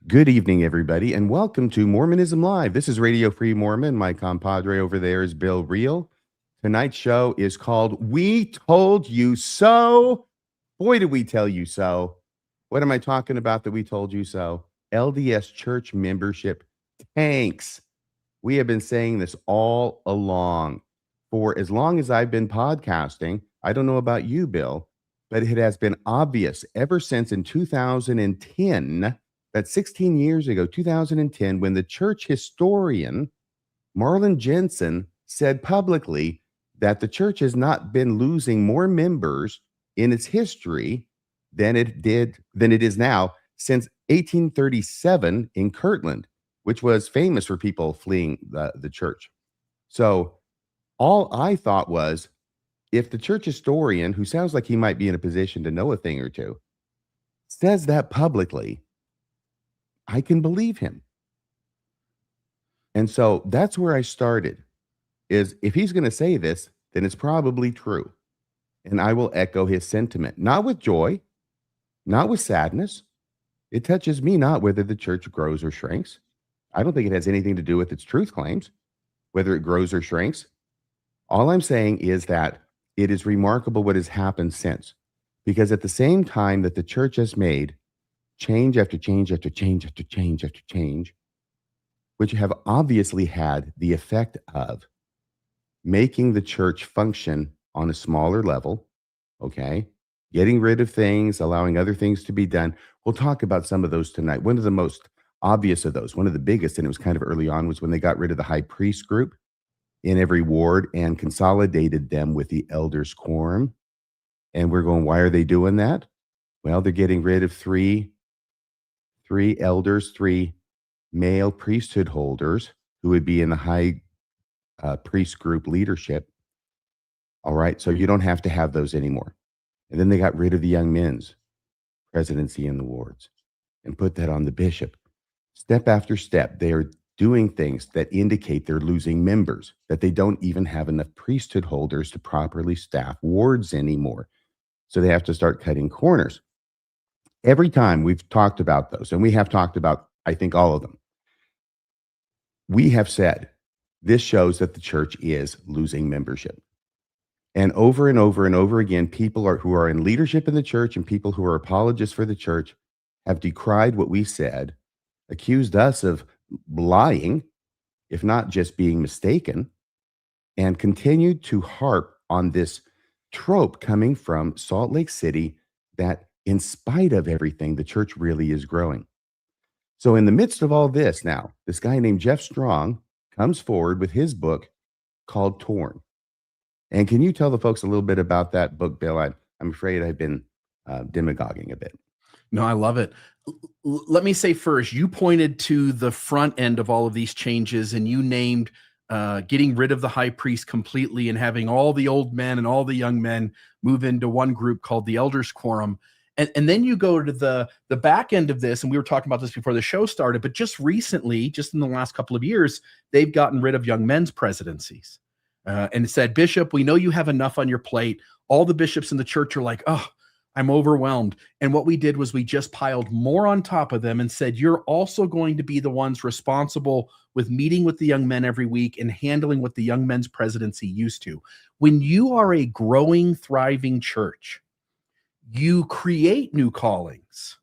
Good evening, everybody, and welcome to Mormonism Live. This is Radio Free Mormon. My compadre over there is Bill Reel. Tonight's show is called We Told You So. Boy, did we tell you so. What am I talking about that we told you so? LDS church membership tanks. We have been saying this all along. For as long as I've been podcasting, I don't know about you, Bill, but it has been obvious ever since in 2010. That's 16 years ago, 2010, when the church historian Marlon Jensen said publicly that the church has not been losing more members in its history than it is now since 1837 in Kirtland, which was famous for people fleeing the church. So all I thought was, if the church historian, who sounds like he might be in a position to know a thing or two, says that publicly, I can believe him. And so that's where I started, is if he's going to say this, then it's probably true. And I will echo his sentiment, not with joy, not with sadness. It touches me not whether the church grows or shrinks. I don't think it has anything to do with its truth claims, whether it grows or shrinks. All I'm saying is that it is remarkable what has happened since, because at the same time that the church has made change after change after change after change after change, which have obviously had the effect of making the church function on a smaller level, okay? Getting rid of things, allowing other things to be done. We'll talk about some of those tonight. One of the most obvious of those, one of the biggest, and it was kind of early on, was when they got rid of the high priest group in every ward and consolidated them with the elders' quorum. And we're going, why are they doing that? Well, they're getting rid of three elders, three male priesthood holders who would be in the high priest group leadership. All right, so you don't have to have those anymore. And then they got rid of the young men's presidency in the wards and put that on the bishop. Step after step, they are doing things that indicate they're losing members, that they don't even have enough priesthood holders to properly staff wards anymore. So they have to start cutting corners. Every time we've talked about those, and we have talked about, I think, all of them, we have said this shows that the church is losing membership. And over and over again, people who are in leadership in the church and people who are apologists for the church have decried what we said, accused us of lying, if not just being mistaken, and continued to harp on this trope coming from Salt Lake City that in spite of everything, the church really is growing. So in the midst of all this now, this guy named Jeff Strong comes forward with his book called Torn. And can you tell the folks a little bit about that book, Bill? I'm afraid I've been demagoguing a bit. No, I love it. Let me say first, you pointed to the front end of all of these changes, and you named getting rid of the high priest completely and having all the old men and all the young men move into one group called the Elders Quorum. And then you go to the back end of this, and we were talking about this before the show started, but just recently, just in the last couple of years, they've gotten rid of young men's presidencies. And said, Bishop, we know you have enough on your plate. All the bishops in the church are like, oh, I'm overwhelmed. And what we did was we just piled more on top of them and said, you're also going to be the ones responsible with meeting with the young men every week and handling what the young men's presidency used to. When you are a growing, thriving church, you create new callings.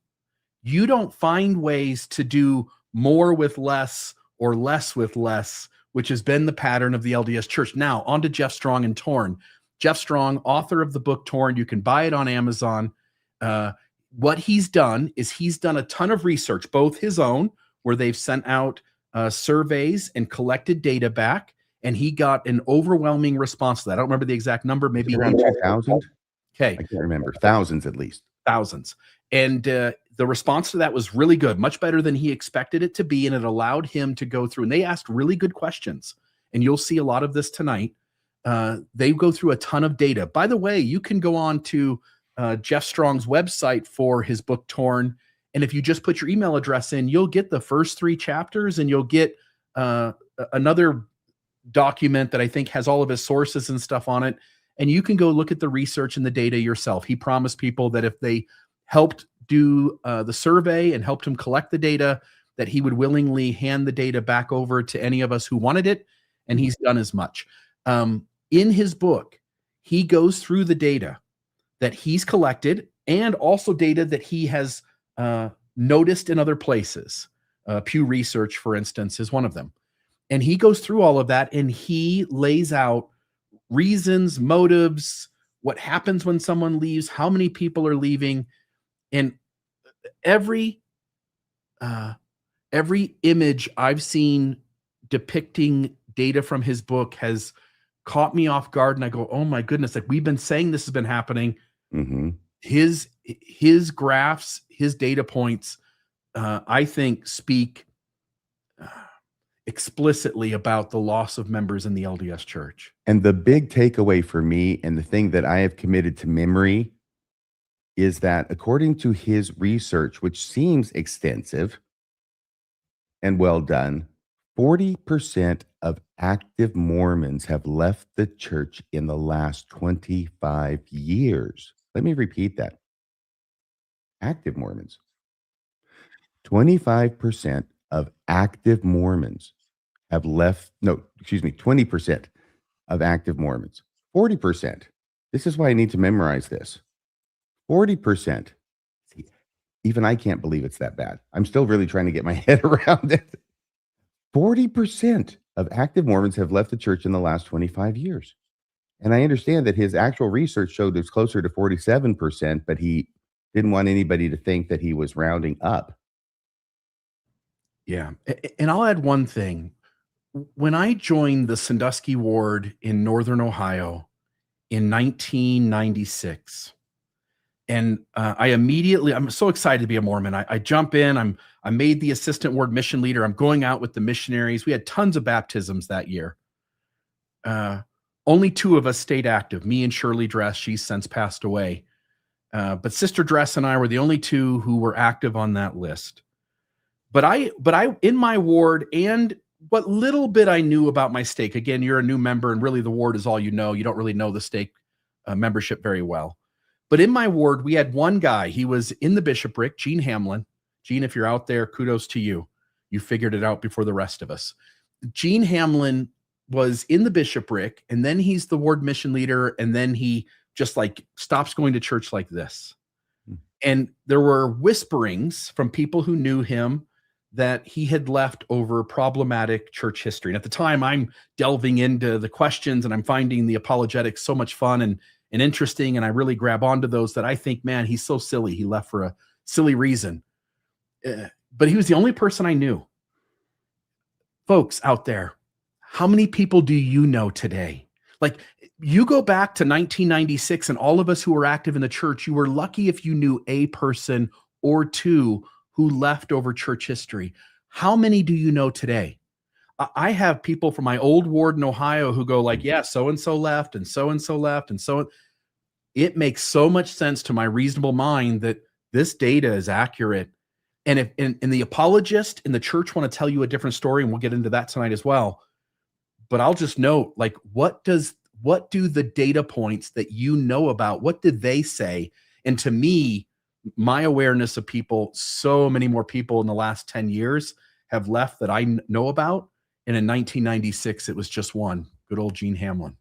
You don't find ways to do more with less or less with less, which has been the pattern of the LDS church. Now, on to Jeff Strong and Torn. Jeff Strong, author of the book Torn. You can buy it on Amazon. What he's done is he's done a ton of research, both his own, where they've sent out surveys and collected data back, and he got an overwhelming response to that. I don't remember the exact number, maybe around 2,000. Okay. I can't remember. Thousands at least. Thousands. And the response to that was really good, much better than he expected it to be. And it allowed him to go through, and they asked really good questions. And you'll see a lot of this tonight. They go through a ton of data. By the way, you can go on to Jeff Strong's website for his book Torn. And if you just put your email address in, you'll get the first 3 chapters, and you'll get another document that I think has all of his sources and stuff on it. And you can go look at the research and the data yourself. He promised people that if they helped do the survey and helped him collect the data, that he would willingly hand the data back over to any of us who wanted it, and he's done as much. In his book, he goes through the data that he's collected and also data that he has noticed in other places. Pew Research, for instance, is one of them. And he goes through all of that and he lays out reasons, motives, what happens when someone leaves, how many people are leaving. And every image I've seen depicting data from his book has caught me off guard. And I go, oh my goodness, like we've been saying this has been happening. Mm-hmm. His graphs, his data points, I think speak explicitly about the loss of members in the LDS church. And the big takeaway for me, and the thing that I have committed to memory, is that according to his research, which seems extensive and well done, 40% of active Mormons have left the church in the last 25 years. Let me repeat that. Active Mormons. 25% of active Mormons have left, 20% of active Mormons. 40%. This is why I need to memorize this. 40%. See, even I can't believe it's that bad. I'm still really trying to get my head around it. 40% of active Mormons have left the church in the last 25 years. And I understand that his actual research showed it's closer to 47%, but he didn't want anybody to think that he was rounding up. Yeah. And I'll add one thing. When I joined the Sandusky Ward in Northern Ohio in 1996, and I'm so excited to be a Mormon. I jump in, I made the assistant ward mission leader. I'm going out with the missionaries. We had tons of baptisms that year. Only two of us stayed active, me and Shirley Dress. She's since passed away. But Sister Dress and I were the only two who were active on that list. But I, in my ward, and what little bit I knew about my stake, again, you're a new member and really the ward is all you know. You don't really know the stake membership very well. But in my ward, we had one guy. He was in the bishopric, Gene Hamlin. Gene, if you're out there, kudos to you. You figured it out before the rest of us. Gene Hamlin was in the bishopric, and then he's the ward mission leader, and then he just like stops going to church like this. And there were whisperings from people who knew him that he had left over problematic church history. And at the time, I'm delving into the questions and I'm finding the apologetics so much fun and interesting. And I really grab onto those that I think, man, he's so silly. He left for a silly reason. But he was the only person I knew. Folks out there, how many people do you know today? Like, you go back to 1996 and all of us who were active in the church, you were lucky if you knew a person or two who left over church history. How many do you know today? I have people from my old ward in Ohio who go like, yeah, so-and-so left and so-and-so left. And so it makes so much sense to my reasonable mind that this data is accurate. And if and the apologist in the church want to tell you a different story, and we'll get into that tonight as well. But I'll just note, like, what do the data points that you know about, what did they say? And to me, my awareness of people, so many more people in the last 10 years have left that I know about. And in 1996, it was just one, good old Gene Hamlin.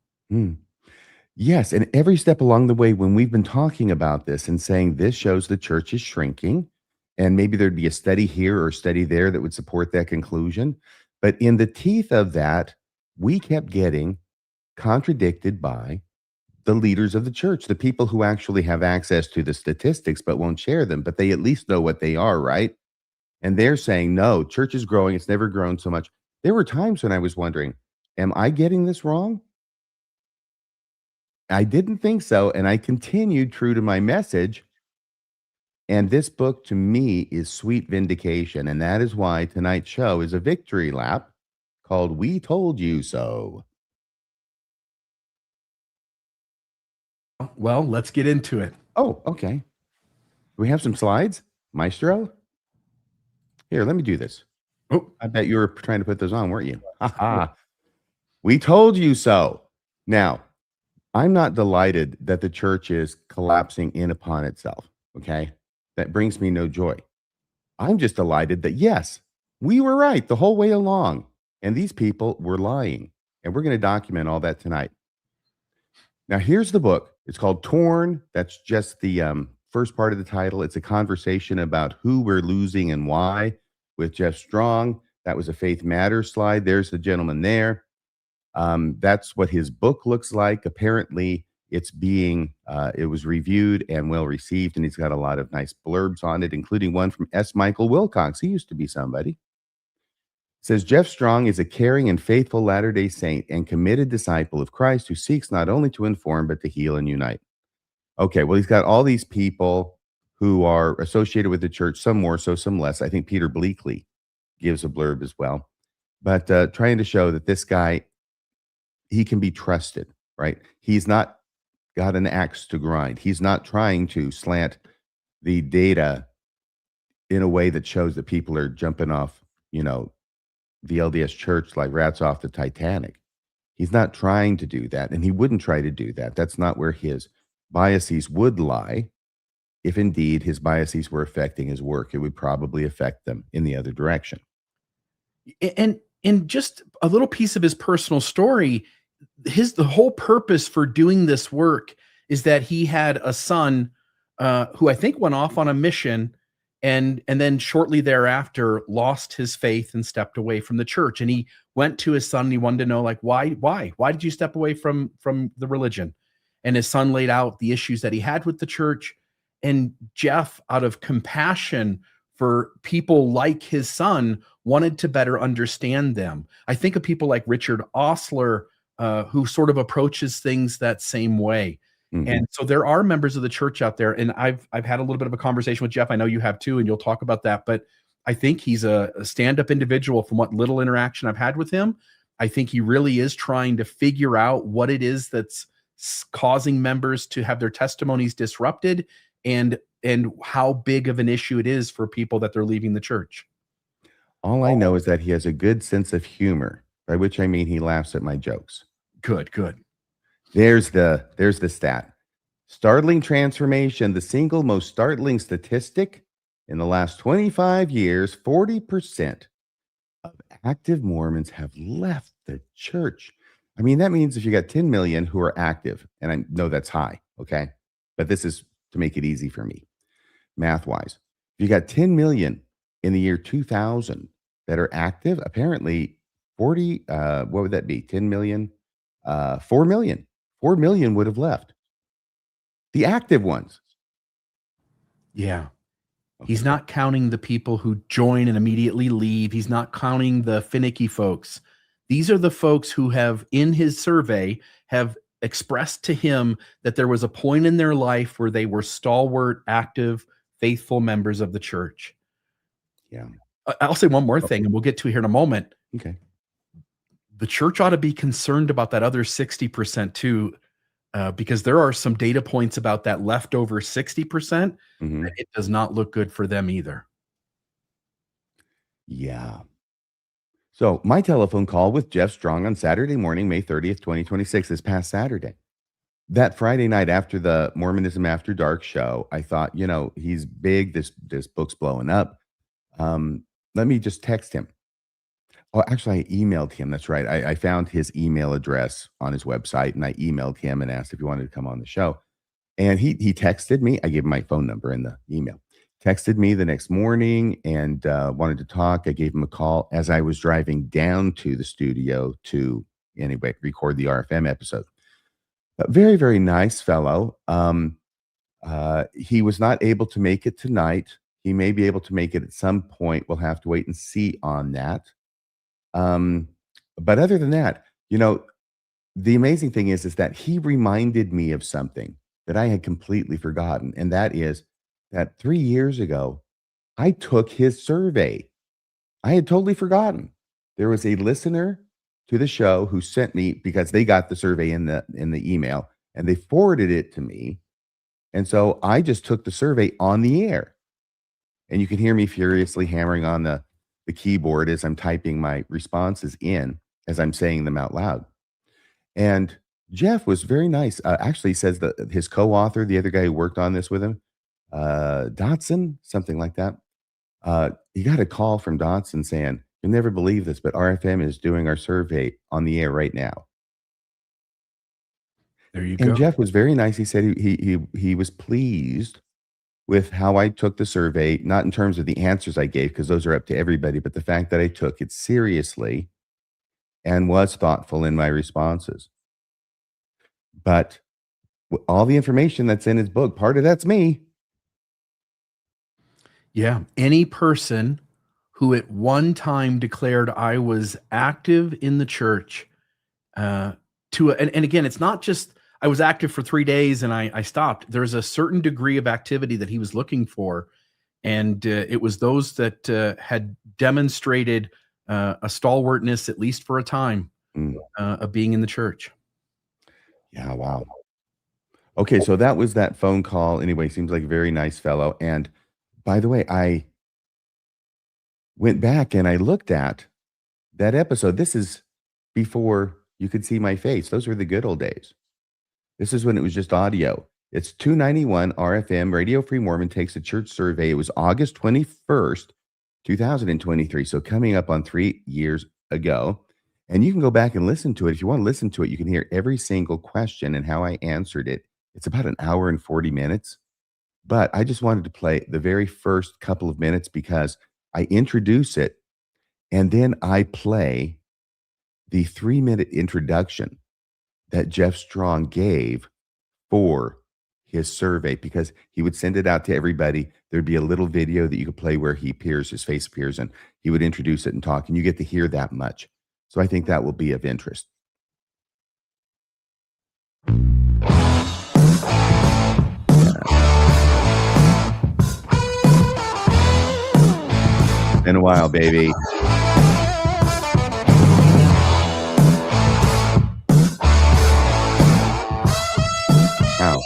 Yes. And every step along the way, when we've been talking about this and saying this shows the church is shrinking, and maybe there'd be a study here or a study there that would support that conclusion. But in the teeth of that, we kept getting contradicted by the leaders of the church, the people who actually have access to the statistics but won't share them, but they at least know what they are, right? And they're saying, no, church is growing. It's never grown so much. There were times when I was wondering, am I getting this wrong? I didn't think so. And I continued true to my message. And this book to me is sweet vindication. And that is why tonight's show is a victory lap called We Told You So. Well, let's get into it. Oh, okay. Do we have some slides, Maestro? Here, let me do this. Oh, I bet you were trying to put those on, weren't you? Aha. We told you so. Now, I'm not delighted that the church is collapsing in upon itself, okay? that brings me no joy. I'm just delighted that, yes, we were right the whole way along, and these people were lying. And we're going to document all that tonight. Now, here's the book. It's called Torn. That's just the first part of the title. It's a conversation about who we're losing and why with Jeff Strong. That was a Faith Matters slide. There's the gentleman there. That's what his book looks like. Apparently, it was reviewed and well received, and he's got a lot of nice blurbs on it, including one from S. Michael Wilcox. He used to be somebody. It says Jeff Strong is a caring and faithful Latter-day Saint and committed disciple of Christ who seeks not only to inform, but to heal and unite. Okay, well, he's got all these people who are associated with the church, some more so, some less. I think Peter Bleakley gives a blurb as well. But trying to show that this guy, he can be trusted, right? He's not got an axe to grind. He's not trying to slant the data in a way that shows that people are jumping off, the LDS church like rats off the Titanic. He's not trying to do that, and he wouldn't try to do that. That's not where his biases would lie. If indeed his biases were affecting his work, it would probably affect them in the other direction. And in just a little piece of his personal story, the whole purpose for doing this work is that he had a son who I think went off on a mission and then shortly thereafter lost his faith and stepped away from the church. And he went to his son and he wanted to know, like, why did you step away from the religion? And his son laid out the issues that he had with the church. And Jeff, out of compassion for people like his son, wanted to better understand them. I think of people like Richard Osler, who sort of approaches things that same way. Mm-hmm. And so there are members of the church out there, and I've had a little bit of a conversation with Jeff. I know you have too, and you'll talk about that. But I think he's a stand-up individual from what little interaction I've had with him. I think he really is trying to figure out what it is that's causing members to have their testimonies disrupted, and how big of an issue it is for people that they're leaving the church. All I know is that he has a good sense of humor, by which I mean he laughs at my jokes. Good. There's the stat. Startling transformation, the single most startling statistic in the last 25 years, 40% of active Mormons have left the church. I mean, that means if you got 10 million who are active, and I know that's high, okay? But this is to make it easy for me, math-wise. If you got 10 million in the year 2000 that are active, apparently 40, what would that be? 10 million? 4 million. 4 million would have left. The active ones. Yeah. Okay. He's not counting the people who join and immediately leave. He's not counting the finicky folks. These are the folks who have, in his survey, have expressed to him that there was a point in their life where they were stalwart, active, faithful members of the church. Yeah. I'll say one more thing, and we'll get to it here in a moment. Okay. The church ought to be concerned about that other 60% too, because there are some data points about that leftover 60%. Mm-hmm. That it does not look good for them either. Yeah. So my telephone call with Jeff Strong on Saturday morning, May 30th, 2026, this past Saturday. That Friday night after the Mormonism After Dark show, I thought, he's big. This book's blowing up. Let me just text him. Oh, actually, I emailed him. That's right. I found his email address on his website, and I emailed him and asked if he wanted to come on the show. And he texted me. I gave him my phone number in the email. Texted me the next morning and wanted to talk. I gave him a call as I was driving down to the studio to, record the RFM episode. A very, very nice fellow. He was not able to make it tonight. He may be able to make it at some point. We'll have to wait and see on that. But other than that, the amazing thing is that he reminded me of something that I had completely forgotten. And that is that 3 years ago, I took his survey. I had totally forgotten. There was a listener to the show who sent me, because they got the survey in the email and they forwarded it to me. And so I just took the survey on the air, and you can hear me furiously hammering on the keyboard as I'm typing my responses in, as I'm saying them out loud. And Jeff was very nice. Actually says that his co-author, the other guy who worked on this with him, Dotson, something like that. He got a call from Dotson saying, "You'll never believe this, but RFM is doing our survey on the air right now." There you And go. Jeff was very nice. He said he was pleased with how I took the survey, not in terms of the answers I gave, because those are up to everybody, but the fact that I took it seriously and was thoughtful in my responses. But all the information that's in his book, part of that's me. Yeah. Any person who at one time declared I was active in the church, and again, it's not just I was active for 3 days and I stopped. There's a certain degree of activity that he was looking for. And it was those that had demonstrated a stalwartness, at least for a time, Mm, of being in the church. yeah, wow. Okay, so that was that phone call. Anyway, seems like a very nice fellow. And by the way, I went back and I looked at that episode. This is before you could see my face. Those were the good old days. This is when it was just audio. It's 291 RFM, Radio Free Mormon takes a church survey. It was August 21st, 2023. So coming up on 3 years ago. And you can go back and listen to it. If you want to listen to it, you can hear every single question and how I answered it. It's about an hour and 40 minutes. But I just wanted to play the very first couple of minutes because I introduce it and then I play the 3-minute introduction that Jeff Strong gave for his survey, because he would send it out to everybody. There'd be a little video that you could play where he appears, his face appears, and he would introduce it and talk, and you get to hear that much. So I think that will be of interest. Been a while, baby. Wow.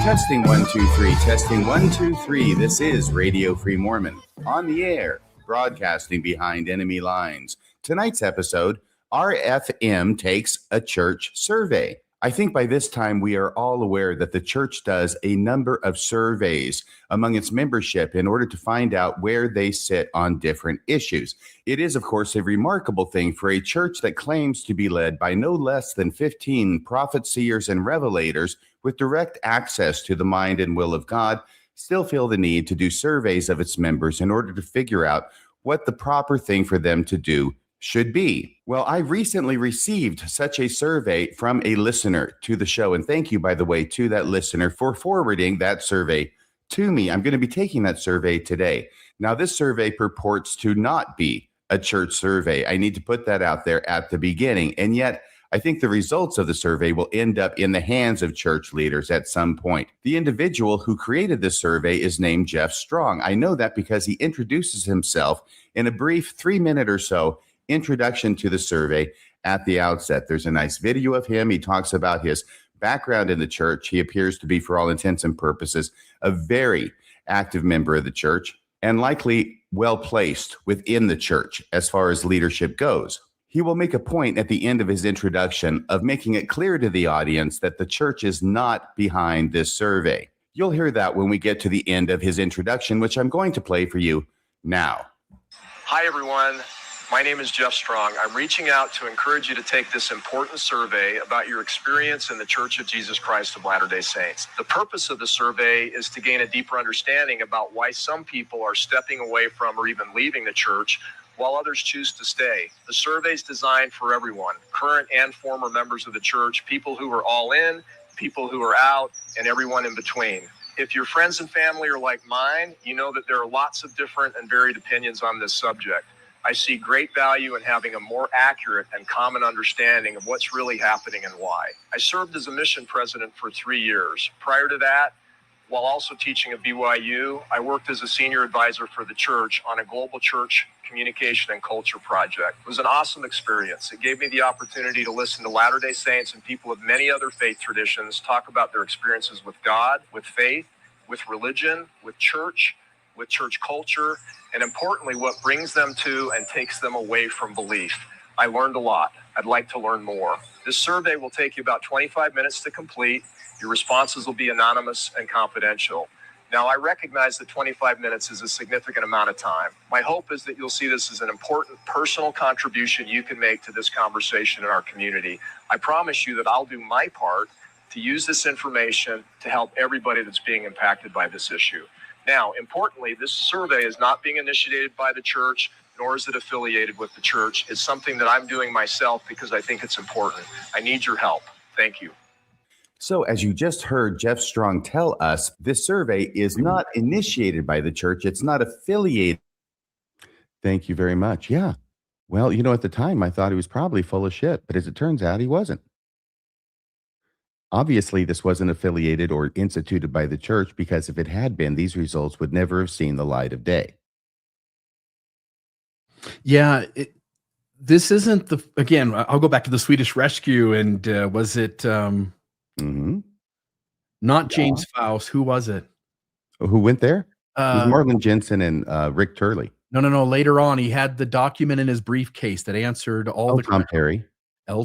Testing 1 2 3. Testing 1 2 3. This is Radio Free Mormon on the air, broadcasting behind enemy lines. Tonight's episode, RFM takes a church survey. I think by this time we are all aware that the church does a number of surveys among its membership in order to find out where they sit on different issues. It is, of course, a remarkable thing for a church that claims to be led by no less than 15 prophets, seers, and revelators with direct access to the mind and will of God, still feel the need to do surveys of its members in order to figure out what the proper thing for them to do should be. Well, I recently received such a survey from a listener to the show. And thank you, by the way, to that listener for forwarding that survey to me. I'm going to be taking that survey today. Now, this survey purports to not be a church survey. I need to put that out there at the beginning. And yet, I think the results of the survey will end up in the hands of church leaders at some point. The individual who created this survey is named Jeff Strong. I know that because he introduces himself in a brief 3-minute or so introduction to the survey at the outset. There's a nice video of him. He talks about his background in the church. He appears to be, for all intents and purposes, a very active member of the church and likely well placed within the church as far as leadership goes. He will make a point at the end of his introduction of making it clear to the audience that the church is not behind this survey. You'll hear that when we get to the end of his introduction, which I'm going to play for you now. Hi, everyone. My name is Jeff Strong. I'm reaching out to encourage you to take this important survey about your experience in the Church of Jesus Christ of Latter-day Saints. The purpose of the survey is to gain a deeper understanding about why some people are stepping away from or even leaving the church while others choose to stay. The survey is designed for everyone, current and former members of the church, people who are all in, people who are out, and everyone in between. If your friends and family are like mine, you know that there are lots of different and varied opinions on this subject. I see great value in having a more accurate and common understanding of what's really happening and why. I served as a mission president for 3 years. Prior to that, while also teaching at BYU, I worked as a senior advisor for the church on a global church communication and culture project. It was an awesome experience. It gave me the opportunity to listen to Latter-day Saints and people of many other faith traditions talk about their experiences with God, with faith, with religion, with church culture, and importantly, what brings them to and takes them away from belief. I learned a lot. I'd like to learn more. This survey will take you about 25 minutes to complete. Your responses will be anonymous and confidential. Now, I recognize that 25 minutes is a significant amount of time. My hope is that you'll see this as an important personal contribution you can make to this conversation in our community. I promise you that I'll do my part to use this information to help everybody that's being impacted by this issue. Now, importantly, this survey is not being initiated by the church, nor is it affiliated with the church. It's something that I'm doing myself because I think it's important. I need your help. Thank you. So, as you just heard Jeff Strong tell us, this survey is not initiated by the church. It's not affiliated. Thank you very much. Yeah. Well, at the time, I thought he was probably full of shit, but as it turns out, he wasn't. Obviously, this wasn't affiliated or instituted by the church, because if it had been, these results would never have seen the light of day. Yeah. This isn't again, I'll go back to the Swedish Rescue, and was it not James Faust? Who was it? Who went there? It was Marlon Jensen and Rick Turley. No. Later on, he had the document in his briefcase that answered all the Tom Perry.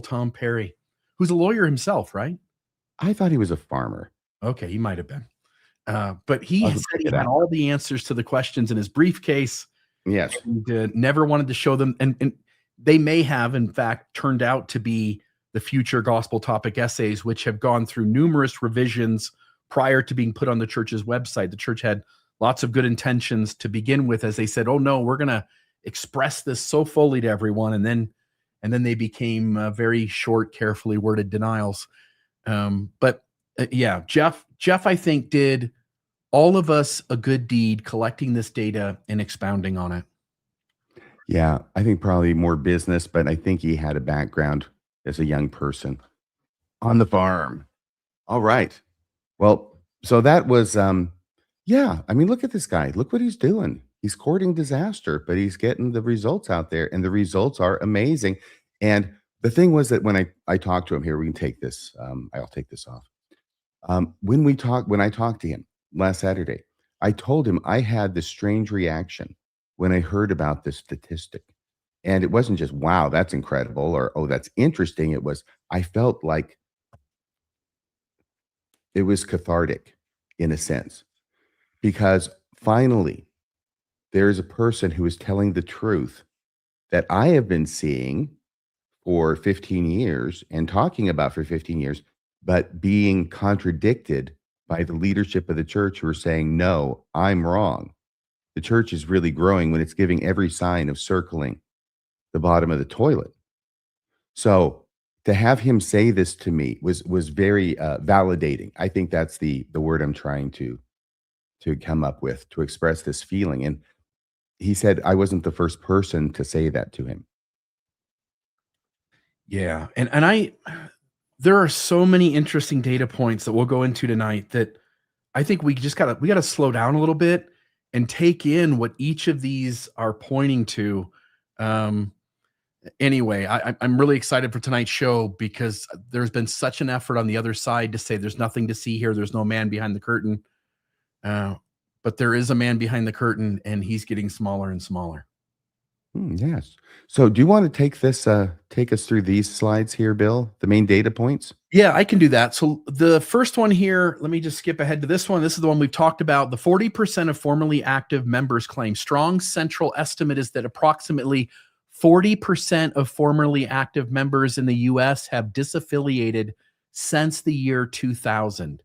Tom Perry, who's a lawyer himself, right? I thought he was a farmer. Okay, he might have been. But he said he had all the answers to the questions in his briefcase. Yes. And never wanted to show them. And they may have, in fact, turned out to be the future gospel topic essays, which have gone through numerous revisions prior to being put on the church's website. The church had lots of good intentions to begin with, as they said, oh no, we're going to express this so fully to everyone. And then they became very short, carefully worded denials. Yeah, Jeff, I think, did all of us a good deed collecting this data and expounding on it. Yeah, I think probably more business, but I think he had a background as a young person on the farm. All right. Well, so that was, yeah, I mean, look at this guy. Look what he's doing. He's courting disaster, but he's getting the results out there, and the results are amazing. And the thing was that when I talked to him here, we can take this, I'll take this off. When I talked to him last Saturday, I told him I had this strange reaction when I heard about this statistic. And it wasn't just, wow, that's incredible, or, oh, that's interesting. It was, I felt like it was cathartic in a sense, because finally there's a person who is telling the truth that I have been seeing for 15 years and talking about for 15 years, but being contradicted by the leadership of the church, who are saying, no, I'm wrong. The church is really growing when it's giving every sign of circling the bottom of the toilet. So to have him say this to me was very validating. I think that's the word I'm trying to come up with to express this feeling. And he said I wasn't the first person to say that to him. Yeah. And there are so many interesting data points that we'll go into tonight that I think we got to slow down a little bit and take in what each of these are pointing to. Anyway, I'm really excited for tonight's show, because there's been such an effort on the other side to say there's nothing to see here. There's no man behind the curtain. But there is a man behind the curtain, and he's getting smaller and smaller. Yes. So do you want to take us through these slides here, Bill, the main data points? Yeah, I can do that. So the first one here, let me just skip ahead to this one. This is the one we've talked about. The 40% of formerly active members claim. Strong's central estimate is that approximately 40% of formerly active members in the U.S. have disaffiliated since the year 2000,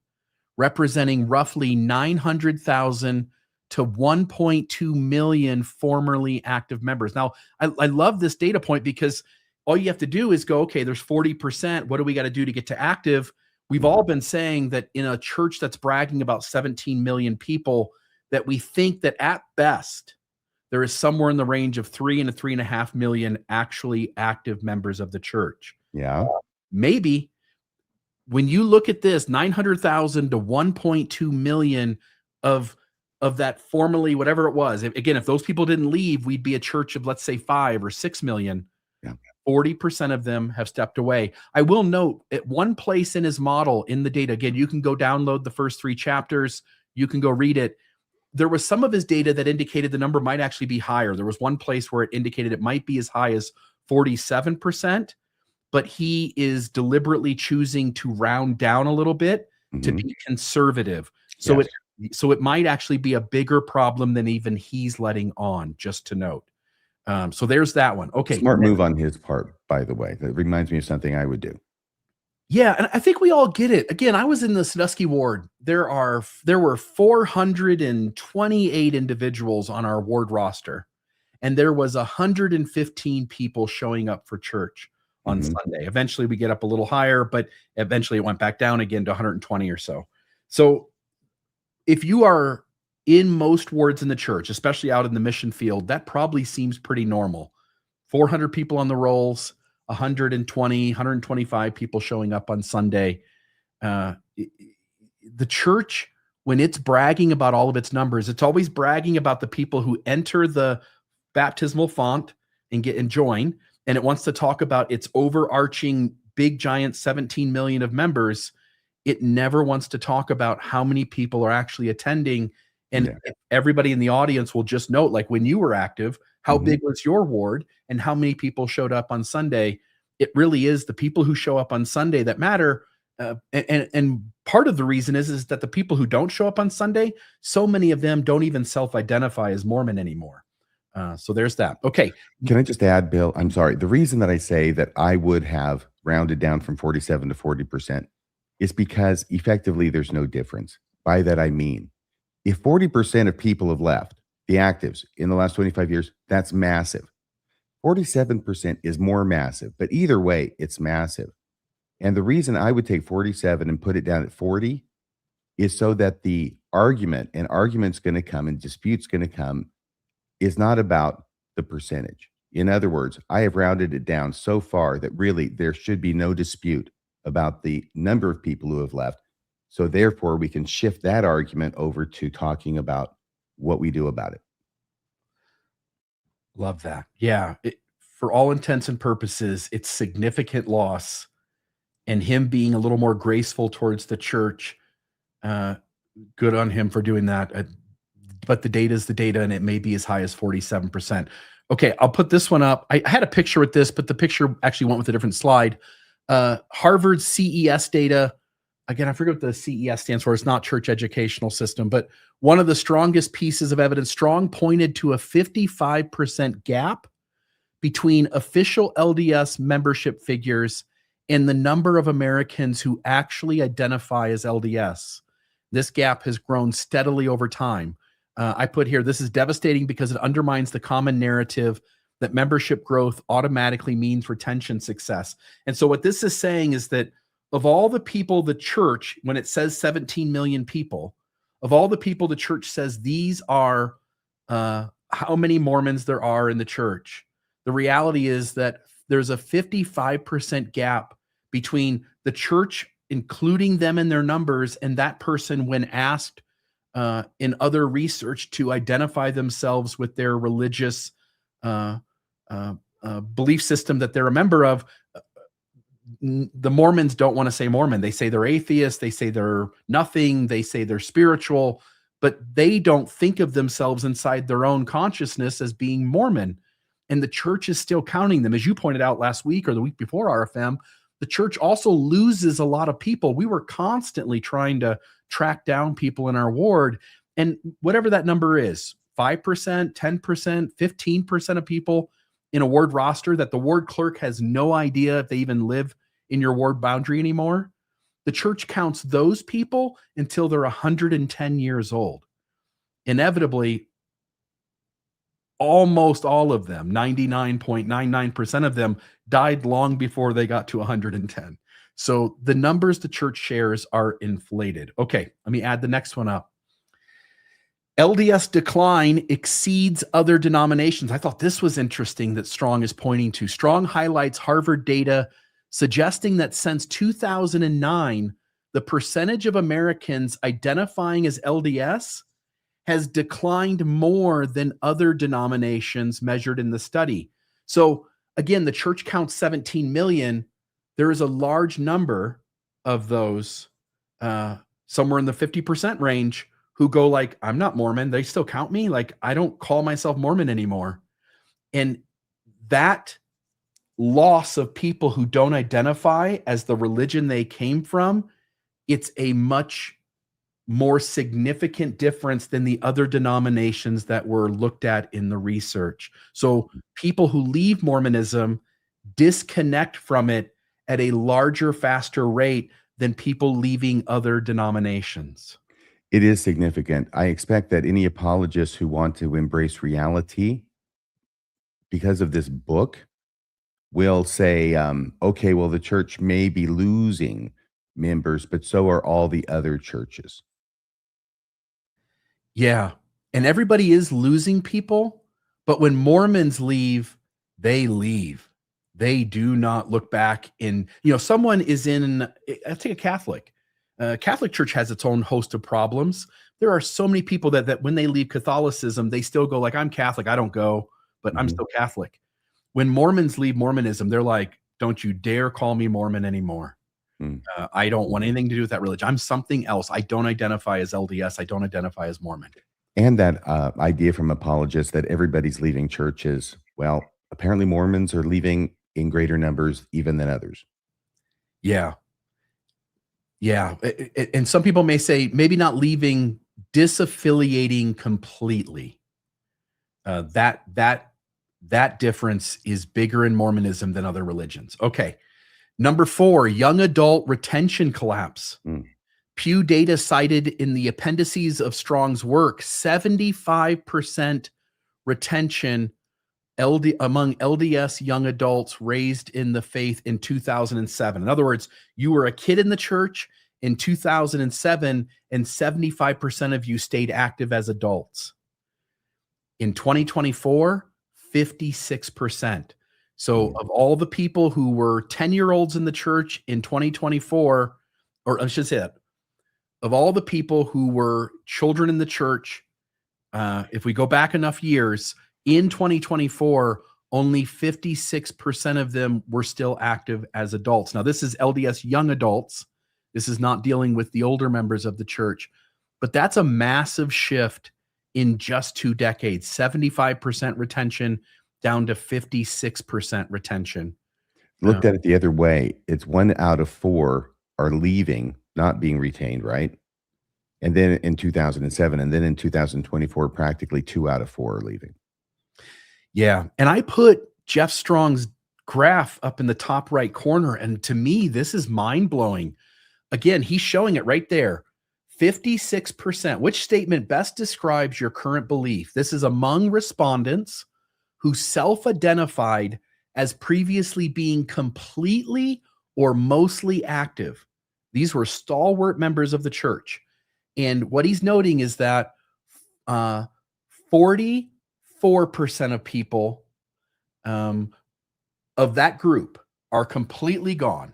representing roughly 900,000 to 1.2 million formerly active members. Now, I love this data point, because all you have to do is go, okay, there's 40%. What do we got to do to get to active? We've all been saying that in a church that's bragging about 17 million people, that we think that at best, there is somewhere in the range of 3 and 3.5 million actually active members of the church. Yeah. Maybe when you look at this, 900,000 to 1.2 million of that formerly, whatever it was. Again, if those people didn't leave, we'd be a church of, let's say, 5 or 6 million. Yeah. 40% of them have stepped away. I will note, at one place in his model in the data, again, you can go download the first 3 chapters. You can go read it. There was some of his data that indicated the number might actually be higher. There was one place where it indicated it might be as high as 47%, but he is deliberately choosing to round down a little bit to be conservative. So Yes. So it might actually be a bigger problem than even he's letting on, just to note. So there's that one. Okay. Smart move on his part, by the way. That reminds me of something I would do. Yeah, and I think we all get it. Again, I was in the Sandusky ward. There were 428 individuals on our ward roster, and there was 115 people showing up for church on Sunday. Eventually, we get up a little higher, but eventually it went back down again to 120 or so. So if you are in most wards in the church, especially out in the mission field, that probably seems pretty normal. 400 people on the rolls, 120, 125 people showing up on Sunday. The church, when it's bragging about all of its numbers, it's always bragging about the people who enter the baptismal font and join, and it wants to talk about its overarching big giant 17 million of members. It never wants to talk about how many people are actually attending. And everybody in the audience will just note, like when you were active, how big was your ward and how many people showed up on Sunday. It really is the people who show up on Sunday that matter. And part of the reason is that the people who don't show up on Sunday, so many of them don't even self-identify as Mormon anymore. So there's that. Okay. Can I just add, Bill? I'm sorry. The reason that I say that I would have rounded down from 47 to 40% is because effectively there's no difference. By that, I mean, if 40% of people have left, the actives in the last 25 years, that's massive. 47% is more massive, but either way, it's massive. And the reason I would take 47 and put it down at 40 is so that the argument's going to come and dispute's going to come is not about the percentage. In other words, I have rounded it down so far that really there should be no dispute about the number of people who have left. So therefore, we can shift that argument over to talking about what we do about it. Love that. Yeah. For all intents and purposes, it's significant loss, and him being a little more graceful towards the church. Good on him for doing that. But the data is the data, and it may be as high as 47%. Okay, I'll put this one up. I had a picture with this, but the picture actually went with a different slide. Harvard CES data. Again, I forget what the CES stands for. It's not Church Educational System, but one of the strongest pieces of evidence. Strong pointed to a 55% gap between official LDS membership figures and the number of Americans who actually identify as LDS. This gap has grown steadily over time. I put here, this is devastating because it undermines the common narrative that membership growth automatically means retention success. And so what this is saying is that of all the people the church, when it says 17 million people, of all the people the church says these are how many Mormons there are in the church, the reality is that there's a 55% gap between the church including them in their numbers and that person when asked in other research to identify themselves with their religious belief system that they're a member of. The Mormons don't want to say Mormon. They say they're atheists. They say they're nothing. They say they're spiritual, but they don't think of themselves inside their own consciousness as being Mormon. And the church is still counting them. As you pointed out last week or the week before, RFM, the church also loses a lot of people. We were constantly trying to track down people in our ward. And whatever that number is, 5%, 10%, 15% of people in a ward roster that the ward clerk has no idea if they even live in your ward boundary anymore. The church counts those people until they're 110 years old. Inevitably, almost all of them, 99.99% of them, died long before they got to 110. So the numbers the church shares are inflated. Okay, let me add the next one up. LDS decline exceeds other denominations. I thought this was interesting that Strong is pointing to. Strong highlights Harvard data suggesting that since 2009, the percentage of Americans identifying as LDS has declined more than other denominations measured in the study. So again, the church counts 17 million. There is a large number of those, somewhere in the 50% range, who go like, I'm not Mormon. They still count me. Like, I don't call myself Mormon anymore. And that loss of people who don't identify as the religion they came from, it's a much more significant difference than the other denominations that were looked at in the research. So people who leave Mormonism disconnect from it at a larger, faster rate than people leaving other denominations. It is significant. I expect that any apologists who want to embrace reality because of this book will say, okay, well, the church may be losing members, but so are all the other churches. Yeah. And everybody is losing people, but when Mormons leave, they leave. They do not look back in, someone is in, I think a Catholic. Catholic Church has its own host of problems. There are so many people that when they leave Catholicism, they still go like, I'm Catholic, I don't go, but I'm still Catholic. When Mormons leave Mormonism, they're like, don't you dare call me Mormon anymore. I don't want anything to do with that religion. I'm something else. I don't identify as LDS. I don't identify as Mormon. And that idea from apologists that everybody's leaving churches. Well, apparently Mormons are leaving in greater numbers even than others. Yeah. Yeah. And some people may say maybe not leaving, disaffiliating completely. That difference is bigger in Mormonism than other religions. Okay. Number 4, young adult retention collapse. Pew data cited in the appendices of Strong's work, 75% retention among LDS young adults raised in the faith in 2007. In other words, you were a kid in the church in 2007, and 75% of you stayed active as adults. In 2024, 56%. So of all the people who were 10-year-olds in the church in 2024, or I should say that, of all the people who were children in the church, if we go back enough years, in 2024, only 56% of them were still active as adults. Now, this is LDS young adults. This is not dealing with the older members of the church, but that's a massive shift in just 2 decades, 75% retention down to 56% retention. Looked at it the other way, it's 1 out of 4 are leaving, not being retained, right? And then in 2007, and then in 2024, practically 2 out of 4 are leaving. Yeah. And I put Jeff Strong's graph up in the top right corner. And to me, this is mind blowing. Again, he's showing it right there. 56%. Which statement best describes your current belief? This is among respondents who self-identified as previously being completely or mostly active. These were stalwart members of the church. And what he's noting is that 44% of people of that group are completely gone.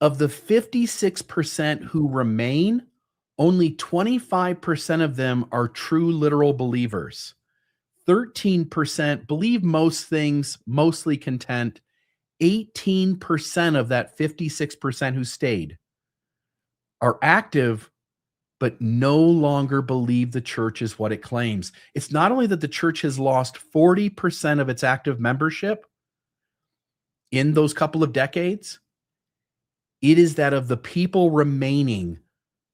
Of the 56% who remain, only 25% of them are true literal believers. 13% believe most things, mostly content. 18% of that 56% who stayed are active, but no longer believe the church is what it claims. It's not only that the church has lost 40% of its active membership in those couple of decades, it is that of the people remaining,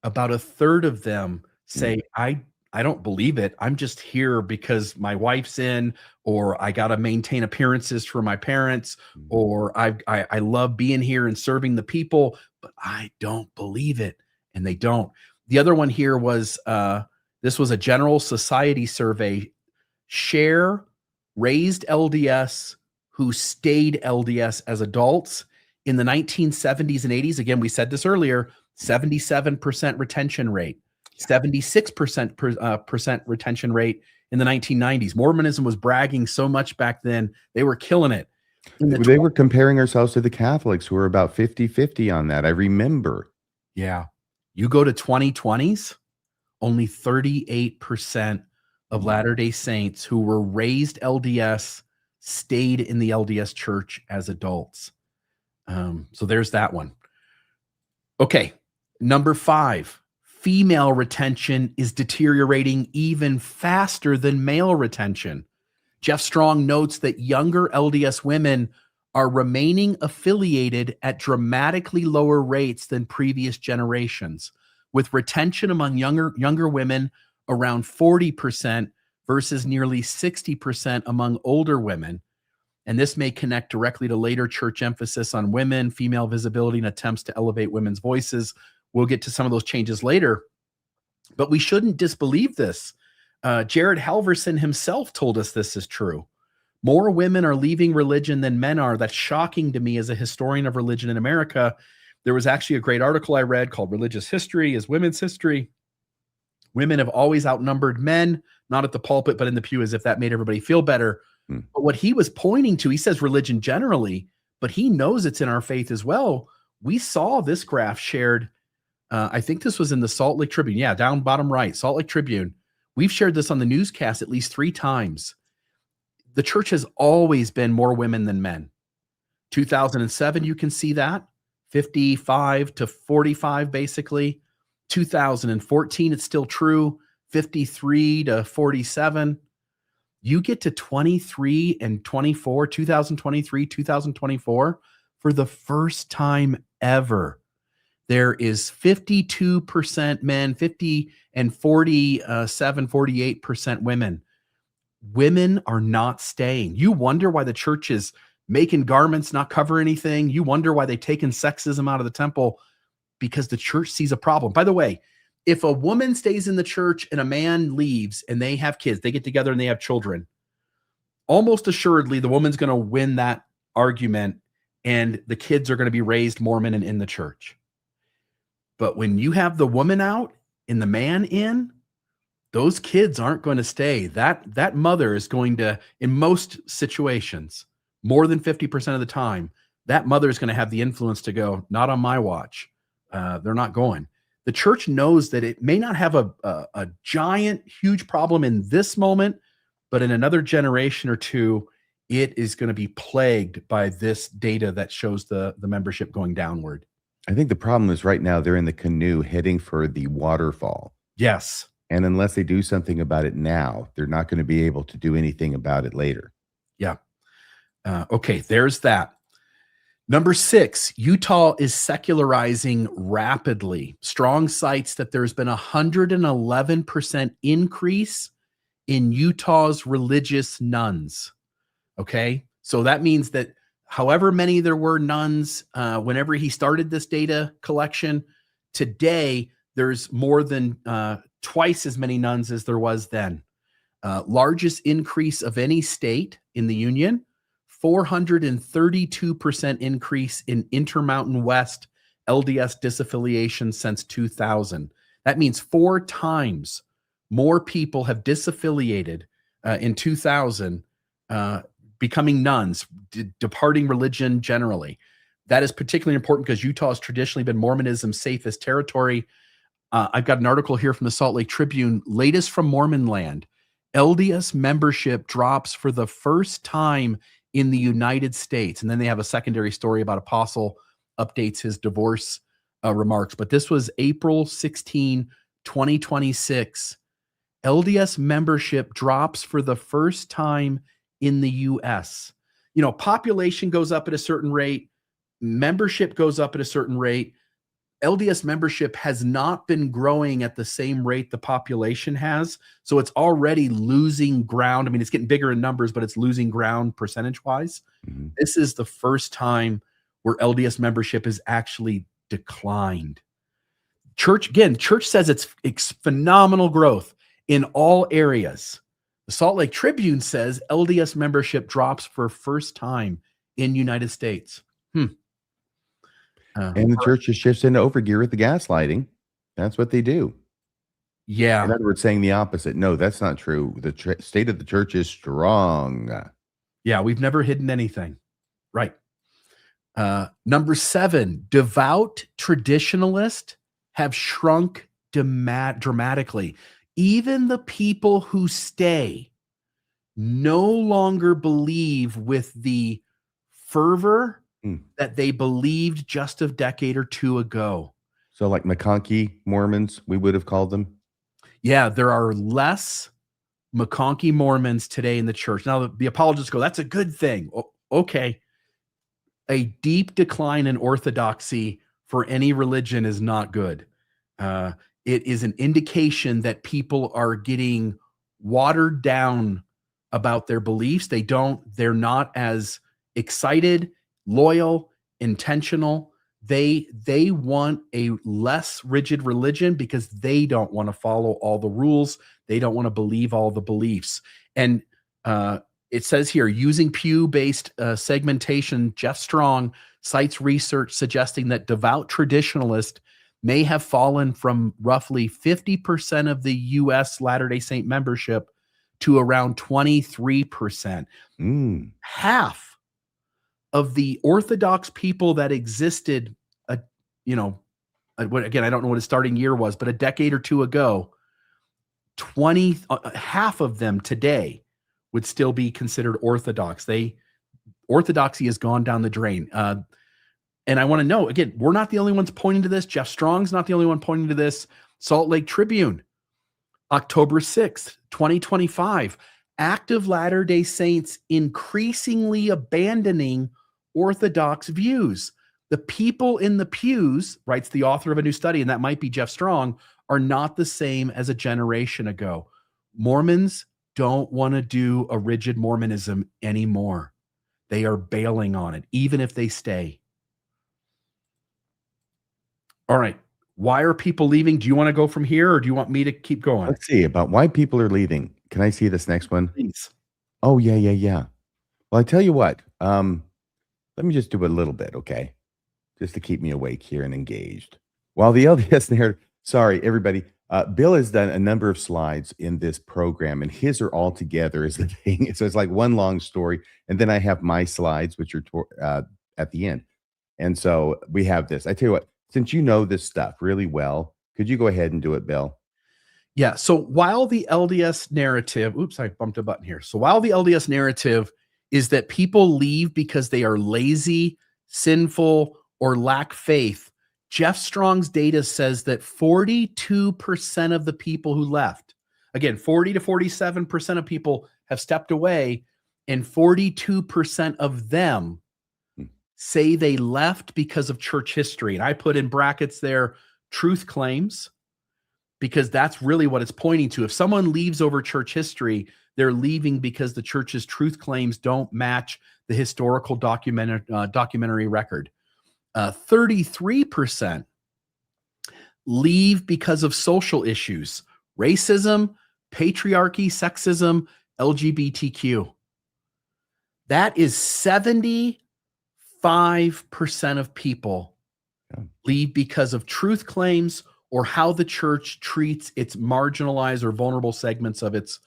about a third of them say, I don't believe it. I'm just here because my wife's in, or I got to maintain appearances for my parents, or I love being here and serving the people, but I don't believe it. And they don't. The other one here was, this was a general society survey. Share raised LDS who stayed LDS as adults in the 1970s and 80s. Again, we said this earlier, 77% retention rate. 76% retention rate in the 1990s. Mormonism was bragging so much back then. They were killing it. They were comparing ourselves to the Catholics, who were about 50-50 on that. I remember. Yeah. You go to 2020s, only 38% of Latter-day Saints who were raised LDS stayed in the LDS church as adults. So there's that one. Okay. Number 5. Female retention is deteriorating even faster than male retention. Jeff Strong notes that younger LDS women are remaining affiliated at dramatically lower rates than previous generations. with retention among younger women around 40% versus nearly 60% among older women. And this may connect directly to later church emphasis on women, female visibility, and attempts to elevate women's voices. We'll get to some of those changes later, but we shouldn't disbelieve this. Jared Halverson himself told us this is true. More women are leaving religion than men are. That's shocking to me as a historian of religion in America. There was actually a great article I read called Religious History is Women's History. Women have always outnumbered men, not at the pulpit, but in the pew, as if that made everybody feel better. But what he was pointing to, he says religion generally, but he knows it's in our faith as well. We saw this graph shared. I think this was in the Salt Lake Tribune. Yeah, down bottom right, Salt Lake Tribune. We've shared this on the newscast at least 3 times. The church has always been more women than men. 2007, you can see that, 55 to 45, basically. 2014, it's still true, 53 to 47. You get to 23 and 24, 2023, 2024, for the first time ever, there is 52% men, 50 and 47, 48% women. Women are not staying. You wonder why the church is making garments not cover anything. You wonder why they've taken sexism out of the temple, because the church sees a problem. By the way, if a woman stays in the church and a man leaves and they have kids, they get together and they have children, almost assuredly the woman's going to win that argument and the kids are going to be raised Mormon and in the church. But when you have the woman out and the man in, those kids aren't going to stay. That mother is going to, in most situations, more than 50% of the time, that mother is going to have the influence to go, not on my watch. They're not going. The church knows that it may not have a giant, huge problem in this moment, but in another generation or two, it is going to be plagued by this data that shows the membership going downward. I think the problem is right now they're in the canoe heading for the waterfall. Yes. And unless they do something about it now, they're not going to be able to do anything about it later. Yeah. Okay, there's that. Number 6, Utah is secularizing rapidly. Strong cites that there's been 111% increase in Utah's religious nuns. Okay, so that means that however many there were nuns whenever he started this data collection, today there's more than twice as many nuns as there was then. Largest increase of any state in the union, 432% increase in Intermountain West LDS disaffiliation since 2000. That means 4 times more people have disaffiliated in 2000, becoming nuns, departing religion generally. That is particularly important because Utah has traditionally been Mormonism's safest territory. I've got an article here from the Salt Lake Tribune, latest from Mormon land. LDS membership drops for the first time in the United States. And then they have a secondary story about Apostle updates his divorce remarks. But this was April 16, 2026. LDS membership drops for the first time in the U.S. You know, population goes up at a certain rate. Membership goes up at a certain rate. LDS membership has not been growing at the same rate the population has. So it's already losing ground. I mean, it's getting bigger in numbers, but it's losing ground percentage-wise. Mm-hmm. This is the first time where LDS membership has actually declined. Church says it's phenomenal growth in all areas. The Salt Lake Tribune says LDS membership drops for first time in United States. And the church just shifts into overgear with the gaslighting. That's what they do. Yeah. In other words, saying the opposite. No, that's not true. The state of the church is strong. Yeah, we've never hidden anything. Right. Number 7, devout traditionalists have shrunk dramatically. Even the people who stay no longer believe with the fervor that they believed just a decade or two ago. So like McConkie Mormons, we would have called them? Yeah, there are less McConkie Mormons today in the church. Now, the apologists go, that's a good thing. Okay. A deep decline in orthodoxy for any religion is not good. It is an indication that people are getting watered down about their beliefs. They're not as excited, loyal, intentional. They want a less rigid religion because they don't want to follow all the rules. They don't want to believe all the beliefs. And it says here, using Pew-based segmentation, Jeff Strong cites research suggesting that devout traditionalists may have fallen from roughly 50% of the U.S. Latter-day Saint membership to around 23%. Half of the Orthodox people that existed, again, I don't know what his starting year was, but a decade or two ago, half of them today would still be considered Orthodox. Orthodoxy has gone down the drain. And I want to know, again, we're not the only ones pointing to this. Jeff Strong's not the only one pointing to this. Salt Lake Tribune, October 6th, 2025. Active Latter-day Saints increasingly abandoning Orthodox views. The people in the pews, writes the author of a new study, and that might be Jeff Strong, are not the same as a generation ago. Mormons don't want to do a rigid Mormonism anymore. They are bailing on it, even if they stay. All right. Why are people leaving? Do you want to go from here or do you want me to keep going? Let's see about why people are leaving. Can I see this next one? Please. Oh, yeah. Well, I tell you what, let me just do a little bit, okay? Just to keep me awake here and engaged. While the LDS narrative, sorry, everybody, Bill has done a number of slides in this program, and his are all together as the thing. So it's like one long story, and then I have my slides, which are at the end. And so we have this. I tell you what, since you know this stuff really well, could you go ahead and do it, Bill? Yeah. So while the LDS narrative, oops, I bumped a button here. So while the LDS narrative is that people leave because they are lazy, sinful, or lack faith, Jeff Strong's data says that 42% of the people who left, again, 40 to 47% of people have stepped away, and 42% of them say they left because of church history. And I put in brackets there, truth claims, because that's really what it's pointing to. If someone leaves over church history, they're leaving because the church's truth claims don't match the historical documentary record. 33% leave because of social issues, racism, patriarchy, sexism, LGBTQ. That is 75% of people leave because of truth claims or how the church treats its marginalized or vulnerable segments of its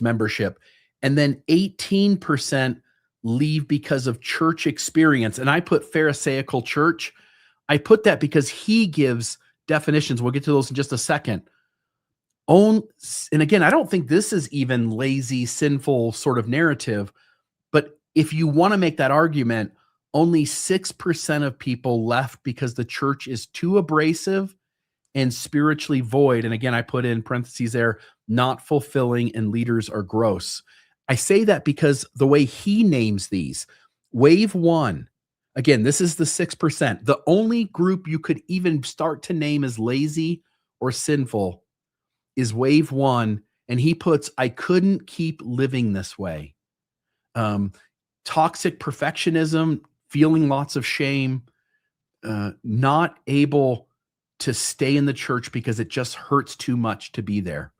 membership. And then 18% leave because of church experience. And I put Pharisaical church. I put that because he gives definitions. We'll get to those in just a second. And again, I don't think this is even lazy, sinful sort of narrative. But if you want to make that argument, only 6% of people left because the church is too abrasive and spiritually void. And again, I put in parentheses there, not fulfilling, and leaders are gross. I say that because the way he names these, wave one, again, this is the 6%. The only group you could even start to name as lazy or sinful is wave one. And he puts, I couldn't keep living this way. Toxic perfectionism, feeling lots of shame, not able to stay in the church because it just hurts too much to be there.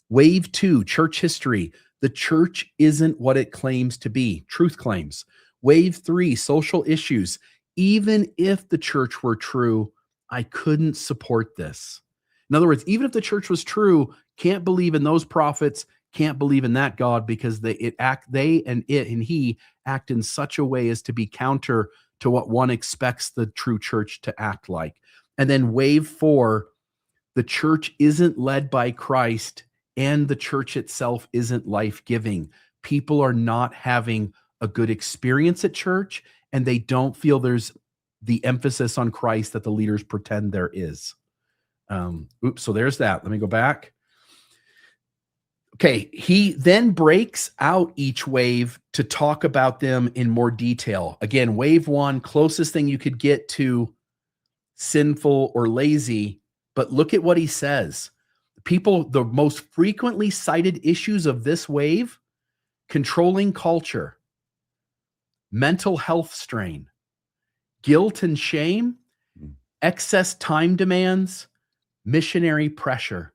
Wave two, church history. The church isn't what it claims to be. Truth claims. Wave three, social issues. Even if the church were true, I couldn't support this. In other words, even if the church was true, can't believe in those prophets, can't believe in that God because they and he act in such a way as to be counter to what one expects the true church to act like. And then wave four, the church isn't led by Christ and the church itself isn't life-giving. People are not having a good experience at church and they don't feel there's the emphasis on Christ that the leaders pretend there is. So there's that. Let me go back. Okay, he then breaks out each wave to talk about them in more detail. Again, wave one, closest thing you could get to sinful or lazy, But look at what he says. People, the most frequently cited issues of this wave: controlling culture, mental health strain, guilt and shame, excess time demands, missionary pressure.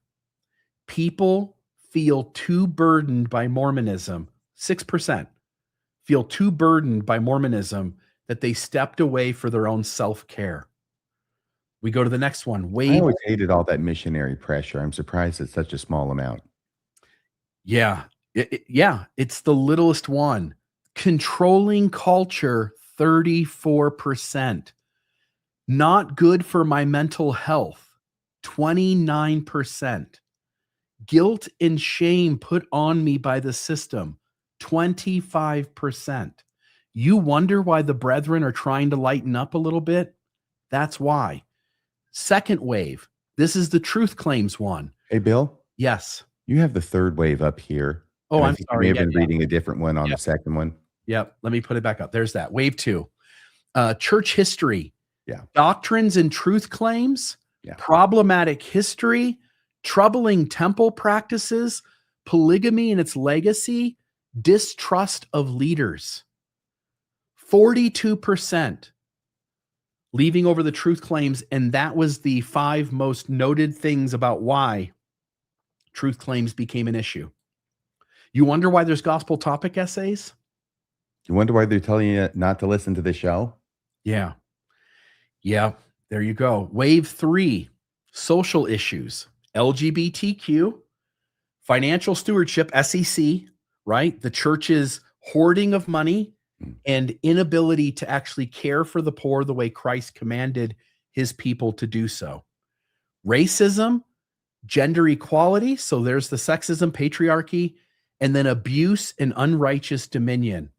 People feel too burdened by Mormonism. 6% feel too burdened by Mormonism that they stepped away for their own self-care. We go to the next one. I Wave. always hated all that missionary pressure. I'm surprised it's such a small amount. Yeah. Yeah. It's the littlest one. Controlling culture, 34%. Not good for my mental health, 29%. Guilt and shame put on me by the system, 25%. You wonder why the brethren are trying to lighten up a little bit? That's why. Second wave. This is the truth claims one. Hey, Bill, Yes. you have the third wave up here. Oh, and I I'm think sorry. You may Yeah, have been yeah. reading a different one on Yeah. the second one. Yep. Let me put it back up. There's that. Wave 2. Church history. Yeah. Doctrines and truth claims. Yeah. Problematic history. Troubling temple practices. Polygamy and its legacy. Distrust of leaders. 42% leaving over the truth claims. And that was the 5 most noted things about why truth claims became an issue. You wonder why there's gospel topic essays? You wonder why they're telling you not to listen to the show? Yeah. Yeah. There you go. Wave 3, social issues, LGBTQ, financial stewardship, SEC, right? The church's hoarding of money and inability to actually care for the poor the way Christ commanded his people to do so. Racism, gender equality. So there's the sexism, patriarchy, and then abuse and unrighteous dominion.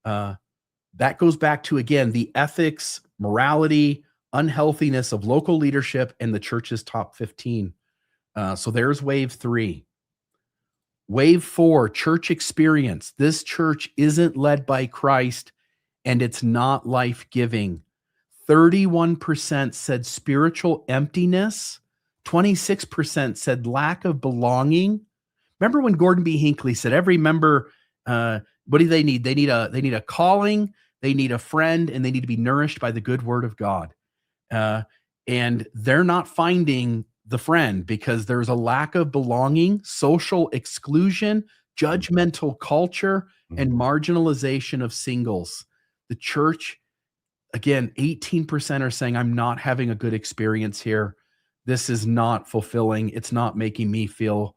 That goes back to, again, the ethics, morality, unhealthiness of local leadership and the church's top 15. So there's wave 3. Wave 4, church experience. This church isn't led by Christ and it's not life-giving. 31% said spiritual emptiness. 26% said lack of belonging. Remember when Gordon B. Hinckley said every member, what do they need? They need a calling, they need a friend, and they need to be nourished by the good word of God. And they're not finding the friend because there's a lack of belonging, social exclusion, judgmental culture, and marginalization of singles. The church, again, 18% are saying, I'm not having a good experience here. This is not fulfilling. It's not making me feel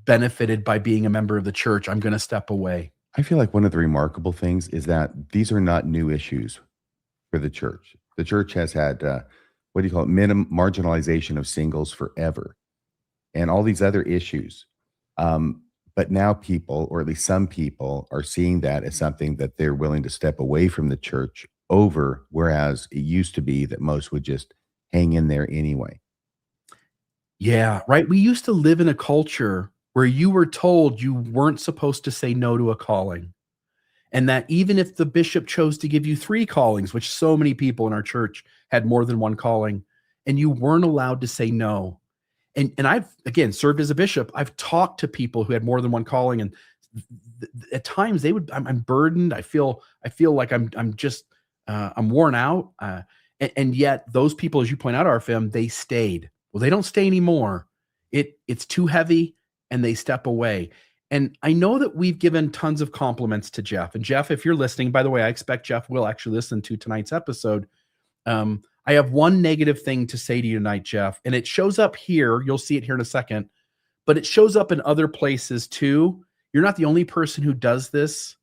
benefited by being a member of the church. I'm going to step away. I feel like one of the remarkable things is that these are not new issues for the church. The church has had, what do you call it, minimum marginalization of singles forever and all these other issues. But now people, or at least some people, are seeing that as something that they're willing to step away from the church over, whereas it used to be that most would just hang in there anyway. Yeah, right. We used to live in a culture where you were told you weren't supposed to say no to a calling. And that even if the bishop chose to give you 3 callings, which so many people in our church had more than one calling, and you weren't allowed to say no. And I've, again, served as a bishop. I've talked to people who had more than one calling, and at times they would, I'm burdened. I feel like I'm just, I'm worn out. And yet those people, as you point out, RFM, they stayed. Well, they don't stay anymore. It's too heavy and they step away. And I know that we've given tons of compliments to Jeff. And Jeff, if you're listening, by the way, I expect Jeff will actually listen to tonight's episode. I have one negative thing to say to you tonight, Jeff, and it shows up here. You'll see it here in a second, but it shows up in other places too. You're not the only person who does this.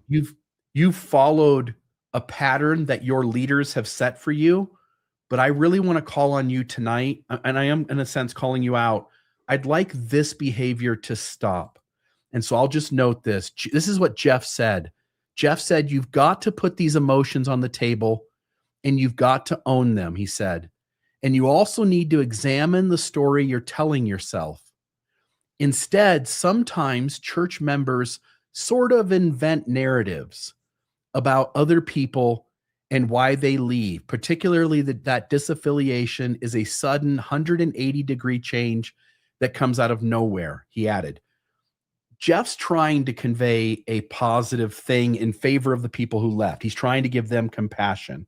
You've followed a pattern that your leaders have set for you, but I really want to call on you tonight, and I am in a sense calling you out. I'd like this behavior to stop. And so I'll just note this. This is what Jeff said. Jeff said, you've got to put these emotions on the table and you've got to own them, he said. And you also need to examine the story you're telling yourself. Instead, sometimes church members sort of invent narratives about other people and why they leave, particularly that disaffiliation is a sudden 180-degree change that comes out of nowhere, he added. Jeff's trying to convey a positive thing in favor of the people who left. He's trying to give them compassion.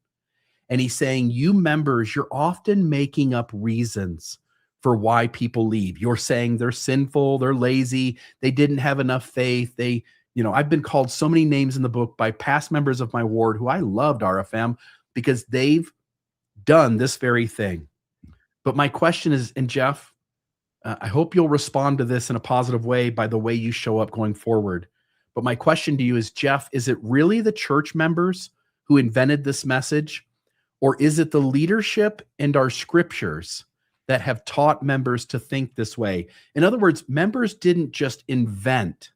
And he's saying, you members, you're often making up reasons for why people leave. You're saying they're sinful, they're lazy, they didn't have enough faith. I've been called so many names in the book by past members of my ward who I loved RFM because they've done this very thing. But my question is, and Jeff, I hope you'll respond to this in a positive way by the way you show up going forward. But my question to you is, Jeff, is it really the church members who invented this message? Or is it the leadership and our scriptures that have taught members to think this way? In other words, members didn't just invent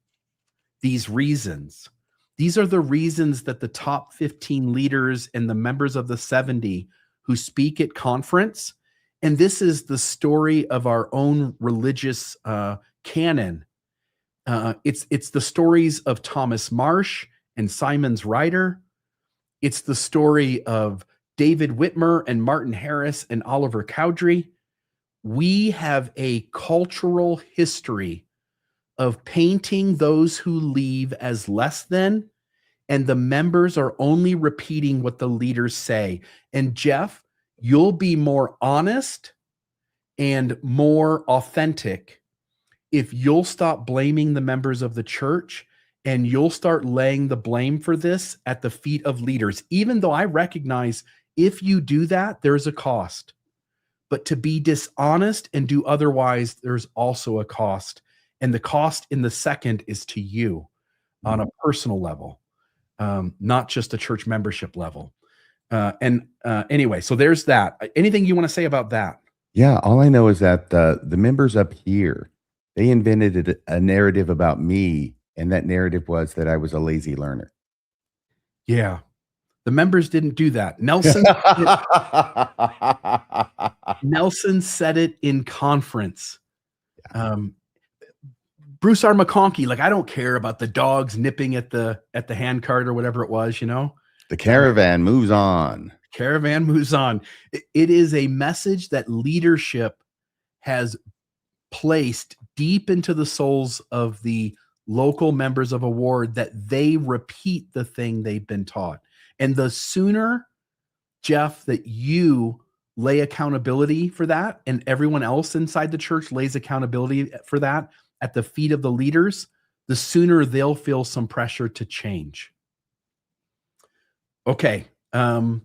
these reasons. These are the reasons that the top 15 leaders and the members of the 70 who speak at conference. And this is the story of our own religious canon. It's the stories of Thomas Marsh and Simon's Ryder. It's the story of David Whitmer and Martin Harris and Oliver Cowdery. We have a cultural history of painting those who leave as less than, and the members are only repeating what the leaders say. And Jeff, you'll be more honest and more authentic if you'll stop blaming the members of the church and you'll start laying the blame for this at the feet of leaders, even though I recognize if you do that, there's a cost. But to be dishonest and do otherwise, there's also a cost. And the cost in the second is to you on a personal level, not just a church membership level. Anyway, so there's that. Anything you want to say about that? Yeah, all I know is that the members up here, they invented a narrative about me, and that narrative was that I was a lazy learner. Yeah. The members didn't do that. Nelson said it in conference. Bruce R. McConkie, I don't care about the dogs nipping at the handcart or whatever it was, The caravan moves on. Caravan moves on. It is a message that leadership has placed deep into the souls of the local members of a ward, that they repeat the thing they've been taught. And the sooner, Jeff, that you lay accountability for that and everyone else inside the church lays accountability for that at the feet of the leaders, the sooner they'll feel some pressure to change. Okay. I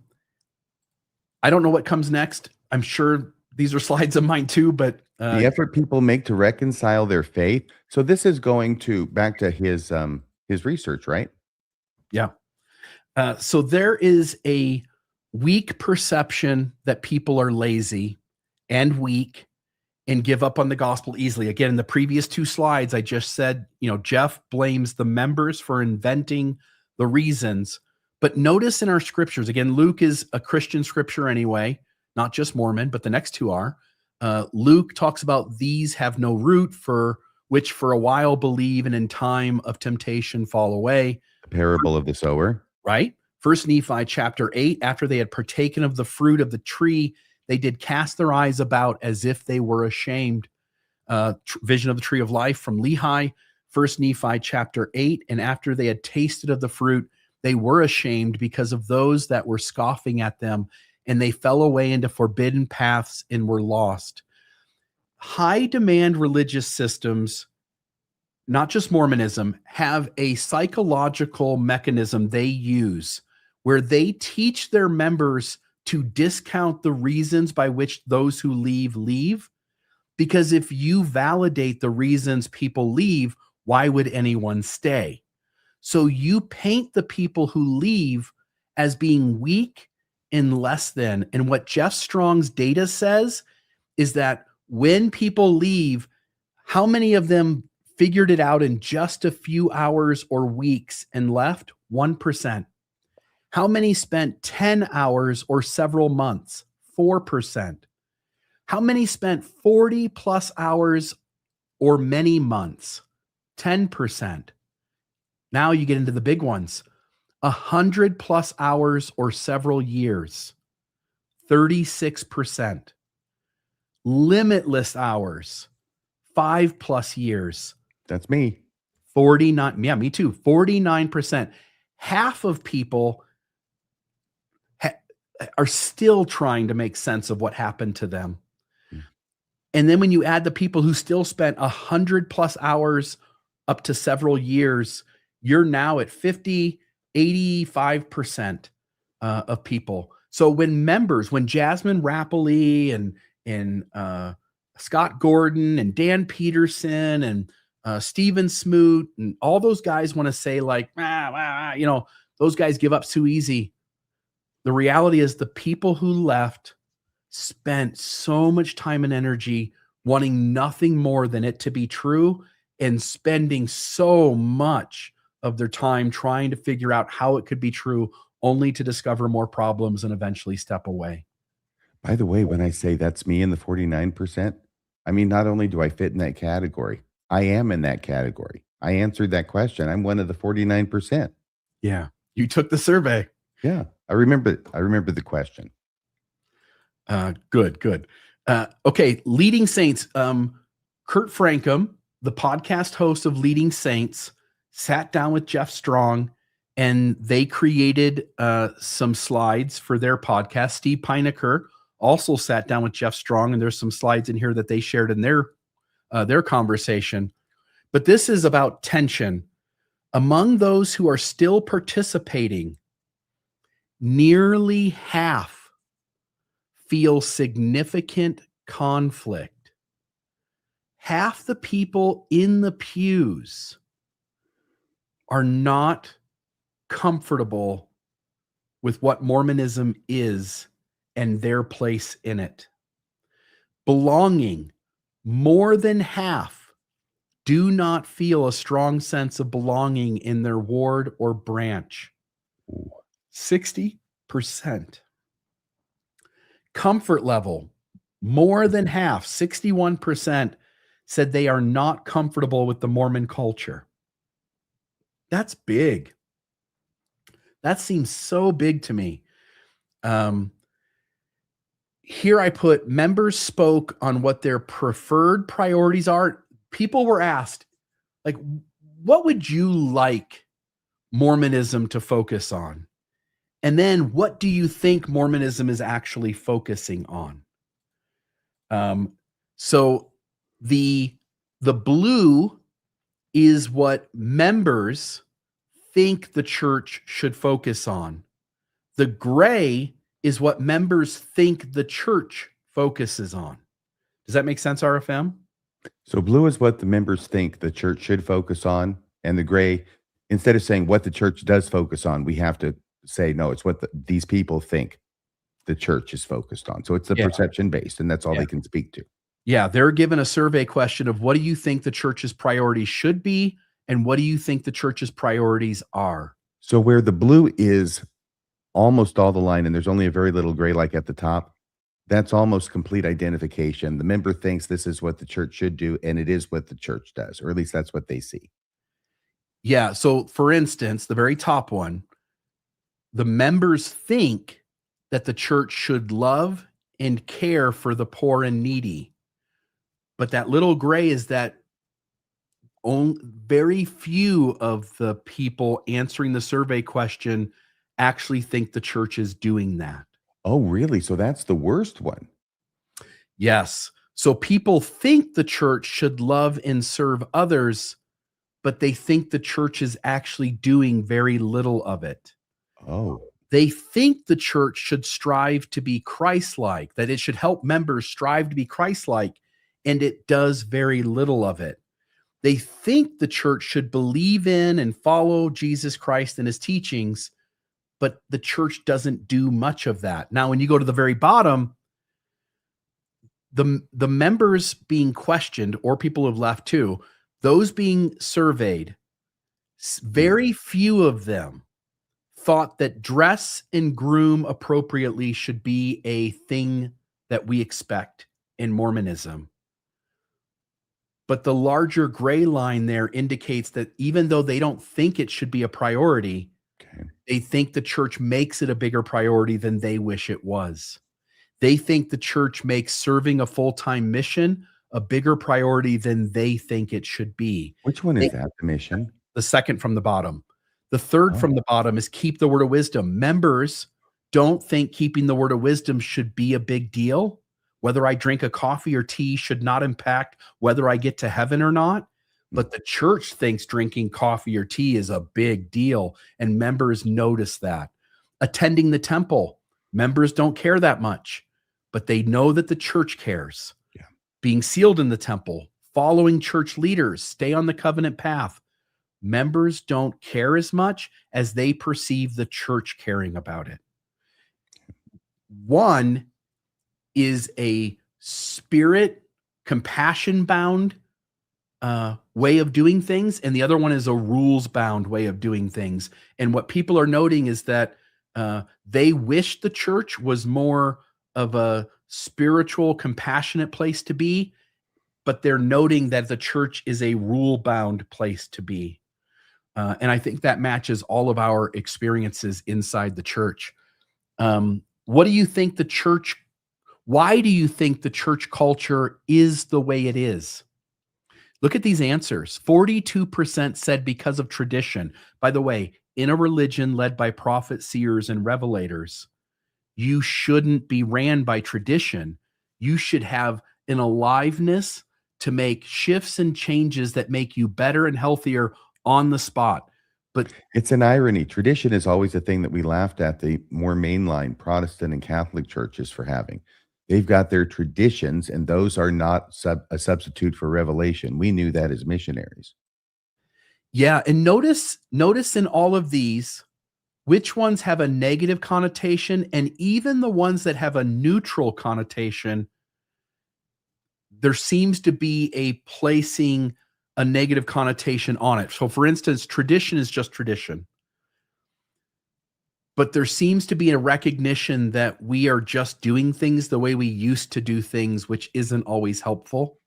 don't know what comes next. I'm sure these are slides of mine too, but the effort people make to reconcile their faith. So this is going back to his research, right? Yeah. So there is a weak perception that people are lazy and weak and give up on the gospel easily. Again, in the previous two slides, I just said, Jeff blames the members for inventing the reasons. But notice in our scriptures, again, Luke is a Christian scripture anyway, not just Mormon, but the next two are. Luke talks about these have no root, for which for a while believe and in time of temptation fall away. The parable of the sower. Right? First Nephi chapter 8, after they had partaken of the fruit of the tree, they did cast their eyes about as if they were ashamed. Vision of the tree of life from Lehi. First Nephi chapter 8, and after they had tasted of the fruit, they were ashamed because of those that were scoffing at them, and they fell away into forbidden paths and were lost. High demand religious systems, not just Mormonism, have a psychological mechanism they use where they teach their members to discount the reasons by which those who leave. Because if you validate the reasons people leave, why would anyone stay? So you paint the people who leave as being weak and less than. And what Jeff Strong's data says is that when people leave, how many of them figured it out in just a few hours or weeks and left? 1%. How many spent 10 hours or several months? 4%. How many spent 40 plus hours or many months? 10%. Now you get into the big ones. 100+ hours or several years, 36%. Limitless hours, 5+ years, That's me. 49. Yeah, me too. 49%. Half of people are still trying to make sense of what happened to them. Mm. And then when you add the people who still spent 100+ hours up to several years, you're now at 50, 85% of people. So when Jasmine Rappley and Scott Gordon and Dan Peterson and Steven Smoot and all those guys want to say like, those guys give up too easy. The reality is the people who left spent so much time and energy wanting nothing more than it to be true and spending so much of their time trying to figure out how it could be true, only to discover more problems and eventually step away. By the way, when I say that's me in the 49%, I mean, not only do I fit in that category, I am in that category. I answered that question. I'm one of the 49%. Yeah. You took the survey. Yeah. I remember the question. Good. Okay. Leading Saints. Kurt Frankum, the podcast host of Leading Saints, sat down with Jeff Strong and they created some slides for their podcast. Steve Pinecker also sat down with Jeff Strong, and there's some slides in here that they shared in their conversation. But this is about tension. Among those who are still participating, nearly half feel significant conflict. Half the people in the pews are not comfortable with what Mormonism is and their place in it. Belonging, more than half do not feel a strong sense of belonging in their ward or branch. 60%. Comfort level, more than half, 61%, said they are not comfortable with the Mormon culture. That's big. That seems so big to me. Here I put members spoke on what their preferred priorities are. People were asked, like, what would you like Mormonism to focus on? And then what do you think Mormonism is actually focusing on? So the blue is what members think the church should focus on. The gray is what members think the church focuses on. Does that make sense, RFM? So blue is what the members think the church should focus on, and the gray, instead of saying what the church does focus on, we have to say, no, it's what these people think the church is focused on. So it's the perception based, and that's all they can speak to. Yeah, they're given a survey question of what do you think the church's priorities should be, and what do you think the church's priorities are? So where the blue is almost all the line, and there's only a very little gray like at the top, that's almost complete identification. The member thinks this is what the church should do, and it is what the church does, or at least that's what they see. Yeah, so for instance, the very top one, the members think that the church should love and care for the poor and needy. But that little gray is that very few of the people answering the survey question actually think the church is doing that. Oh, really? So that's the worst one. Yes. So people think the church should love and serve others, but they think the church is actually doing very little of it. Oh. They think the church should strive to be Christ-like, that it should help members strive to be Christ-like, and it does very little of it. They think the church should believe in and follow Jesus Christ and his teachings, but the church doesn't do much of that. Now, when you go to the very bottom, the members being questioned, or people who have left too, those being surveyed, very few of them thought that dress and groom appropriately should be a thing that we expect in Mormonism. But the larger gray line there indicates that even though they don't think it should be a priority, They think the church makes it a bigger priority than they wish it was. They think the church makes serving a full-time mission a bigger priority than they think it should be. Which one They is that, the mission? The second from the bottom. The third Oh, from the bottom is keep the word of wisdom. Members don't think keeping the word of wisdom should be a big deal. Whether I drink a coffee or tea should not impact whether I get to heaven or not. But the church thinks drinking coffee or tea is a big deal, and members notice that. Attending the temple, members don't care that much, but they know that the church cares. Yeah. Being sealed in the temple, following church leaders, stay on the covenant path. Members don't care as much as they perceive the church caring about it. One is a spirit, compassion bound way of doing things, and the other one is a rules bound way of doing things. And what people are noting is that they wish the church was more of a spiritual, compassionate place to be, but they're noting that the church is a rule bound place to be. And I think that matches all of our experiences inside the church. What do you think the church, why do you think the church culture is the way it is? Look at these answers. 42% said because of tradition. By the way, in a religion led by prophets, seers, and revelators, you shouldn't be ran by tradition. You should have an aliveness to make shifts and changes that make you better and healthier on the spot. But it's an irony. Tradition is always the thing that we laughed at the more mainline Protestant and Catholic churches for having. They've got their traditions, and those are not a substitute for revelation. We knew that as missionaries. yeah, and notice in all of these, which ones have a negative connotation, and even the ones that have a neutral connotation, there seems to be a placing a negative connotation on it. So for instance, tradition is just tradition. But there seems to be a recognition that we are just doing things the way we used to do things, which isn't always helpful.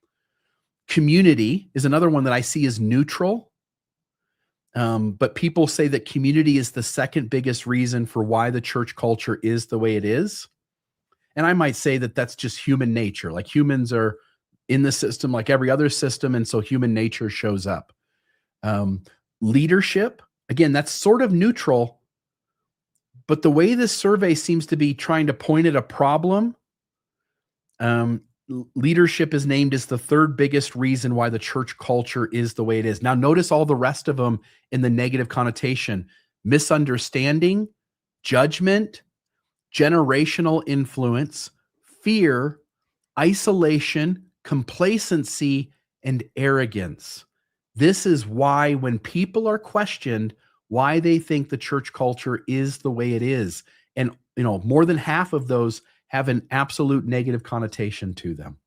Community is another one that I see as neutral. But people say that community is the second biggest reason for why the church culture is the way it is. And I might say that that's just human nature. Like humans are in the system like every other system, and so human nature shows up. Leadership, again, that's sort of neutral, but the way this survey seems to be trying to point at a problem, leadership is named as the third biggest reason why the church culture is the way it is. Now, notice all the rest of them in the negative connotation: misunderstanding, judgment, generational influence, fear, isolation, complacency, and arrogance. This is why when people are questioned why they think the church culture is the way it is, and more than half of those have an absolute negative connotation to them.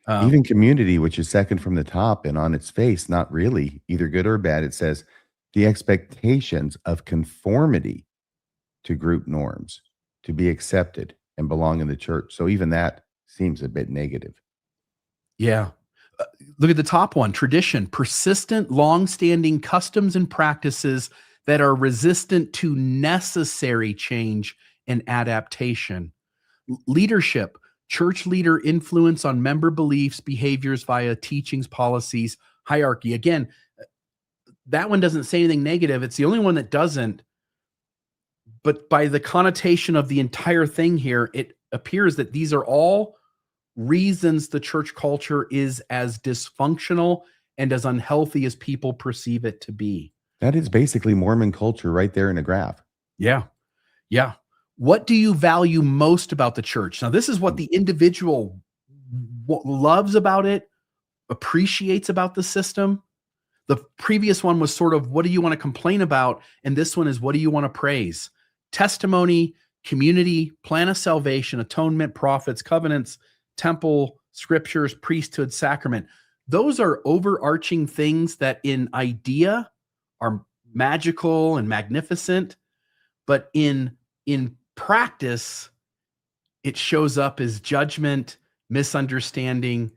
Even community, which is second from the top and on its face, not really either good or bad. It says the expectations of conformity to group norms, to be accepted and belong in the church. So even that seems a bit negative. Yeah. Look at the top one: tradition, persistent, long-standing customs and practices that are resistant to necessary change and adaptation. Leadership, church leader influence on member beliefs, behaviors via teachings, policies, hierarchy. Again, that one doesn't say anything negative. It's the only one that doesn't. But by the connotation of the entire thing here, it appears that these are all reasons the church culture is as dysfunctional and as unhealthy as people perceive it to be. That is basically Mormon culture right there in a graph. Yeah. Yeah. What do you value most about the church? Now, this is what the individual loves about it, appreciates about the system. The previous one was sort of, what do you want to complain about? And this one is, what do you want to praise? Testimony, community, plan of salvation, atonement, prophets, covenants, temple, scriptures, priesthood, sacrament. Those are overarching things that in idea are magical and magnificent, but in practice, it shows up as judgment, misunderstanding,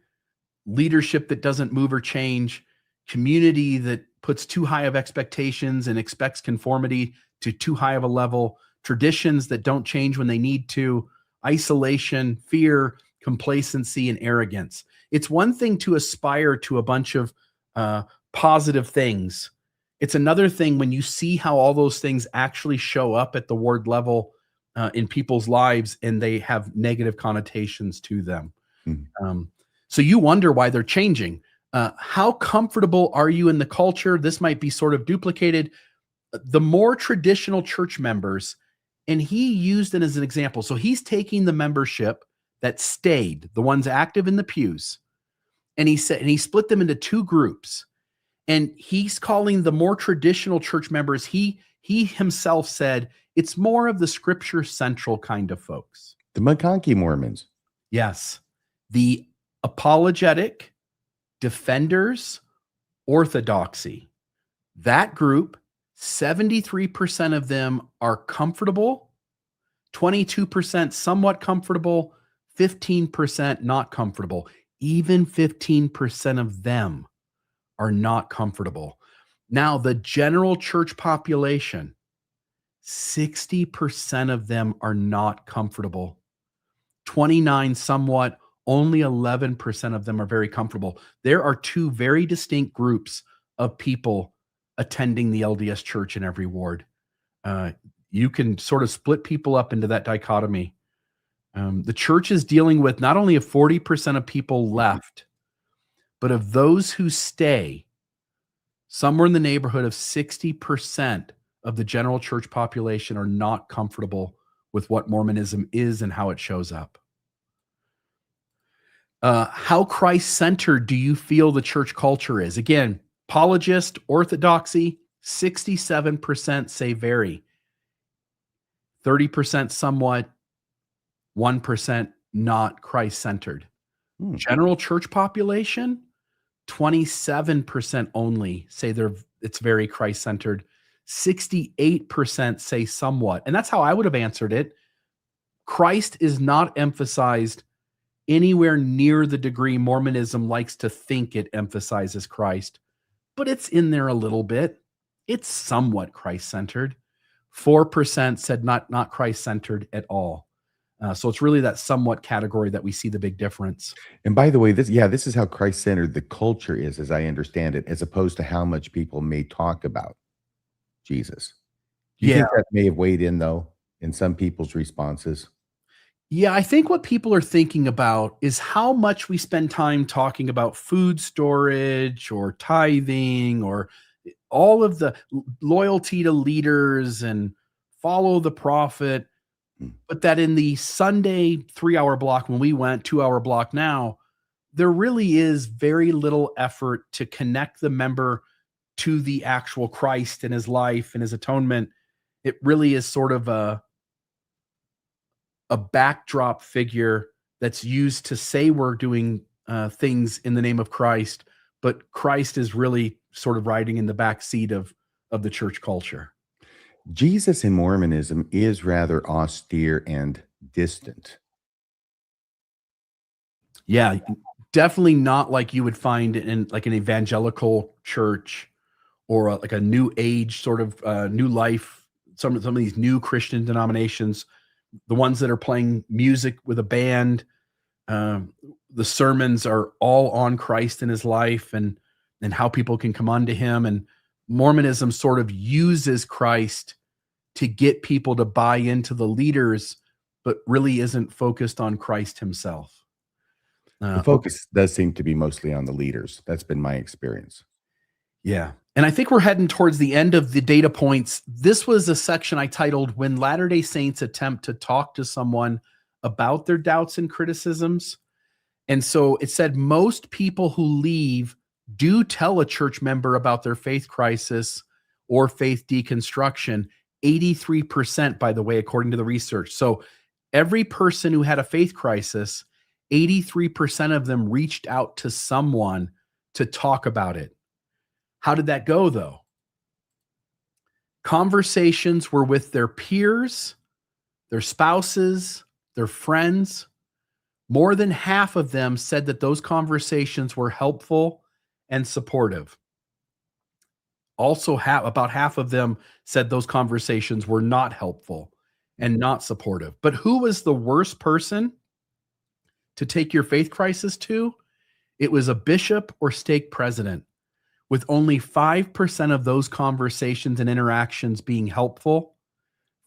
leadership that doesn't move or change, community that puts too high of expectations and expects conformity to too high of a level, traditions that don't change when they need to, isolation, fear, complacency, and arrogance. It's one thing to aspire to a bunch of positive things. It's another thing when you see how all those things actually show up at the word level in people's lives, and they have negative connotations to them. So you wonder why they're changing. How comfortable are you in the culture? This might be sort of duplicated. The more traditional church members, and he used it as an example. So he's taking the membership that stayed, the ones active in the pews, and he he split them into two groups. And he's calling the more traditional church members, he himself said, it's more of the scripture central kind of folks. The McConkie Mormons. Yes. The apologetic, defenders, orthodoxy. That group, 73% of them are comfortable, 22% somewhat comfortable, 15% not comfortable. Even 15% of them are not comfortable. Now, the general church population, 60% of them are not comfortable. 29 somewhat, only 11% of them are very comfortable. There are two very distinct groups of people attending the LDS church in every ward. You can sort of split people up into that dichotomy. The church is dealing with not only a 40% of people left, but of those who stay, somewhere in the neighborhood of 60% of the general church population are not comfortable with what Mormonism is and how it shows up. How Christ-centered do you feel the church culture is? Again, apologist, orthodoxy, 67% say very. 30% somewhat, 1% not Christ-centered. General church population, 27% only say it's very Christ-centered. 68% say somewhat. And that's how I would have answered it. Christ is not emphasized anywhere near the degree Mormonism likes to think it emphasizes Christ, but it's in there a little bit. It's somewhat Christ-centered. 4% said not Christ-centered at all. So it's really that somewhat category that we see the big difference. And by the way, this is how Christ-centered the culture is, as I understand it, as opposed to how much people may talk about Jesus. Do you think that may have weighed in, though, in some people's responses? Yeah, I think what people are thinking about is how much we spend time talking about food storage or tithing or all of the loyalty to leaders and follow the prophet. But that in the Sunday 3-hour block, when we went 2-hour block now, there really is very little effort to connect the member to the actual Christ and his life and his atonement. It really is sort of a backdrop figure that's used to say we're doing things in the name of Christ, but Christ is really sort of riding in the back seat of the church culture. Jesus in Mormonism is rather austere and distant. Yeah, definitely not like you would find in like an evangelical church or like a new age sort of new life. Some of these new Christian denominations, the ones that are playing music with a band, the sermons are all on Christ and his life and how people can come unto him. And Mormonism sort of uses Christ to get people to buy into the leaders, but really isn't focused on Christ himself. The focus does seem to be mostly on the leaders. That's been my experience. Yeah. And I think we're heading towards the end of the data points. This was a section I titled When Latter-day Saints Attempt to Talk to Someone About Their Doubts and Criticisms. And so it said most people who leave do tell a church member about their faith crisis or faith deconstruction. 83%, by the way, according to the research. So every person who had a faith crisis, 83% of them reached out to someone to talk about it. How did that go, though? Conversations were with their peers, their spouses, their friends. More than half of them said that those conversations were helpful and supportive. also about half of them said those conversations were not helpful and not supportive. But who was the worst person to take your faith crisis to? It was a bishop or stake president, with only 5% of those conversations and interactions being helpful,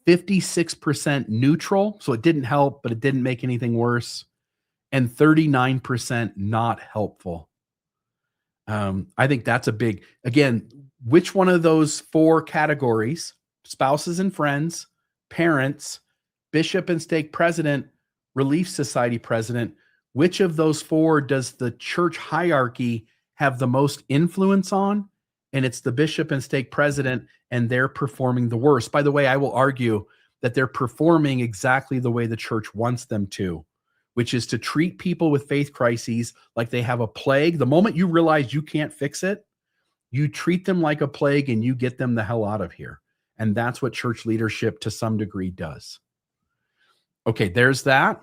56% neutral, so it didn't help, but it didn't make anything worse, and 39% not helpful. I think that's a big, again, which one of those 4 categories, spouses and friends, parents, bishop and stake president, relief society president, which of those 4 does the church hierarchy have the most influence on? And it's the bishop and stake president, and they're performing the worst. By the way, I will argue that they're performing exactly the way the church wants them to, which is to treat people with faith crises like they have a plague. The moment you realize you can't fix it, you treat them like a plague and you get them the hell out of here. And that's what church leadership to some degree does. Okay, there's that.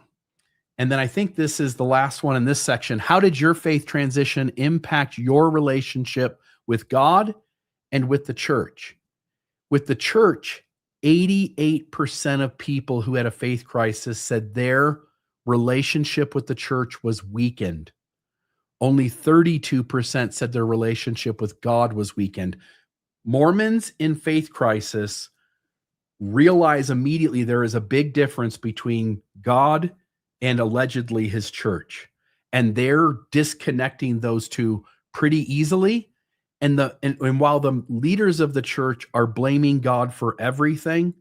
And then I think this is the last one in this section. How did your faith transition impact your relationship with God and with the church? With the church, 88% of people who had a faith crisis said their relationship with the church was weakened. Only 32% said their relationship with God was weakened. Mormons in faith crisis realize immediately there is a big difference between God and allegedly his church. And they're disconnecting those two pretty easily. And while the leaders of the church are blaming God for everything,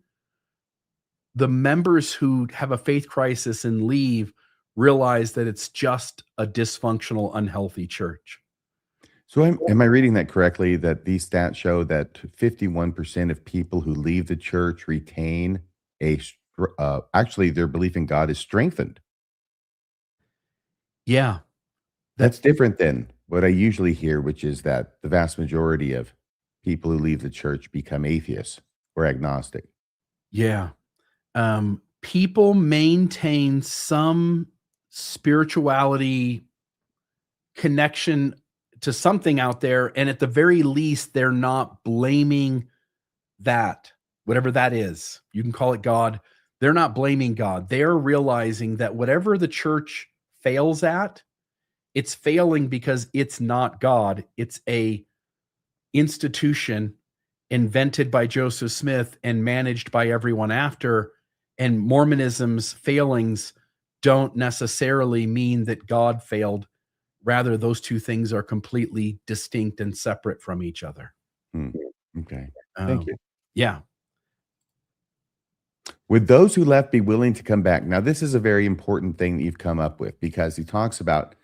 the members who have a faith crisis and leave realize that it's just a dysfunctional, unhealthy church. So am I reading that correctly, that these stats show that 51% of people who leave the church retain actually their belief in God is strengthened? Yeah. That's different than what I usually hear, which is that the vast majority of people who leave the church become atheists or agnostic. Yeah. People maintain some spirituality connection to something out there, and at the very least, they're not blaming that, whatever that is. You can call it God. They're not blaming God. They're realizing that whatever the church fails at, it's failing because it's not God. It's a institution invented by Joseph Smith and managed by everyone after. And Mormonism's failings don't necessarily mean that God failed. Rather, those two things are completely distinct and separate from each other. Okay. Thank you. Yeah. Would those who left be willing to come back? Now, this is a very important thing that you've come up with, because he talks about,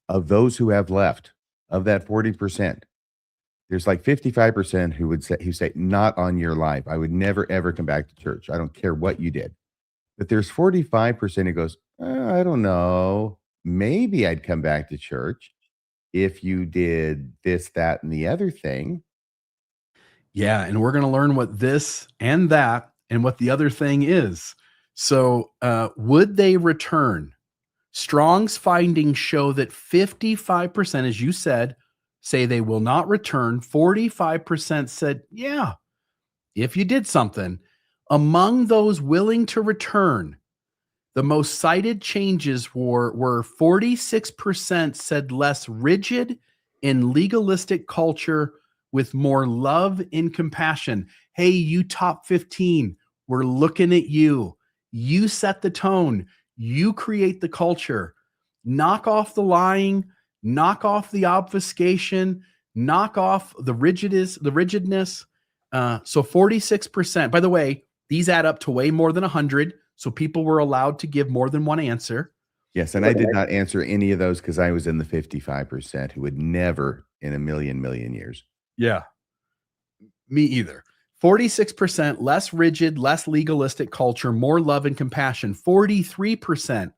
of those who have left, of that 40%, there's like 55% who say, not on your life. I would never, ever come back to church. I don't care what you did. But there's 45% who goes, I don't know. Maybe I'd come back to church if you did this, that, and the other thing. Yeah. And we're going to learn what this and that and what the other thing is. So would they return? Strong's findings show that 55%, as you said, say they will not return. 45% said, yeah, if you did something. Among those willing to return, the most cited changes were 46% said less rigid and legalistic culture with more love and compassion. Hey, you top 15, we're looking at you. You set the tone. You create the culture. Knock off the lying, knock off the obfuscation, knock off the rigidness. So 46%. By the way, these add up to way more than 100. So people were allowed to give more than one answer. Yes, and I did not answer any of those because I was in the 55% who would never in a million years. Yeah, me either. 46% less rigid, less legalistic culture, more love and compassion. 43%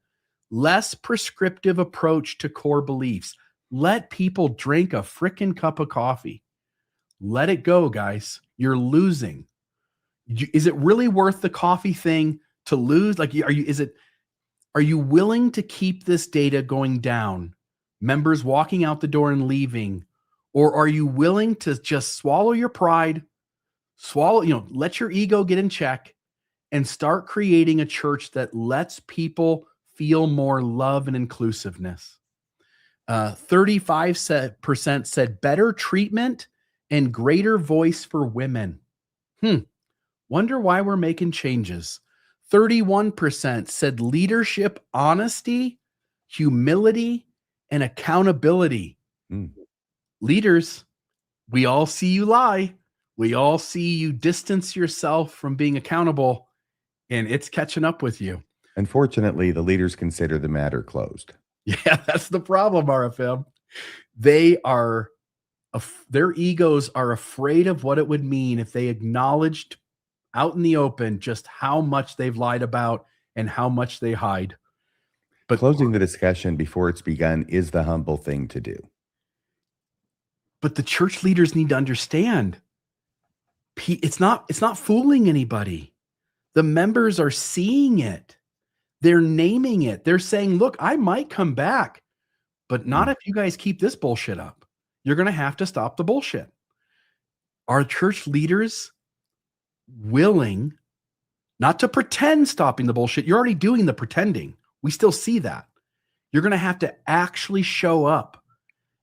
less prescriptive approach to core beliefs. Let people drink a frickin' cup of coffee. Let it go, guys. You're losing. Is it really worth the coffee thing to lose? Like, are you willing to keep this data going down? Members walking out the door and leaving, Or are you willing to just swallow your pride, let your ego get in check and start creating a church that lets people feel more love and inclusiveness? 35% said better treatment and greater voice for women. Wonder why we're making changes. 31% said leadership, honesty, humility, and accountability. Mm. Leaders, we all see you lie. We all see you distance yourself from being accountable, and it's catching up with you. Unfortunately, the leaders consider the matter closed. Yeah, that's the problem, RFM. They are, their egos are afraid of what it would mean if they acknowledged out in the open just how much they've lied about and how much they hide. But Closing the discussion before it's begun is the humble thing to do. But the church leaders need to understand it's not fooling anybody. The members are seeing it. They're naming it. They're saying, look, I might come back, but not if you guys keep this bullshit up. You're going to have to stop the bullshit. Are church leaders willing not to pretend stopping the bullshit? You're already doing the pretending. We still see that. You're going to have to actually show up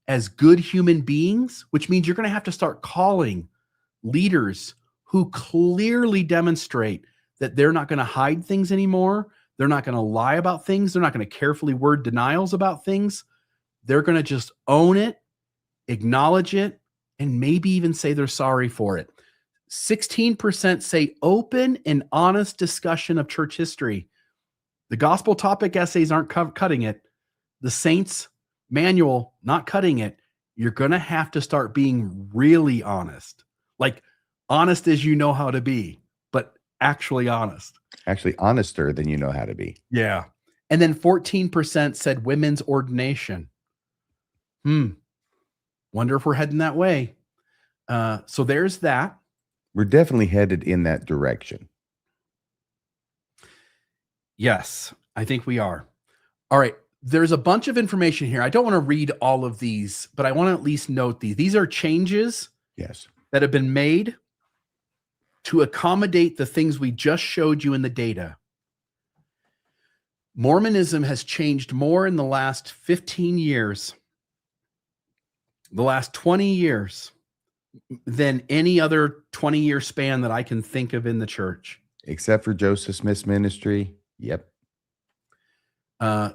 as good human beings, which means you're going to have to start calling leaders who clearly demonstrate that they're not going to hide things anymore. They're not going to lie about things. They're not going to carefully word denials about things. They're going to just own it, acknowledge it, and maybe even say they're sorry for it. 16% say open and honest discussion of church history. The gospel topic essays aren't cutting it. The Saints manual, not cutting it. You're going to have to start being really honest. Like honest as you know how to be, but actually honest. Actually honester than you know how to be. Yeah. And then 14% said women's ordination. Wonder if we're heading that way. So there's that. We're definitely headed in that direction. Yes, I think we are. All right. There's a bunch of information here. I don't want to read all of these, but I want to at least note these. These are changes that have been made to accommodate the things we just showed you in the data. Mormonism has changed more in the last 15 years, the last 20 years, than any other 20-year span that I can think of in the church. Except for Joseph Smith's ministry. Yep.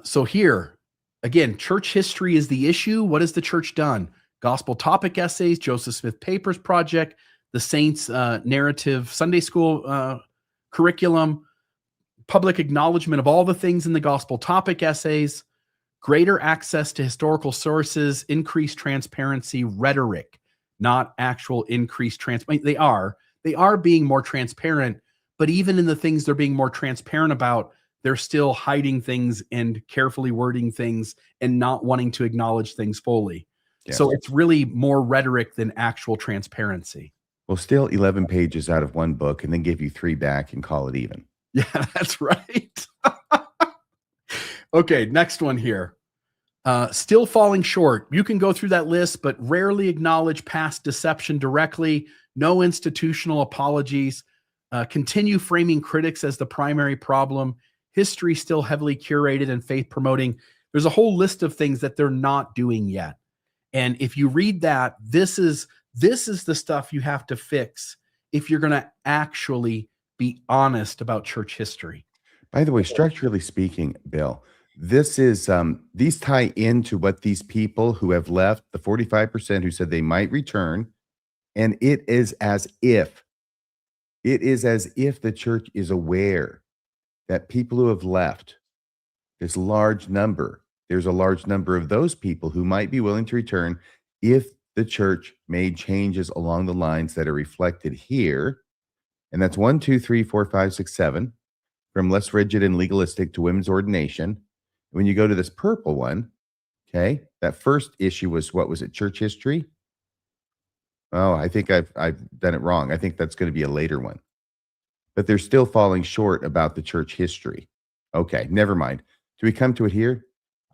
So here, again, church history is the issue. What has the church done? Gospel topic essays, Joseph Smith Papers Project, the Saints narrative Sunday school curriculum, public acknowledgement of all the things in the gospel topic essays, greater access to historical sources, increased transparency, rhetoric, not actual increased transparency. They are being more transparent, but even in the things they're being more transparent about, they're still hiding things and carefully wording things and not wanting to acknowledge things fully. Yes. So it's really more rhetoric than actual transparency. Well, still 11 pages out of one book and then give you 3 back and call it even. Yeah, that's right. Okay, next one here. Still falling short. You can go through that list, but rarely acknowledge past deception directly. No institutional apologies. Continue framing critics as the primary problem. History still heavily curated and faith promoting. There's a whole list of things that they're not doing yet. And if you read that, this is the stuff you have to fix if you're going to actually be honest about church history. By the way, structurally speaking, Bill, this is these tie into what these people who have left, the 45% who said they might return, and it is as if the church is aware that people who have left, there's a large number of those people who might be willing to return if the church made changes along the lines that are reflected here. And that's 1, 2, 3, 4, 5, 6, 7, from less rigid and legalistic to women's ordination. When you go to this purple one, okay, that first issue was, what was it, church history? Oh, I think I've done it wrong. I think that's going to be a later one. But they're still falling short about the church history. Okay, never mind. Do we come to it here?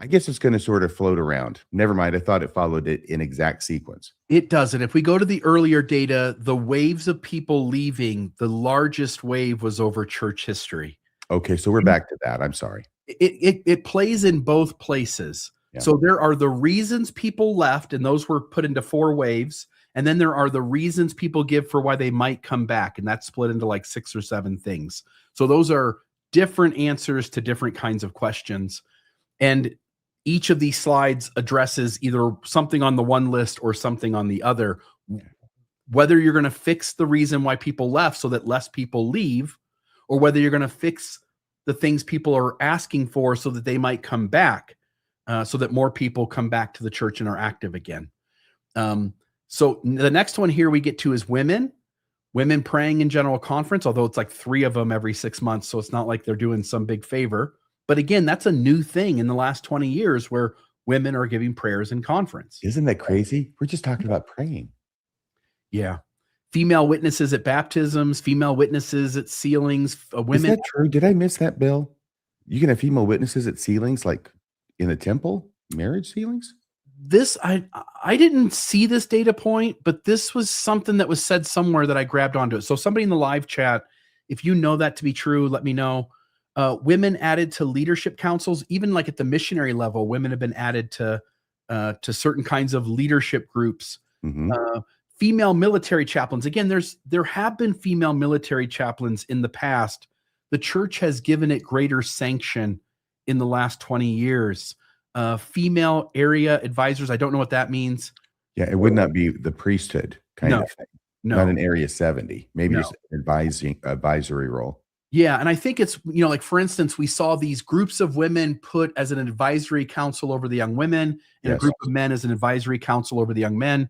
I guess it's going to sort of float around. Never mind. I thought it followed it in exact sequence. It doesn't. If we go to the earlier data, the waves of people leaving, the largest wave was over church history. Okay, so we're back to that. I'm sorry. It plays in both places. Yeah. So there are the reasons people left, and those were put into 4 waves. And then there are the reasons people give for why they might come back. And that's split into like 6 or 7 things. So those are different answers to different kinds of questions. And each of these slides addresses either something on the one list or something on the other. Whether you're going to fix the reason why people left so that less people leave, or whether you're going to fix the things people are asking for so that they might come back, so that more people come back to the church and are active again. So the next one here we get to is women praying in general conference, although it's like 3 of them every 6 months. So it's not like they're doing some big favor. But again, that's a new thing in the last 20 years where women are giving prayers in conference. Isn't that crazy? We're just talking about praying. Yeah. Female witnesses at baptisms, female witnesses at sealings, women. Is that true? Did I miss that, Bill? You can have female witnesses at sealings, like in the temple, marriage sealings? This, I didn't see this data point, but this was something that was said somewhere that I grabbed onto it. So somebody in the live chat, if you know that to be true, let me know. Women added to leadership councils, even like at the missionary level, women have been added to certain kinds of leadership groups. Mm-hmm. Female military chaplains. Again, there have been female military chaplains in the past. The church has given it greater sanction in the last 20 years. Female area advisors. I don't know what that means. Yeah, it would not be the priesthood kind of thing. No. Not an Area 70. Maybe just an advisory role. Yeah, and I think it's, like for instance, we saw these groups of women put as an advisory council over the young women, and a group of men as an advisory council over the young men.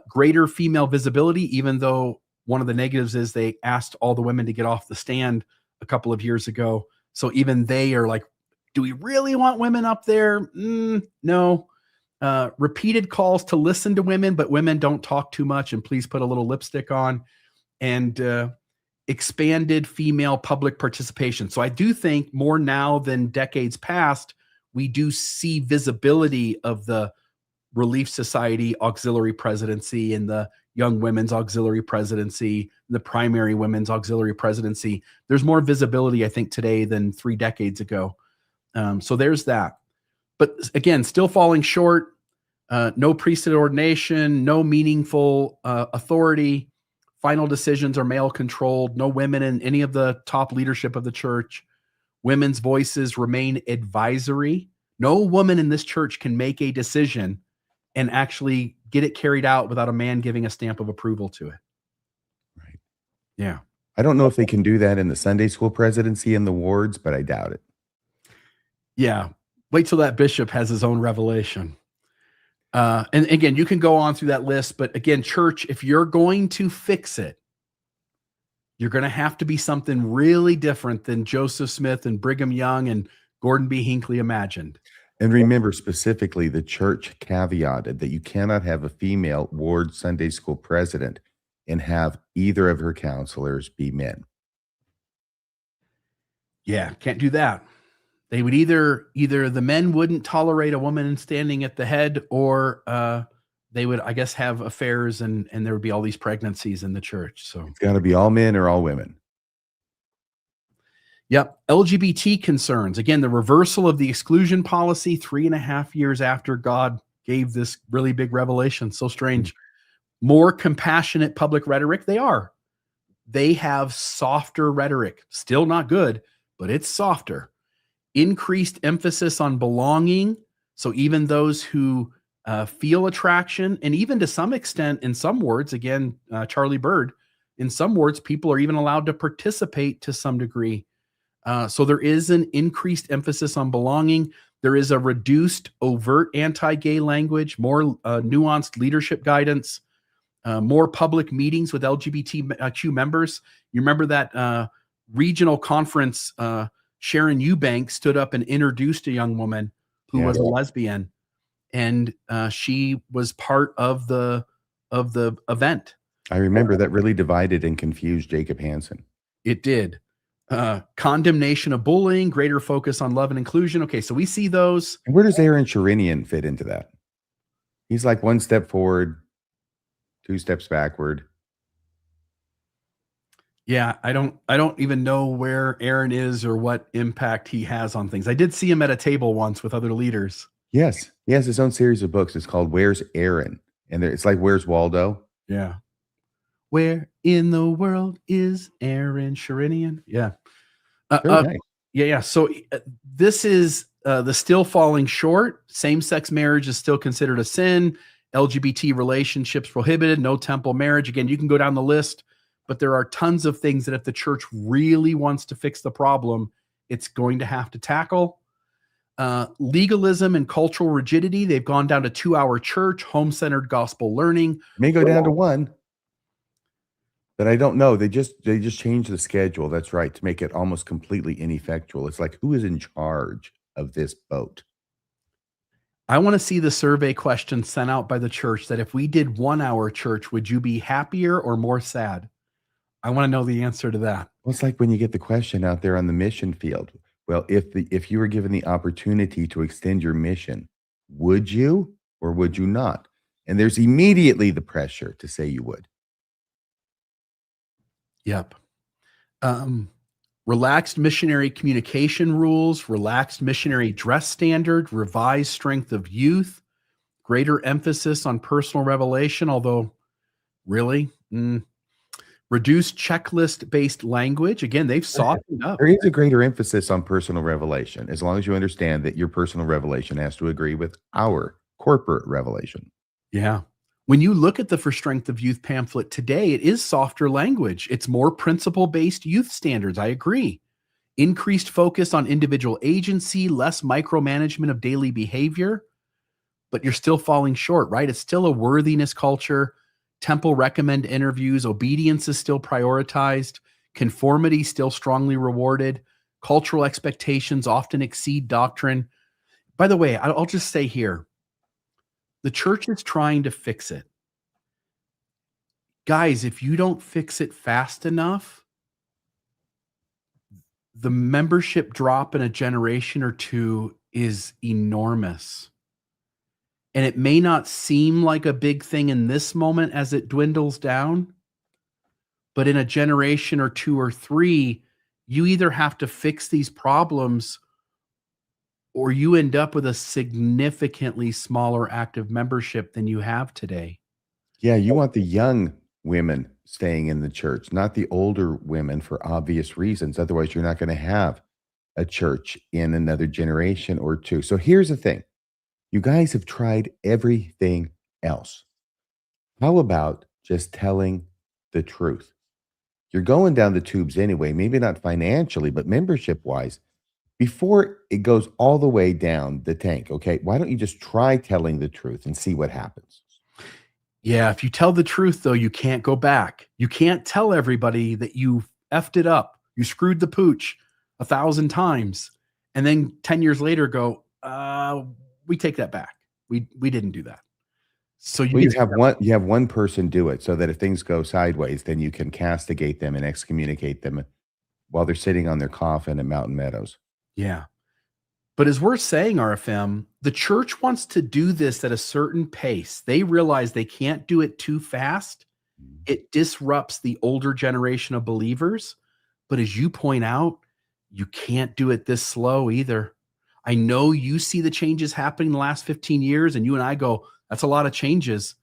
Greater female visibility, even though one of the negatives is they asked all the women to get off the stand a couple of years ago. So even they are like, do we really want women up there? No. Repeated calls to listen to women, but women don't talk too much, and please put a little lipstick on. And expanded female public participation. So I do think more now than decades past, we do see visibility of the Relief Society Auxiliary Presidency and the Young Women's Auxiliary Presidency, the Primary Women's Auxiliary Presidency. There's more visibility, I think, today than 3 decades ago. So there's that. But again, still falling short. No priesthood ordination, no meaningful authority. Final decisions are male controlled. No women in any of the top leadership of the church. Women's voices remain advisory. No woman in this church can make a decision and actually get it carried out without a man giving a stamp of approval to it. Right. Yeah. I don't know if they can do that in the Sunday school presidency and the wards, but I doubt it. Yeah. Wait till that bishop has his own revelation. And again, you can go on through that list, but again, church, if you're going to fix it, you're going to have to be something really different than Joseph Smith and Brigham Young and Gordon B. Hinckley imagined. And remember specifically, the church caveated that you cannot have a female ward Sunday school president and have either of her counselors be men. Yeah, can't do that. They would either the men wouldn't tolerate a woman standing at the head, or they would, I guess, have affairs, and there would be all these pregnancies in the church. So it's got to be all men or all women. Yep. LGBT concerns. Again, the reversal of the exclusion policy 3.5 years after God gave this really big revelation. So strange. More compassionate public rhetoric. They have softer rhetoric. Still not good, but it's softer. Increased emphasis on belonging. So even those who feel attraction, and even to some extent, in some wards, again, Charlie Bird, in some wards, people are even allowed to participate to some degree. So there is an increased emphasis on belonging. There is a reduced overt anti-gay language, more nuanced leadership guidance, more public meetings with LGBTQ members. You remember that regional conference, Sharon Eubank stood up and introduced a young woman who was a lesbian, and she was part of the event. I remember that really divided and confused Jacob Hansen. It did. Condemnation of bullying, greater focus on love and inclusion. Okay, so we see those. And where does Aaron Sharinian fit into that? He's like one step forward, two steps backward. Yeah, I don't even know where Aaron is or what impact he has on things. I did see him at a table once with other leaders. Yes, he has his own series of books. It's called Where's Aaron? And it's like Where's Waldo? Yeah. Where in the world is Aaron Sharinian? Yeah. Very nice. Yeah. So this is the still falling short. Same-sex marriage is still considered a sin. LGBT relationships prohibited. No temple marriage. Again, you can go down the list, but there are tons of things that if the church really wants to fix the problem, it's going to have to tackle. Legalism and cultural rigidity. They've gone down to 2-hour church, home-centered gospel learning. May go down to one, but I don't know. They just changed the schedule. That's right, to make it almost completely ineffectual. It's like, who is in charge of this boat? I want to see the survey question sent out by the church that if we did 1-hour church, would you be happier or more sad? I want to know the answer to that. Well, it's like when you get the question out there on the mission field. Well, if you were given the opportunity to extend your mission, would you or would you not? And there's immediately the pressure to say you would. Yep. Relaxed missionary communication rules, relaxed missionary dress standard, revised strength of youth, greater emphasis on personal revelation, although really, reduced checklist-based language. Again, they've softened up. There is a greater emphasis on personal revelation, as long as you understand that your personal revelation has to agree with our corporate revelation. Yeah. When you look at the For Strength of Youth pamphlet today, it is softer language. It's more principle-based youth standards. I agree. Increased focus on individual agency, less micromanagement of daily behavior, but you're still falling short, right? It's still a worthiness culture. Temple recommend interviews. Obedience is still prioritized. Conformity still strongly rewarded. Cultural expectations often exceed doctrine. By the way, I'll just say here, the church is trying to fix it. Guys, if you don't fix it fast enough, the membership drop in a generation or two is enormous. And it may not seem like a big thing in this moment as it dwindles down, but in a generation or two or three, you either have to fix these problems or you end up with a significantly smaller active membership than you have today. Yeah, you want the young women staying in the church, not the older women, for obvious reasons. Otherwise, you're not going to have a church in another generation or two. So here's the thing. You guys have tried everything else. How about just telling the truth? You're going down the tubes anyway, maybe not financially, but membership-wise. Before it goes all the way down the tank, okay, why don't you just try telling the truth and see what happens? Yeah, if you tell the truth, though, you can't go back. You can't tell everybody that you effed it up. You screwed the pooch 1,000 times. And then 10 years later go, we take that back. We didn't do that. So you have one person do it so that if things go sideways, then you can castigate them and excommunicate them while they're sitting on their coffin at Mountain Meadows. Yeah. But as we're saying, RFM, the church wants to do this at a certain pace. They realize they can't do it too fast. It disrupts the older generation of believers. But as you point out, you can't do it this slow either. I know you see the changes happening in the last 15 years, and you and I go, that's a lot of changes.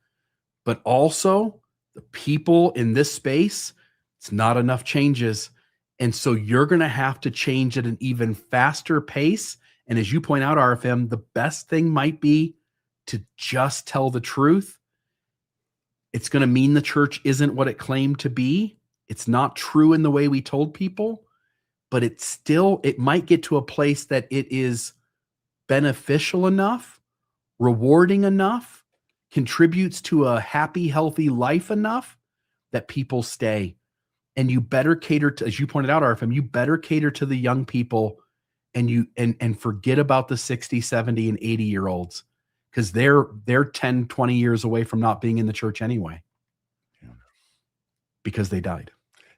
But also, the people in this space, it's not enough changes. And so you're going to have to change at an even faster pace. And as you point out, RFM, the best thing might be to just tell the truth. It's going to mean the church isn't what it claimed to be. It's not true in the way we told people, but it might get to a place that it is beneficial enough, rewarding enough, contributes to a happy, healthy life enough that people stay. And you better cater to, as you pointed out, RFM, you better cater to the young people and forget about the 60, 70, and 80-year-olds because they're 10, 20 years away from not being in the church anyway because they died.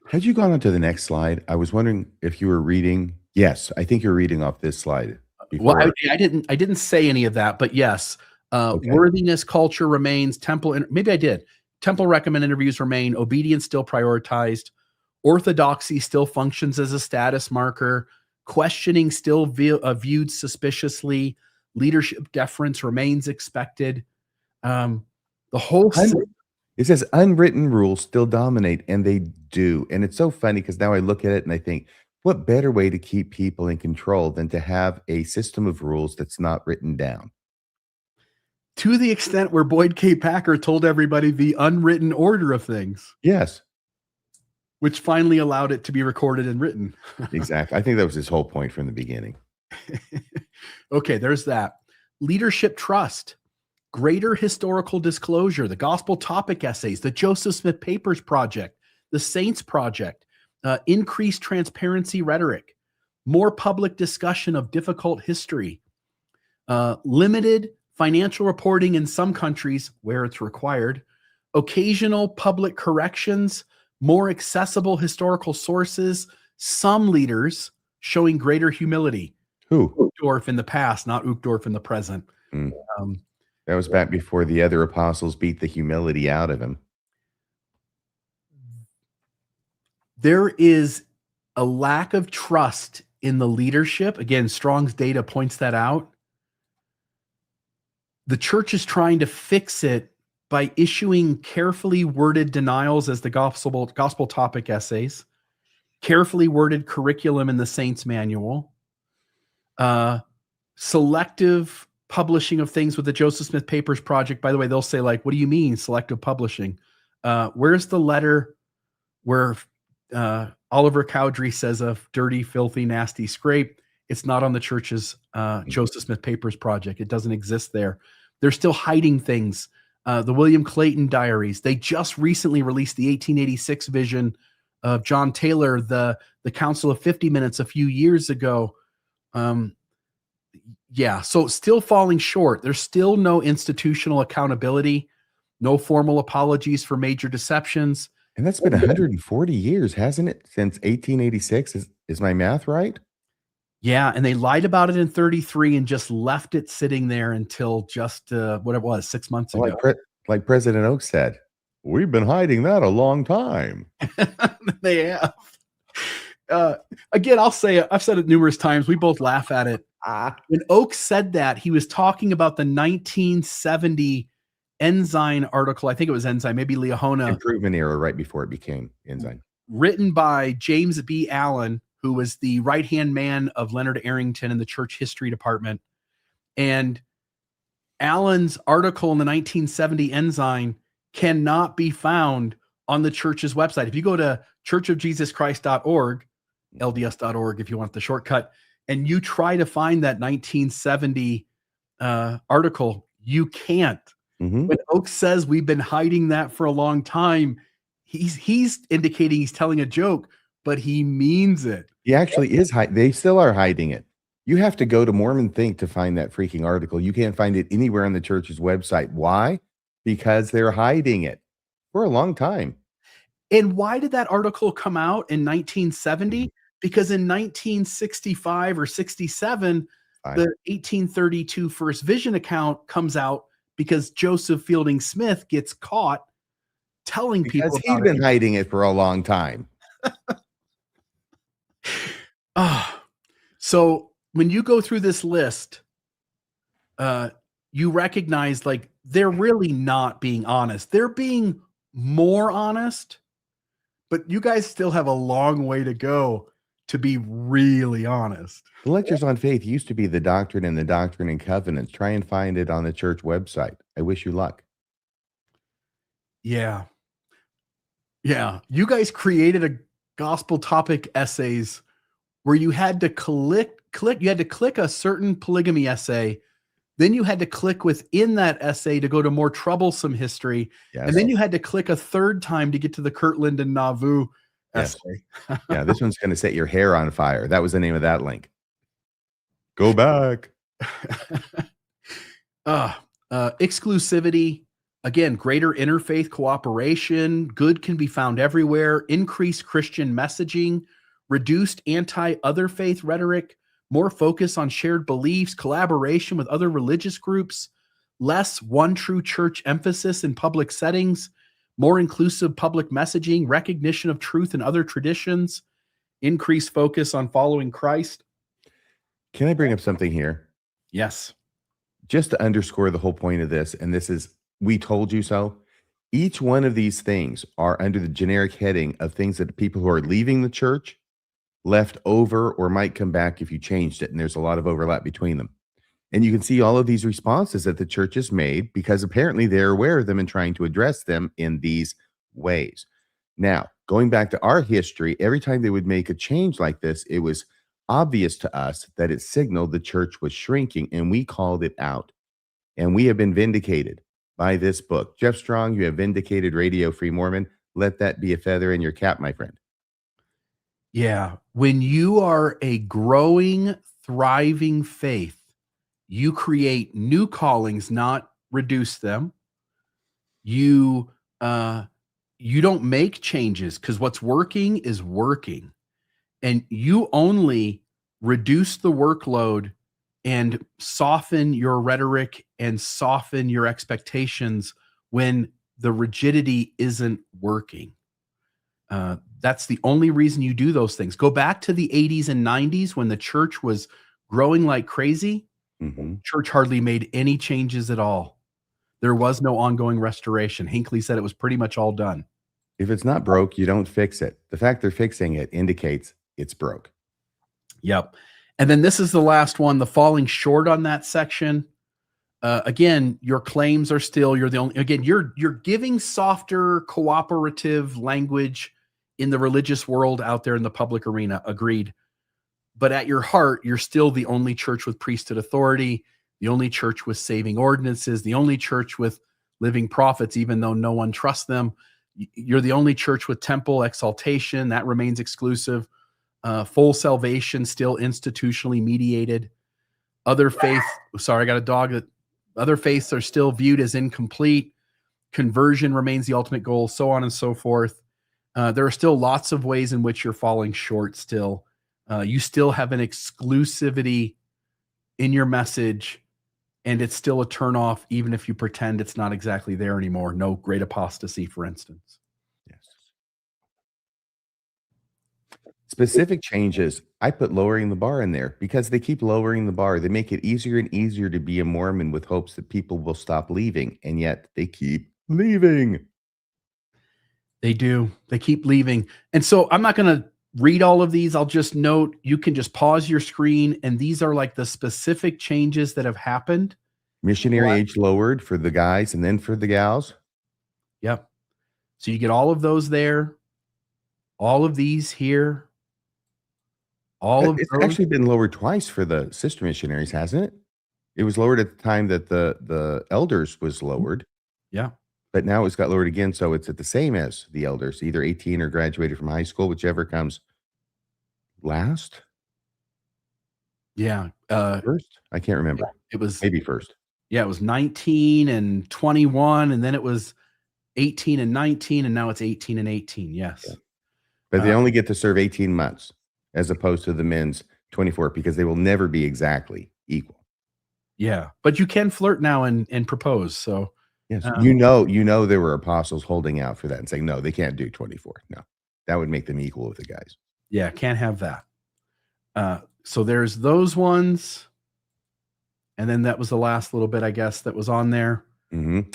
Had you gone on to the next slide? I was wondering if you were reading. Yes, I think you're reading off this slide Well, before. I didn't say any of that, but yes, Okay. worthiness culture remains. Maybe I did. Temple recommend interviews remain. Obedience still prioritized. Orthodoxy still functions as a status marker. Questioning still viewed suspiciously. Leadership deference remains expected. The whole It says unwritten rules still dominate, and they do. And it's so funny because now I look at it and I think, what better way to keep people in control than to have a system of rules that's not written down? to the extent where Boyd K. Packer told everybody the unwritten order of things, Yes, which finally allowed it to be recorded and written. exactly. I think that was his whole point from the beginning. Okay, there's that. Leadership trust, greater historical disclosure, the gospel topic essays, the Joseph Smith Papers Project, the Saints Project, increased transparency rhetoric, more public discussion of difficult history, limited financial reporting in some countries where it's required, occasional public corrections, more accessible historical sources, some leaders showing greater humility. Who? Uchtdorf in the past, not Uchtdorf in the present. Mm. Um, That was back before the other apostles beat the humility out of him. there is a lack of trust in the leadership. Again, Strong's data points that out. The church is trying to fix it by issuing carefully worded denials as the gospel topic essays, carefully worded curriculum in the Saints Manual, selective publishing of things with the Joseph Smith Papers Project. By the way, they'll say, like, what do you mean selective publishing? Where's the letter where Oliver Cowdery says a dirty, filthy, nasty scrape? It's not on the church's Joseph Smith Papers Project. It doesn't exist there. They're still hiding things. The William Clayton diaries. They just recently released the 1886 vision of John Taylor, the Council of 50 Minutes a few years ago. Yeah, so still falling short. There's still no institutional accountability, no formal apologies for major deceptions. And that's been 140 years, hasn't it? Since 1886. Is my math right? Yeah, and they lied about it in 33 and just left it sitting there until just what it was, 6 months ago. Like President Oak said, we've been hiding that a long time. They have. Again, I've said it numerous times. We both laugh at it. When Oak said that, he was talking about the 1970 Ensign article. I think it was Ensign, maybe Liahona. Improvement era, right before it became Ensign. Written by James B. Allen, who was the right-hand man of Leonard Arrington in the church history department. And Allen's article in the 1970 Ensign cannot be found on the church's website. If you go to churchofjesuschrist.org, LDS.org if you want the shortcut, and you try to find that 1970 article, you can't. Mm-hmm. When Oak says we've been hiding that for a long time, he's indicating he's telling a joke, but he means it. He actually is they still are hiding it. You have to go to Mormon Think to find that freaking article. You can't find it anywhere on the church's website. Why? Because they're hiding it for a long time. And why did that article come out in 1970? Because in 1965 or 67, the 1832 First Vision account comes out because Joseph Fielding Smith gets caught telling people because he's been hiding it for a long time. So when you go through this list, you recognize, like, they're really not being honest. They're being more honest, but you guys still have a long way to go to be really honest. The lectures on faith used to be the Doctrine and the Doctrine and Covenants. Try and find it on the church website. I wish you luck. Yeah. You guys created a gospel topic essays where you had to click a certain polygamy essay. Then you had to click within that essay to go to more troublesome history. Yes. And then you had to click a third time to get to the Kirtland and Nauvoo essay. Yeah, this one's going to set your hair on fire. That was the name of that link. Go back. Exclusivity, Again, greater interfaith cooperation, good can be found everywhere, increased Christian messaging, reduced anti-other faith rhetoric, more focus on shared beliefs, collaboration with other religious groups, less one true church emphasis in public settings, more inclusive public messaging, recognition of truth and other traditions, increased focus on following Christ. Can I bring up something here? Yes. Just to underscore the whole point of this, and this is, we told you so. Each one of these things are under the generic heading of things that people who are leaving the church left over or might come back if you changed it. And there's a lot of overlap between them. And you can see all of these responses that the church has made because apparently they're aware of them and trying to address them in these ways. Now, going back to our history, every time they would make a change like this, it was obvious to us that it signaled the church was shrinking, and we called it out. And we have been vindicated by this book. Jeff Strong, you have vindicated Radio Free Mormon. Let that be a feather in your cap, my friend. Yeah. When you are a growing, thriving faith, you create new callings, not reduce them. You don't make changes because what's working is working. And you only reduce the workload and soften your rhetoric and soften your expectations when the rigidity isn't working. That's the only reason you do those things. Go back to the 80s and 90s when the church was growing like crazy. Church hardly made any changes at all. There was no ongoing restoration. Hinckley said it was pretty much all done. If it's not broke, you don't fix it. The fact they're fixing it indicates it's broke. Yep. And then this is the last one, the falling short on that section. Again, your claims are still, you're the only, again, you're giving softer cooperative language in the religious world out there in the public arena. Agreed. But at your heart, you're still the only church with priesthood authority, the only church with saving ordinances, the only church with living prophets, even though no one trusts them. You're the only church with temple exaltation. That remains exclusive. Full salvation, still institutionally mediated. Other faith, sorry, I got a dog. That other faiths are still viewed as incomplete. Conversion remains the ultimate goal, so on and so forth. There are still lots of ways in which you're falling short still. You still have an exclusivity in your message, and it's still a turnoff, even if you pretend it's not exactly there anymore. No great apostasy, for instance. Yes. Specific changes, I put lowering the bar in there because they keep lowering the bar. They make it easier and easier to be a Mormon with hopes that people will stop leaving, and yet they keep leaving. They do. They keep leaving. And so I'm not going to read all of these. I'll just note, you can just pause your screen, and these are like the specific changes that have happened. Missionary age lowered for the guys and then for the gals. Yep. So you get all of those there, all of these here, all of It's those. actually been lowered twice for the sister missionaries, hasn't it? It was lowered at the time that the elders was lowered. Yeah. But now it's got lowered again, so it's at the same as the elders, either 18 or graduated from high school, whichever comes last. Yeah. First? I can't remember. It was Maybe first. Yeah, it was 19 and 21, and then it was 18 and 19, and now it's 18 and 18. Yes. Yeah. But they only get to serve 18 months as opposed to the men's 24 because they will never be exactly equal. Yeah. But you can flirt now and propose. So yes, you know there were apostles holding out for that and saying, no, they can't do 24. No, that would make them equal with the guys. Yeah, can't have that. So there's those ones. And then that was the last little bit, I guess, that was on there.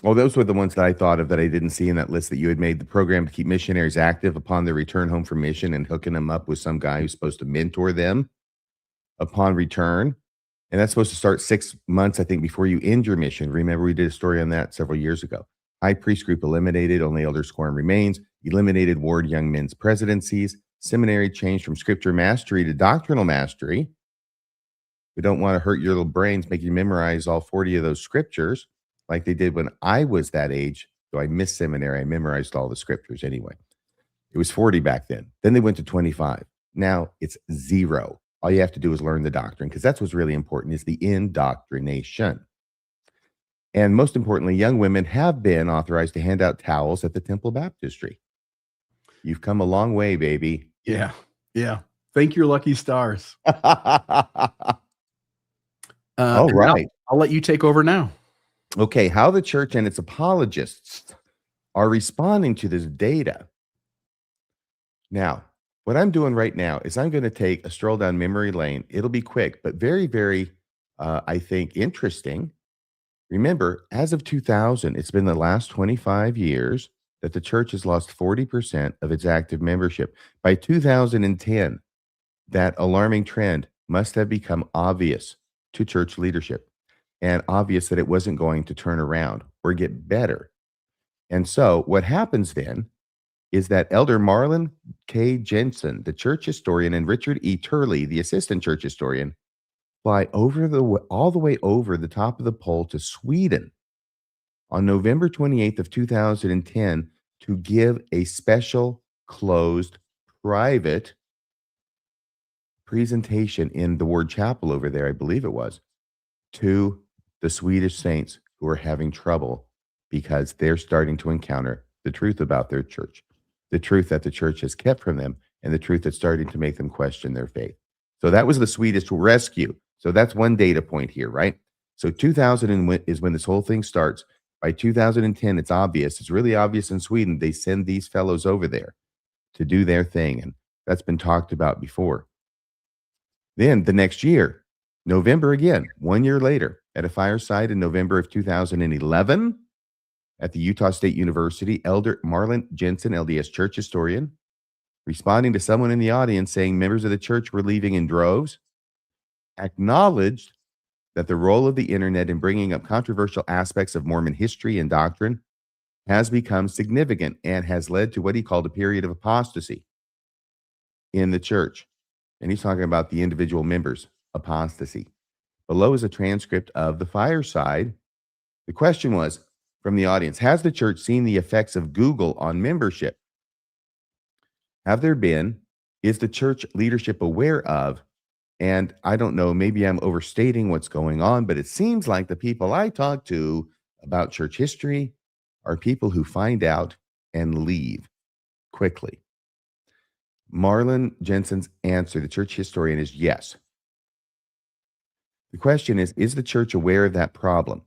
Well, those were the ones that I thought of that I didn't see in that list that you had made. The program to keep missionaries active upon their return home from mission and hooking them up with some guy who's supposed to mentor them upon return. And that's supposed to start 6 months, I think, before you end your mission. Remember, we did a story on that several years ago. High priest group eliminated, only elders quorum remains. Eliminated ward young men's presidencies. Seminary changed from scripture mastery to doctrinal mastery. We don't want to hurt your little brains, make you memorize all 40 of those scriptures like they did when I was that age. Though I missed seminary, I memorized all the scriptures anyway. It was 40 back then. Then they went to 25. Now it's 0. All you have to do is learn the doctrine because that's what's really important is the indoctrination. And most importantly, young women have been authorized to hand out towels at the temple baptistry. You've come a long way, baby. Yeah. Yeah. Thank your lucky stars. All And now right. I'll let you take over now. Okay, how the church and its apologists are responding to this data. Now, what I'm doing right now is I'm going to take a stroll down memory lane. It'll be quick, but very, very, I think, interesting. Remember, as of 2000, it's been the last 25 years that the church has lost 40% of its active membership. By 2010, that alarming trend must have become obvious to church leadership and obvious that it wasn't going to turn around or get better. And so what happens then is that Elder Marlon K. Jensen, the church historian, and Richard E. Turley, the assistant church historian, fly all the way over the top of the pole to Sweden on November 28th of 2010 to give a special closed private presentation in the Ward Chapel over there, I believe it was, to the Swedish saints who are having trouble because they're starting to encounter the truth about their church, the truth that the church has kept from them, and the truth that's starting to make them question their faith. So that was the Swedish rescue. So that's one data point here, right? So 2000 is when this whole thing starts. By 2010, it's obvious. It's really obvious in Sweden. They send these fellows over there to do their thing. And that's been talked about before. Then the next year, November again, 1 year later, at a fireside in November of 2011 at the Utah State University, Elder Marlon Jensen, LDS church historian, responding to someone in the audience saying members of the church were leaving in droves, acknowledged that the role of the internet in bringing up controversial aspects of Mormon history and doctrine has become significant and has led to what he called a period of apostasy in the church. And he's talking about the individual members' apostasy. Below is a transcript of the fireside. The question was from the audience, has the church seen the effects of Google on membership? Have there been? Is the church leadership aware of? And I don't know, maybe I'm overstating what's going on, but it seems like the people I talk to about church history are people who find out and leave quickly. Marlon Jensen's answer, the church historian, is yes. The question is the church aware of that problem?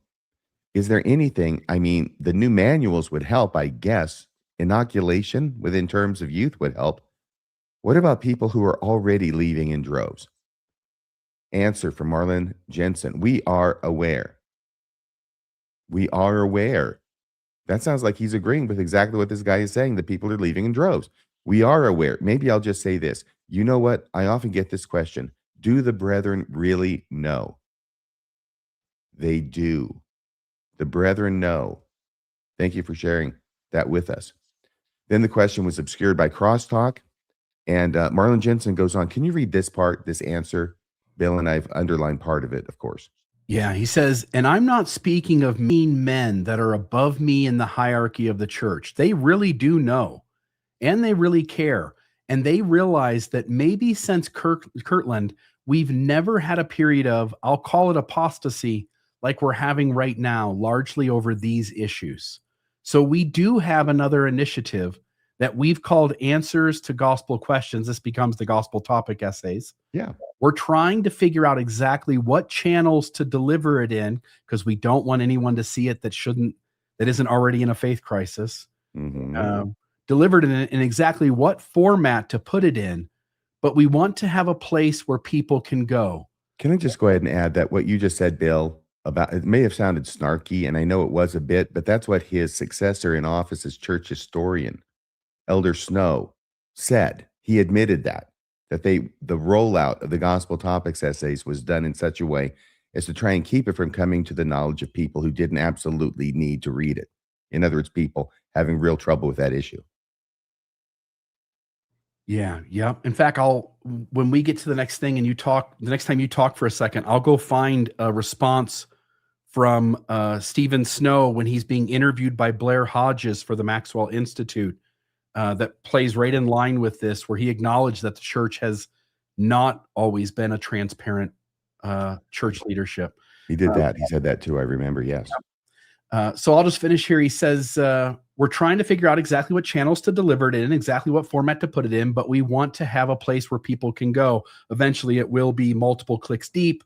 Is there anything, I mean, the new manuals would help, I guess. Inoculation within terms of youth would help. What about people who are already leaving in droves? Answer from Marlon Jensen. We are aware. We are aware. That sounds like he's agreeing with exactly what this guy is saying, that people are leaving in droves. We are aware. Maybe I'll just say this. You know what? I often get this question. Do the brethren really know? They do. The brethren know. Thank you for sharing that with us. Then the question was obscured by crosstalk. And Marlon Jensen goes on. Can you read this part, this answer? Bill and I've underlined part of it, of course. Yeah, he says, and I'm not speaking of mean men that are above me in the hierarchy of the church. They really do know, and they really care. And they realize that maybe since Kirtland, we've never had a period of, I'll call it apostasy, like we're having right now, largely over these issues. So we do have another initiative that we've called Answers to Gospel Questions. This becomes the Gospel Topic Essays. Yeah. We're trying to figure out exactly what channels to deliver it in, because we don't want anyone to see it that isn't already in a faith crisis. Mm-hmm. Delivered in exactly what format to put it in, but we want to have a place where people can go. Can I just go ahead and add that what you just said, Bill, about it may have sounded snarky, and I know it was a bit, but that's what his successor in office as church historian, Elder Snow, said. He admitted that the rollout of the Gospel Topics essays was done in such a way as to try and keep it from coming to the knowledge of people who didn't absolutely need to read it. In other words, people having real trouble with that issue. Yeah. In fact, when we get to the next thing and the next time you talk for a second, I'll go find a response from Stephen Snow when he's being interviewed by Blair Hodges for the Maxwell Institute. That plays right in line with this, where he acknowledged that the church has not always been a transparent church leadership. He did that. He said that too. I remember. Yes. So I'll just finish here. He says, we're trying to figure out exactly what channels to deliver it in, exactly what format to put it in, but we want to have a place where people can go. Eventually, it will be multiple clicks deep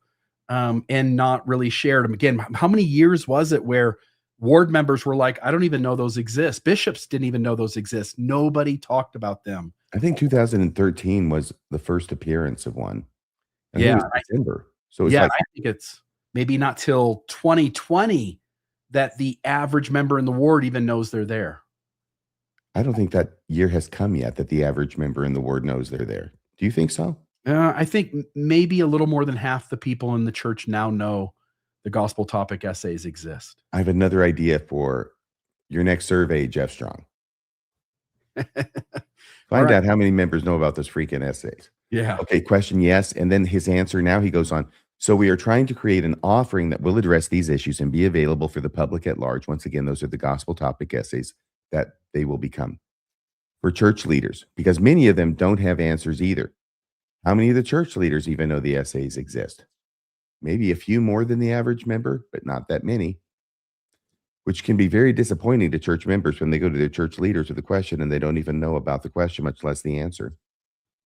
and not really shared. Again, how many years was it where ward members were like, I don't even know those exist. Bishops didn't even know those exist. Nobody talked about them. I think 2013 was the first appearance of one. And Yeah, it was December. So it's Yeah, like, I think it's maybe not till 2020 that the average member in the ward even knows they're there. I don't think that year has come yet that the average member in the ward knows they're there. Do you think so? I think maybe a little more than half the people in the church now know the gospel topic essays exist. I have another idea for your next survey, Jeff Strong. Find out how many members know about those freaking essays. Yeah. Okay, question yes. And then his answer now he goes on. So we are trying to create an offering that will address these issues and be available for the public at large. Once again, those are the gospel topic essays that they will become for church leaders, because many of them don't have answers either. How many of the church leaders even know the essays exist? Maybe a few more than the average member, but not that many, which can be very disappointing to church members when they go to their church leaders with a question and they don't even know about the question, much less the answer.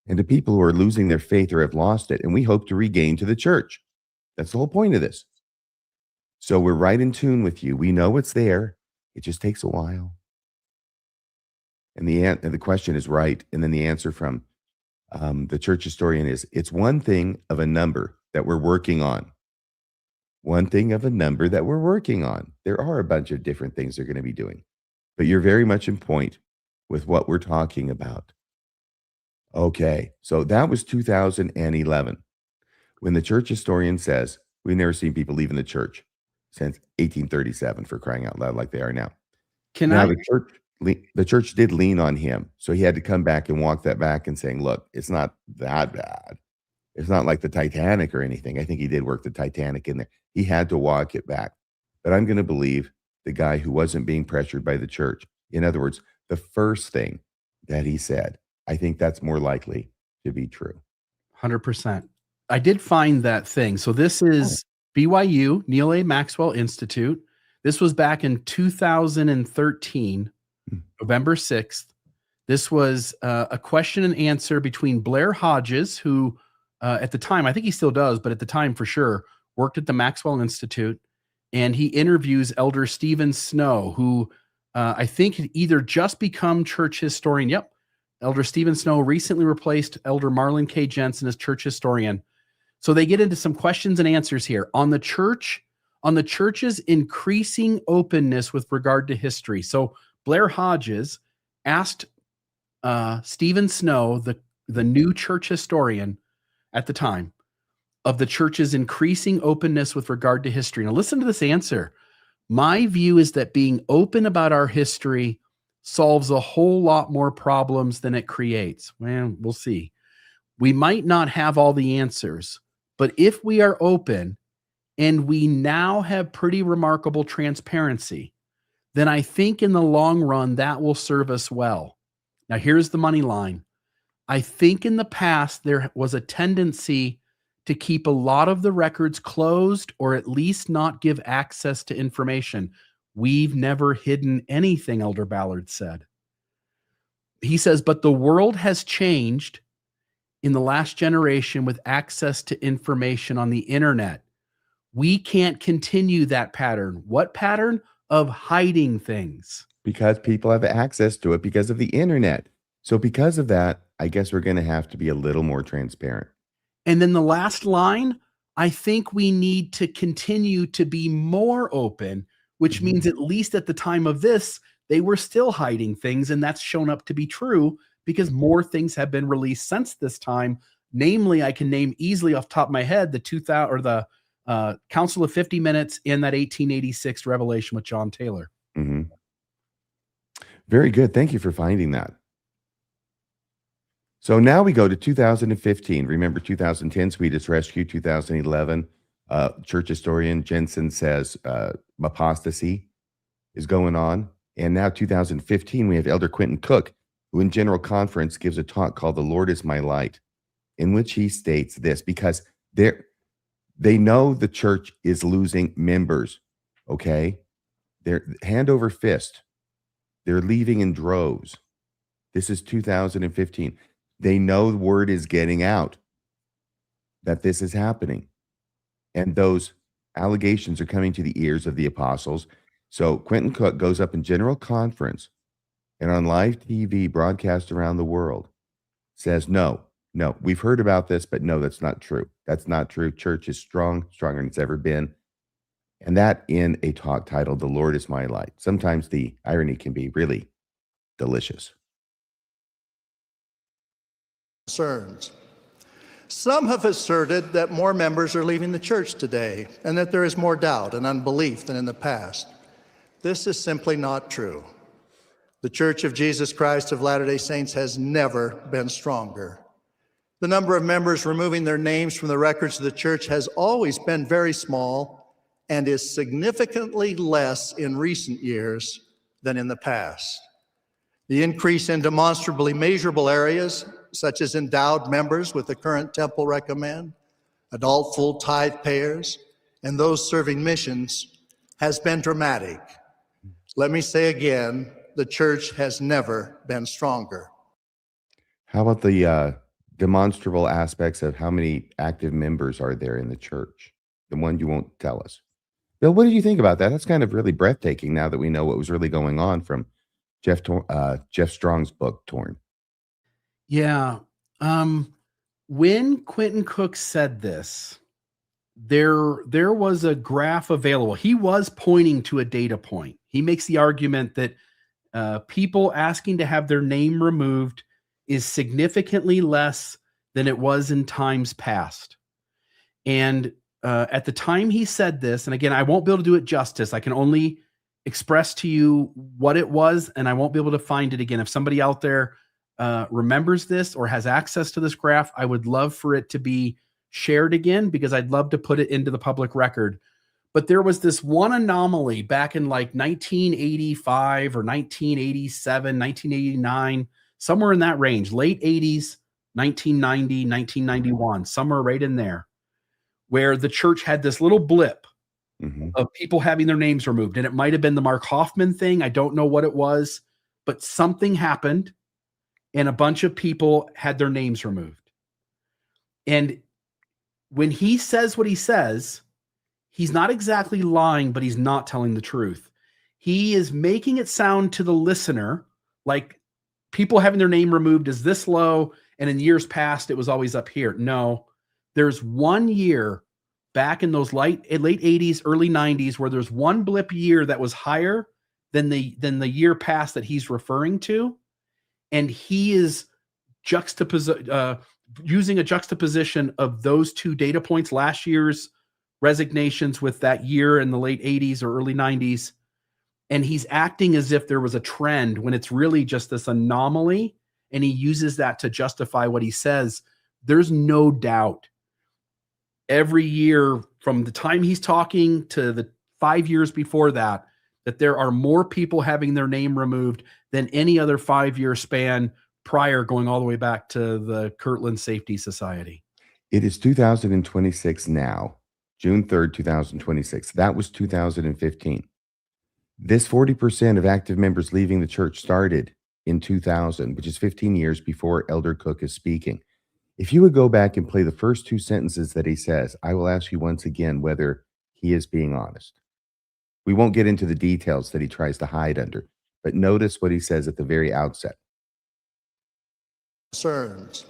And to people who are losing their faith or have lost it, and we hope to regain to the church. That's the whole point of this. So we're right in tune with you. We know it's there. It just takes a while. And the question is right. And then the answer from the church historian is, it's one thing of a number that we're working on. One thing of a number that we're working on. There are a bunch of different things they're going to be doing. But you're very much in point with what we're talking about. Okay, so that was 2011. When the church historian says, we've never seen people leaving the church since 1837, for crying out loud, like they are now. The church did lean on him. So he had to come back and walk that back and saying, look, it's not that bad. It's not like the Titanic or anything. I think he did work the Titanic in there. He had to walk it back. But I'm going to believe the guy who wasn't being pressured by the church. In other words, the first thing that he said, I think that's more likely to be true. 100%. I did find that thing. So this is BYU, Neil A. Maxwell Institute. This was back in 2013, November 6th. This was a question and answer between Blair Hodges, who at the time, I think he still does, but at the time for sure, worked at the Maxwell Institute. And he interviews Elder Stephen Snow, who I think had either just become church historian. Yep. Elder Stephen Snow recently replaced Elder Marlon K. Jensen as church historian. So they get into some questions and answers here on the church's increasing openness with regard to history. So Blair Hodges asked Stephen Snow, the new church historian at the time, of the church's increasing openness with regard to history. Now listen to this answer. My view is that being open about our history solves a whole lot more problems than it creates. Well, we'll see. We might not have all the answers, but if we are open and we now have pretty remarkable transparency, then I think in the long run that will serve us well. Now, here's the money line. I think in the past there was a tendency to keep a lot of the records closed or at least not give access to information. We've never hidden anything, Elder Ballard said. He says, but the world has changed in the last generation with access to information on the internet. We can't continue that pattern. What pattern? Of hiding things. Because people have access to it because of the internet. So because of that, I guess we're going to have to be a little more transparent. And then the last line, I think we need to continue to be more open, which means at least at the time of this, they were still hiding things. And that's shown up to be true because more things have been released since this time. Namely, I can name easily off the top of my head, the Council of 50 Minutes and that 1886 Revelation with John Taylor. Mm-hmm. Very good. Thank you for finding that. So now we go to 2015. Remember 2010 Swedish Rescue, 2011. Church historian Jensen says apostasy is going on. And now 2015, we have Elder Quentin Cook, who in General Conference gives a talk called The Lord is My Light, in which he states this, because they know the church is losing members, okay? They're hand over fist. They're leaving in droves. This is 2015. They know the word is getting out that this is happening. And those allegations are coming to the ears of the apostles. So Quentin Cook goes up in general conference and on live TV broadcast around the world says, no, we've heard about this, but no, that's not true. That's not true. Church is strong, stronger than it's ever been. And that in a talk titled, The Lord is My Light. Sometimes the irony can be really delicious. Concerns. Some have asserted that more members are leaving the church today and that there is more doubt and unbelief than in the past. This is simply not true. The Church of Jesus Christ of Latter-day Saints has never been stronger. The number of members removing their names from the records of the church has always been very small and is significantly less in recent years than in the past. The increase in demonstrably measurable areas, such as endowed members with the current temple recommend, adult full tithe payers, and those serving missions, has been dramatic. Let me say again, the church has never been stronger. How about the demonstrable aspects of how many active members are there in the church? The one you won't tell us. Bill, what did you think about that? That's kind of really breathtaking now that we know what was really going on from Jeff Strong's book, Torn. Yeah. When Quentin Cook said this, there was a graph available. He was pointing to a data point. He makes the argument that people asking to have their name removed is significantly less than it was in times past. And at the time he said this, and again, I won't be able to do it justice. I can only express to you what it was, and I won't be able to find it again. If somebody out there remembers this or has access to this graph, I would love for it to be shared again, because I'd love to put it into the public record. But there was this one anomaly back in like 1985 or 1987, 1989, somewhere in that range, late 80s, 1990, 1991, somewhere right in there, where the church had this little blip of people having their names removed. And it might have been the Mark Hoffman thing. I don't know what it was, but something happened and a bunch of people had their names removed. And when he says what he says, he's not exactly lying, but he's not telling the truth. He is making it sound to the listener like people having their name removed is this low, and in years past, it was always up here. No, there's 1 year back in those late 80s, early 90s, where there's one blip year that was higher than the year past that he's referring to. And he is using a juxtaposition of those two data points, last year's resignations with that year in the late 80s or early 90s. And he's acting as if there was a trend when it's really just this anomaly. And he uses that to justify what he says. There's no doubt every year from the time he's talking to the 5 years before that, that there are more people having their name removed than any other 5-year span prior, going all the way back to the Kirtland Safety Society. It is 2026 now, June 3rd, 2026. That was 2015. This 40% of active members leaving the church started in 2000, which is 15 years before Elder Cook is speaking. If you would go back and play the first two sentences that he says, I will ask you once again whether he is being honest. We won't get into the details that he tries to hide under, but notice what he says at the very outset. Concerns.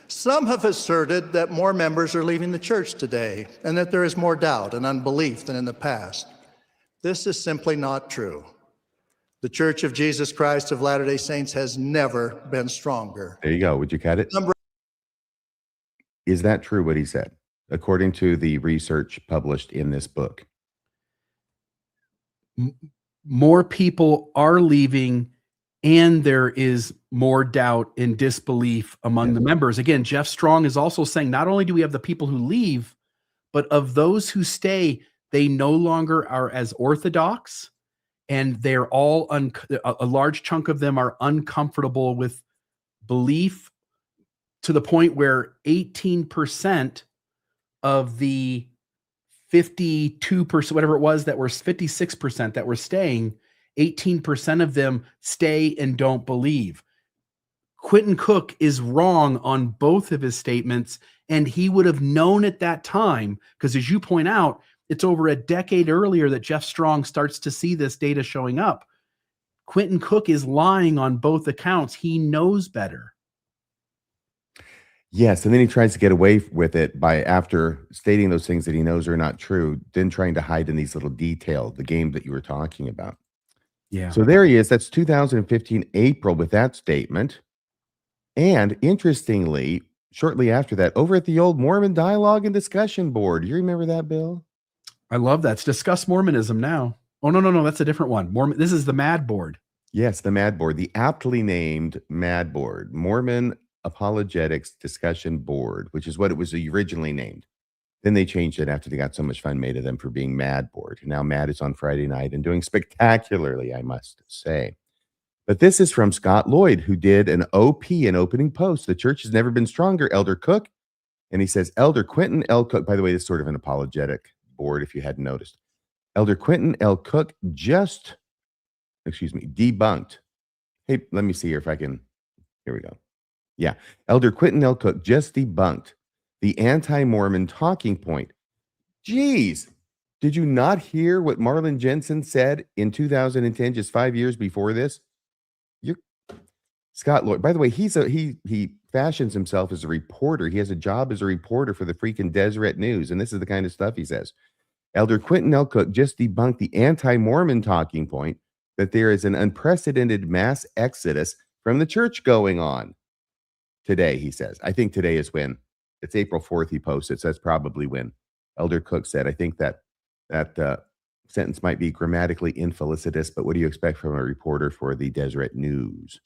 Some have asserted that more members are leaving the church today and that there is more doubt and unbelief than in the past. This is simply not true. The Church of Jesus Christ of Latter-day Saints has never been stronger. There you go. Would you cut it? Is that true what he said, according to the research published in this book? More people are leaving, and there is more doubt and disbelief among the members. Again, Jeff Strong is also saying not only do we have the people who leave, but of those who stay, they no longer are as orthodox, and they're all a large chunk of them are uncomfortable with belief, to the point where 18% of the 52%, whatever it was, that were 56% that were staying, 18% of them stay and don't believe. Quentin Cook is wrong on both of his statements, and he would have known at that time, because as you point out, it's over a decade earlier that Jeff Strong starts to see this data showing up. Quentin Cook is lying on both accounts. He knows better. Yes, and then he tries to get away with it by, after stating those things that he knows are not true, then trying to hide in these little details, the game that you were talking about. Yeah. So there he is. That's 2015 April with that statement. And interestingly, shortly after that, over at the old Mormon Dialogue and Discussion Board, you remember that, Bill? I love that. It's Discuss Mormonism now. Oh, no. That's a different one. Mormon. This is the Mad Board. Yes, the Mad Board, the aptly named Mad Board, Mormon Apologetics Discussion Board, which is what it was originally named. Then they changed it after they got so much fun made of them for being Mad Board. Now Mad is on Friday night and doing spectacularly, I must say. But this is from Scott Lloyd, who did an OP, an opening post. The church has never been stronger, Elder Cook. And he says, Elder Quentin L. Cook, by the way, this is sort of an apologetic board, if you hadn't noticed. Elder Quentin L. Cook debunked. Hey, let me see here if I can. Here we go. Yeah. Elder Quentin L. Cook just debunked the anti-Mormon talking point. Geez, did you not hear what Marlon Jensen said in 2010, just 5 years before this? Scott Lloyd, by the way, he fashions himself as a reporter. He has a job as a reporter for the freaking Deseret News, and this is the kind of stuff he says. Elder Quentin L. Cook just debunked the anti-Mormon talking point that there is an unprecedented mass exodus from the church going on today, he says. I think today is when, it's April 4th he posted, so that's probably when Elder Cook said. I think that sentence might be grammatically infelicitous, but what do you expect from a reporter for the Deseret News?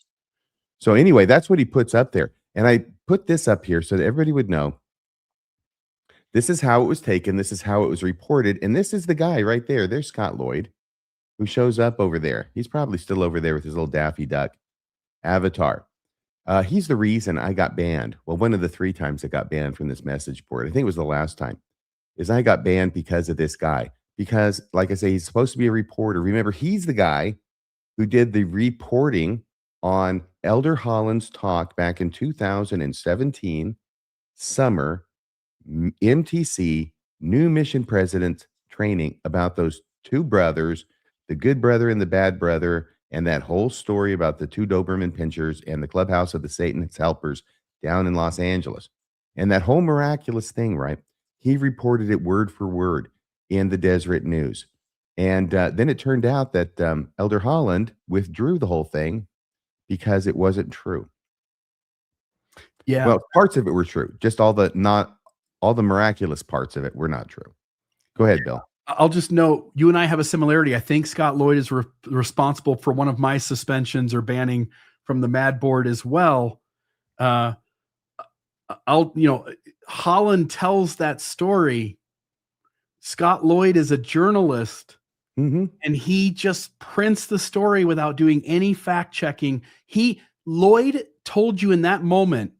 So anyway, that's what he puts up there. And I put this up here so that everybody would know this is how it was taken. This is how it was reported. And this is the guy right there. There's Scott Lloyd, who shows up over there. He's probably still over there with his little Daffy Duck avatar. He's the reason I got banned. Well, one of the 3 times I got banned from this message board, I think it was the last time, is I got banned because of this guy. Because, like I say, he's supposed to be a reporter. Remember, he's the guy who did the reporting on Elder Holland's talk back in 2017, summer, MTC, New Mission President training about those 2 brothers, the good brother and the bad brother, and that whole story about the 2 Doberman pinchers and the clubhouse of the Satanist helpers down in Los Angeles. And that whole miraculous thing, right? He reported it word for word in the Deseret News. And then it turned out that Elder Holland withdrew the whole thing because it wasn't true. Yeah. Well, parts of it were true. Just all the miraculous parts of it were not true. Go ahead, Bill. I'll just note, you and I have a similarity. I think Scott Lloyd is responsible for one of my suspensions or banning from the Mad Board as well. Holland tells that story. Scott Lloyd is a journalist. Mm-hmm. And he just prints the story without doing any fact checking. Lloyd told you in that moment,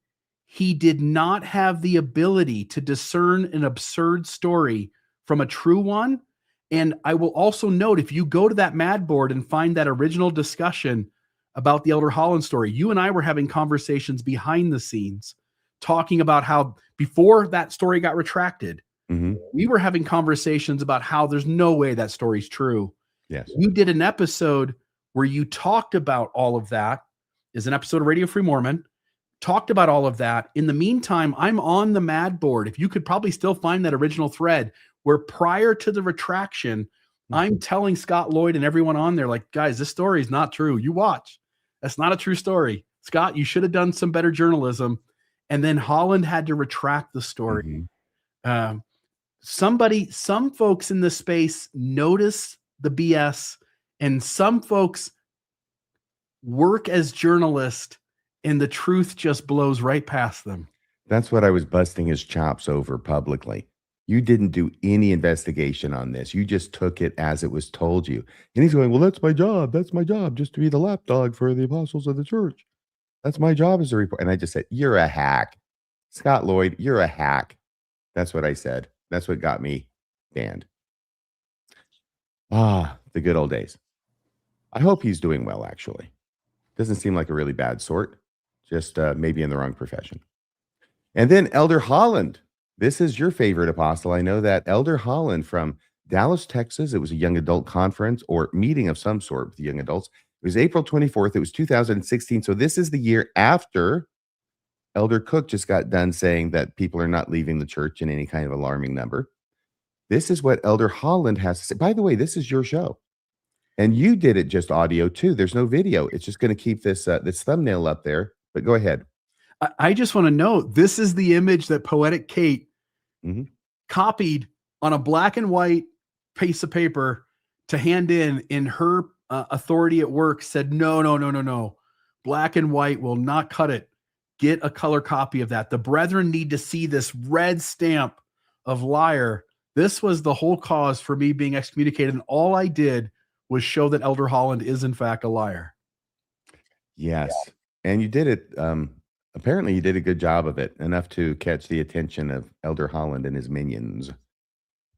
he did not have the ability to discern an absurd story from a true one. And I will also note, if you go to that Mad Board and find that original discussion about the Elder Holland story, you and I were having conversations behind the scenes, talking about how before that story got retracted, we were having conversations about how there's no way that story's true. Yes. You did an episode where you talked about all of that. Is an episode of Radio Free Mormon, talked about all of that. In the meantime, I'm on the Mad Board. If you could probably still find that original thread where prior to the retraction, I'm telling Scott Lloyd and everyone on there, like, guys, this story is not true. You watch. That's not a true story. Scott, you should have done some better journalism. And then Holland had to retract the story. Some folks in this space notice the BS, and some folks work as journalists, and the truth just blows right past them. That's what I was busting his chops over publicly. You didn't do any investigation on this. You just took it as it was told you. And he's going, well, that's my job. That's my job, just to be the lapdog for the apostles of the church. That's my job as a reporter. And I just said, you're a hack. Scott Lloyd, you're a hack. That's what I said. That's what got me banned. Ah, the good old days. I hope he's doing well, actually. Doesn't seem like a really bad sort, just maybe in the wrong profession. And then Elder Holland. This is your favorite apostle. I know that Elder Holland from Dallas, Texas. It was a young adult conference or meeting of some sort with the young adults. It was April 24th. It was 2016. So this is the year after Elder Cook just got done saying that people are not leaving the church in any kind of alarming number. This is what Elder Holland has to say. By the way, this is your show. And you did it just audio too. There's no video. It's just going to keep this this thumbnail up there. But go ahead. I just want to note, this is the image that Poetic Kate copied on a black and white piece of paper to hand in her authority at work, said, no. Black and white will not cut it. Get a color copy of that. The brethren need to see this red stamp of liar. This was the whole cause for me being excommunicated. And all I did was show that Elder Holland is in fact a liar. Yes. And you did it. Apparently you did a good job of it, enough to catch the attention of Elder Holland and his minions.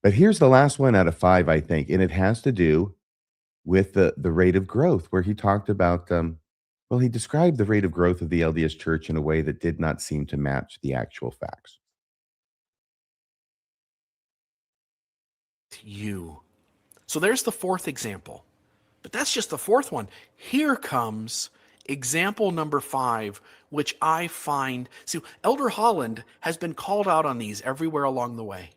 But here's the last one out of 5, I think. And it has to do with the rate of growth, where he talked about, he described the rate of growth of the LDS church in a way that did not seem to match the actual facts. So there's the 4th example, but that's just the 4th one. Here comes example number 5, which I find, Elder Holland has been called out on these everywhere along the way.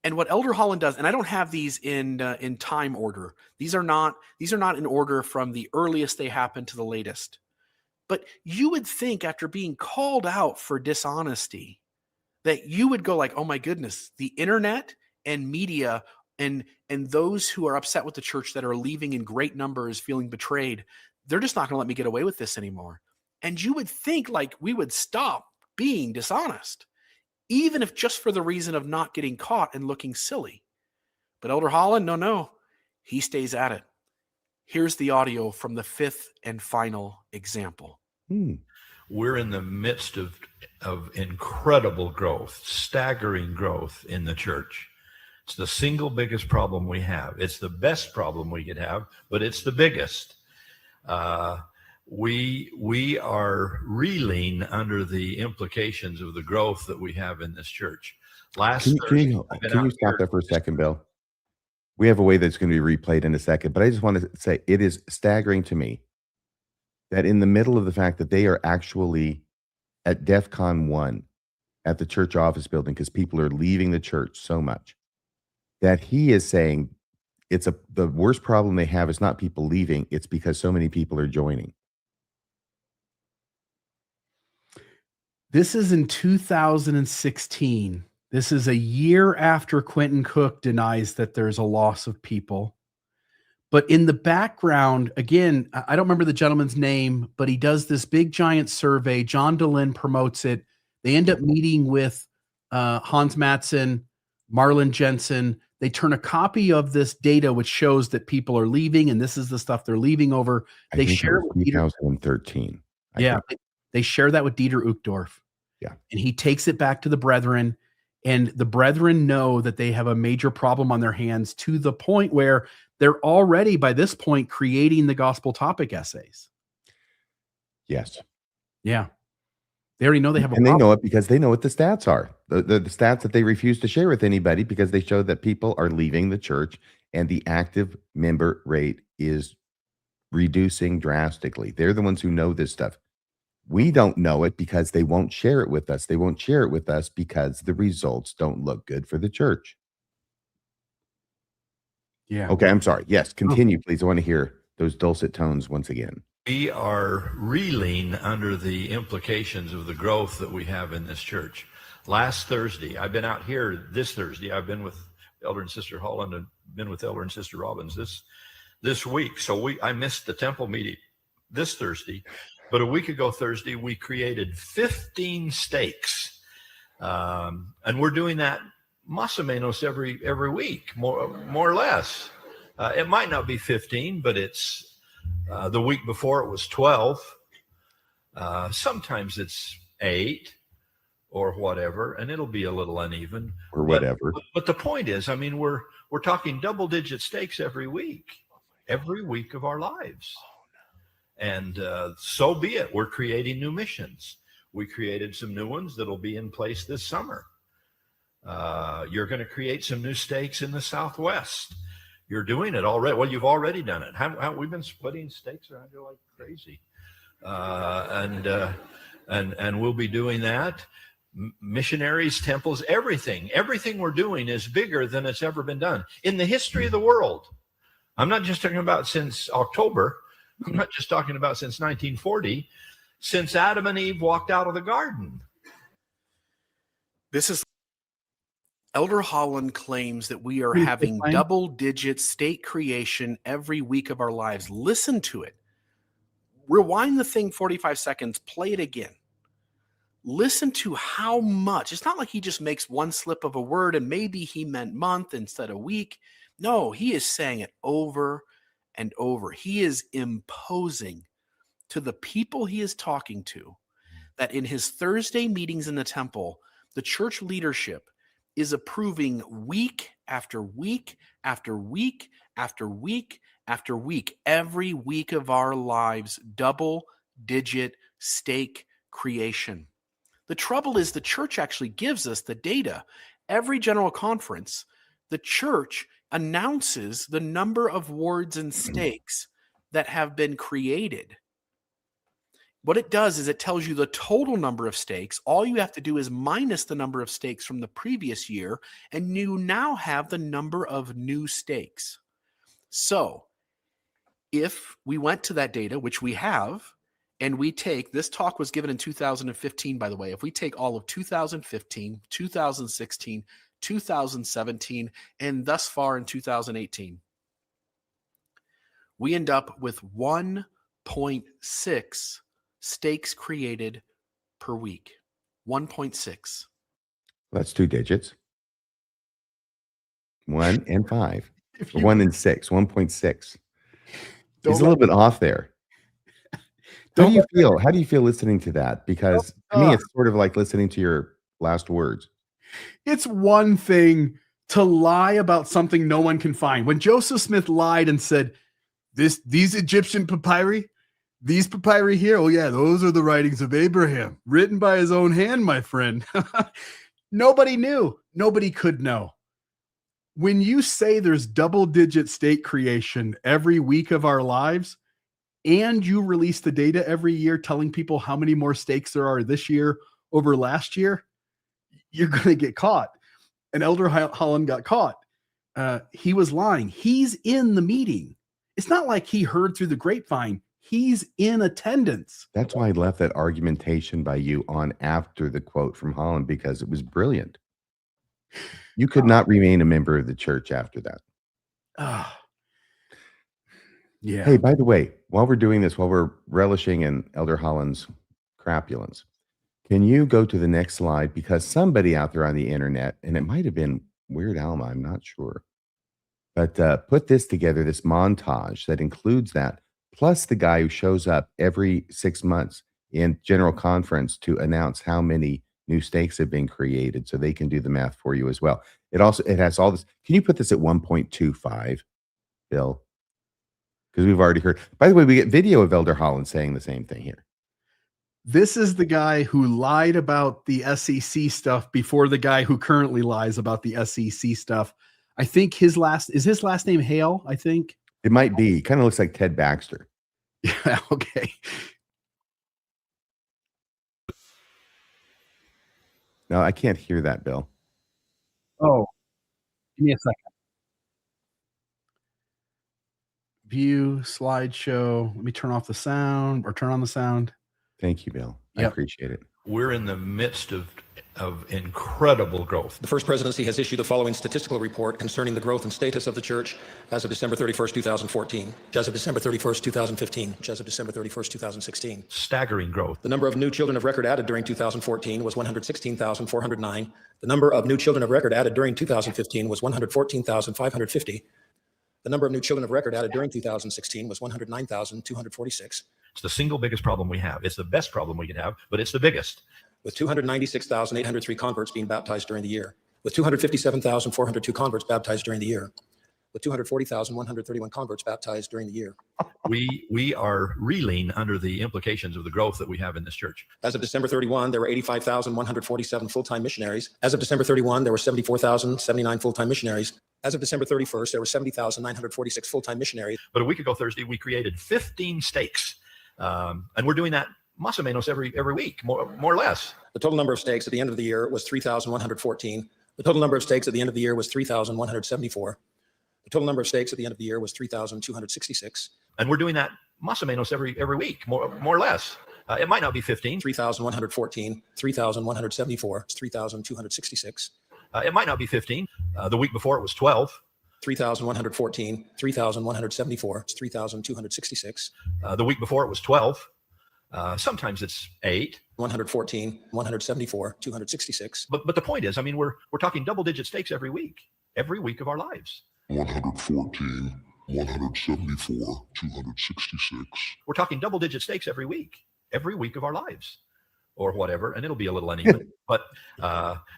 And what Elder Holland does, and I don't have these in time order. These are not in order from the earliest they happen to the latest. But you would think after being called out for dishonesty that you would go like, oh my goodness, the internet and media and those who are upset with the church that are leaving in great numbers, feeling betrayed, they're just not going to let me get away with this anymore. And you would think like we would stop being dishonest, even if just for the reason of not getting caught and looking silly. But Elder Holland, no, he stays at it. Here's the audio from the 5th and final example. We're in the midst of incredible growth, staggering growth in the church. It's the single biggest problem we have. It's the best problem we could have, but it's the biggest. We are reeling under the implications of the growth that we have in this church. Can you stop there for a second, Bill? We have a way that's going to be replayed in a second, but I just want to say it is staggering to me that in the middle of the fact that they are actually at DEFCON 1 at the church office building because people are leaving the church so much, that he is saying the worst problem they have is not people leaving, it's because so many people are joining. This is in 2016. This is a year after Quentin Cook denies that there's a loss of people. But in the background, again, I don't remember the gentleman's name, but he does this big giant survey. John DeLynn promotes it. They end up meeting with Hans Mattson, Marlon Jensen. They turn a copy of this data, which shows that people are leaving, and this is the stuff they're leaving over. They share it with 2013. They share that with Dieter Uchtdorf. Yeah. And he takes it back to the brethren, and the brethren know that they have a major problem on their hands to the point where they're already, by this point, creating the gospel topic essays. Yes. Yeah. They already know they have a problem. And they know it because they know what the stats are. The stats that they refuse to share with anybody because they show that people are leaving the church and the active member rate is reducing drastically. They're the ones who know this stuff. We don't know it because they won't share it with us. They won't share it with us because the results don't look good for the church. Yeah. Okay, I'm sorry. Yes, continue, please. I want to hear those dulcet tones once again. We are reeling under the implications of the growth that we have in this church. Last Thursday, I've been out here this Thursday. I've been with Elder and Sister Holland and been with Elder and Sister Robbins this week. So I missed the temple meeting this Thursday. But a week ago Thursday, we created 15 stakes. And we're doing that más o menos every week, more or less. It might not be 15, but it's the week before it was 12. Sometimes it's 8 or whatever, and it'll be a little uneven or whatever. But the point is, I mean, we're talking double-digit stakes every week of our lives. And so be it. We're creating new missions. We created some new ones that'll be in place this summer. You're going to create some new stakes in the Southwest. You're doing it already. Well, you've already done it. Haven't we been splitting stakes around here like crazy? And we'll be doing that. Missionaries, temples, everything we're doing is bigger than it's ever been done in the history of the world. I'm not just talking about since October. I'm not just talking about since 1940, since Adam and Eve walked out of the garden. This is Elder Holland claims that we are having double-digit stake creation every week of our lives. Listen to it. Rewind the thing 45 seconds, play it again. Listen to how much. It's not like he just makes one slip of a word and maybe he meant month instead of week. No, he is saying it over and over. He is imposing to the people he is talking to that in his Thursday meetings in the temple, the church leadership is approving week after week after week after week after week, every week of our lives, double-digit stake creation. The trouble is the church actually gives us the data. Every general conference, the church announces the number of wards and stakes that have been created. What it does is it tells you the total number of stakes. All you have to do is minus the number of stakes from the previous year, and you now have the number of new stakes. So if we went to that data, which we have, and we take, this talk was given in 2015, by the way. If we take all of 2015, 2016, 2017, and thus far in 2018, we end up with 1.6 stakes created per week. 1.6. That's 2 digits. 1 and 5. 1 and 6. 1.6. He's a little bit off there. How do you feel? How do you feel listening to that? Because to me, it's sort of like listening to your last words. It's one thing to lie about something no one can find. When Joseph Smith lied and said, these Egyptian papyri, these papyri here, oh yeah, those are the writings of Abraham, written by his own hand, my friend. Nobody knew. Nobody could know. When you say there's double-digit stake creation every week of our lives, and you release the data every year telling people how many more stakes there are this year over last year, you're going to get caught. And Elder Holland got caught. He was lying. He's in the meeting. It's not like he heard through the grapevine. He's in attendance. That's why I left that argumentation by you on after the quote from Holland, because it was brilliant. You could not remain a member of the church after that. Yeah. Hey, by the way, while we're doing this, while we're relishing in Elder Holland's crapulence, can you go to the next slide? Because somebody out there on the internet, and it might have been Weird Alma, I'm not sure, but put this together, this montage that includes that, plus the guy who shows up every 6 months in general conference to announce how many new stakes have been created, so they can do the math for you as well. It has all this. Can you put this at 1.25, Bill? Because we've already heard. By the way, we get video of Elder Holland saying the same thing here. This is the guy who lied about the SEC stuff before the guy who currently lies about the SEC stuff. I think his last name Hale, I think. It might be. He kind of looks like Ted Baxter. Yeah, okay. No, I can't hear that, Bill. Oh, give me a second. View, slideshow. Let me turn off the sound or turn on the sound. Thank you, Bill. I Yep. appreciate it. We're in the midst of incredible growth. The First Presidency has issued the following statistical report concerning the growth and status of the church as of December 31st, 2014, as of December 31st, 2015, as of December 31st, 2016. Staggering growth. The number of new children of record added during 2014 was 116,409. The number of new children of record added during 2015 was 114,550. The number of new children of record added during 2016 was 109,246. It's the single biggest problem we have. It's the best problem we can have, but it's the biggest. with 296,803 converts being baptized during the year, with 257,402 converts baptized during the year, with 240,131 converts baptized during the year. We are reeling under the implications of the growth that we have in this church. As of December 31, there were 85,147 full-time missionaries. As of December 31, there were 74,079 full-time missionaries. As of December 31st, there were 70,946 full-time missionaries. But a week ago Thursday, we created 15 stakes. And we're doing that más o menos every week, more or less. The total number of stakes at the end of the year was 3,114. The total number of stakes at the end of the year was 3,174. The total number of stakes at the end of the year was 3,266. And we're doing that más o menos every week, more or less. It might not be 15. 3,114, 3,174, 3,266. It might not be 15. The week before it was 12. 3,114, 3,174, 3,266. The week before it was 12. Sometimes it's 8. 114, 174, 266. But the point is, I mean, we're talking double-digit stakes every week of our lives. 114, 174, 266. We're talking double-digit stakes every week of our lives, or whatever, and it'll be a little uneven. But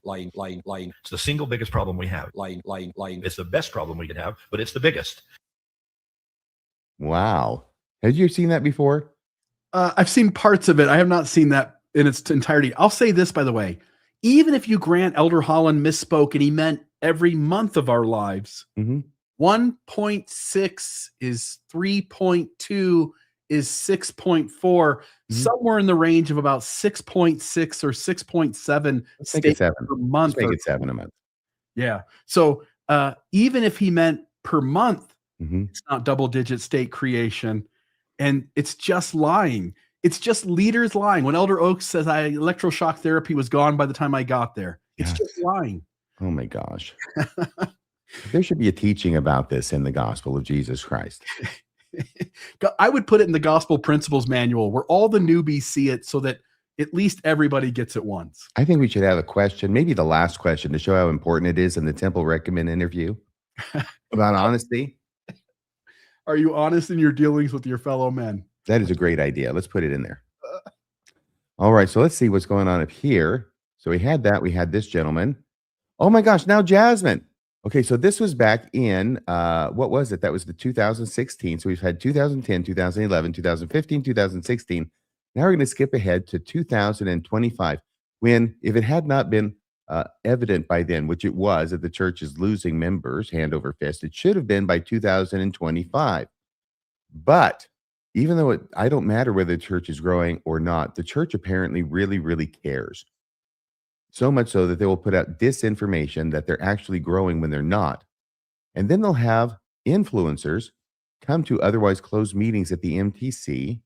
Lying. it's the single biggest problem we have. Lying. It's the best problem we can have, but it's the biggest. Wow. Had you seen that before? I've seen parts of it. I have not seen that in its entirety. I'll say this, by the way. Even if you grant Elder Holland misspoke and he meant every month of our lives, Mm-hmm. 1.6 is 3.2 is 6.4, somewhere in the range of about 6.6 or 6.7 Let's make it 7 per month. Let's make it 7 a month. Yeah. So even if he meant per month, Mm-hmm. it's not double-digit state creation. And it's just lying. It's just leaders lying. When Elder Oaks says electroshock therapy was gone by the time I got there, it's Yes. just lying. Oh my gosh. There should be a teaching about this in the gospel of Jesus Christ. I would put it in the gospel principles manual where all the newbies see it so that at least everybody gets it once. I think we should have a question, maybe the last question, to show how important it is in the Temple Recommend interview about honesty. Are you honest in your dealings with your fellow men? That is a great idea. Let's put it in there. All right, so let's see what's going on up here. So we had that. We had this gentleman. Oh my gosh, now Jasmine. Okay, so this was back in, what was it? That was the 2016. So we've had 2010, 2011, 2015, 2016. Now we're going to skip ahead to 2025, when, if it had not been evident by then, which it was, that the church is losing members hand over fist, it should have been by 2025. But even though I don't matter whether the church is growing or not, the church apparently really, really cares. So much so that they will put out disinformation that they're actually growing when they're not. And then they'll have influencers come to otherwise closed meetings at the MTC,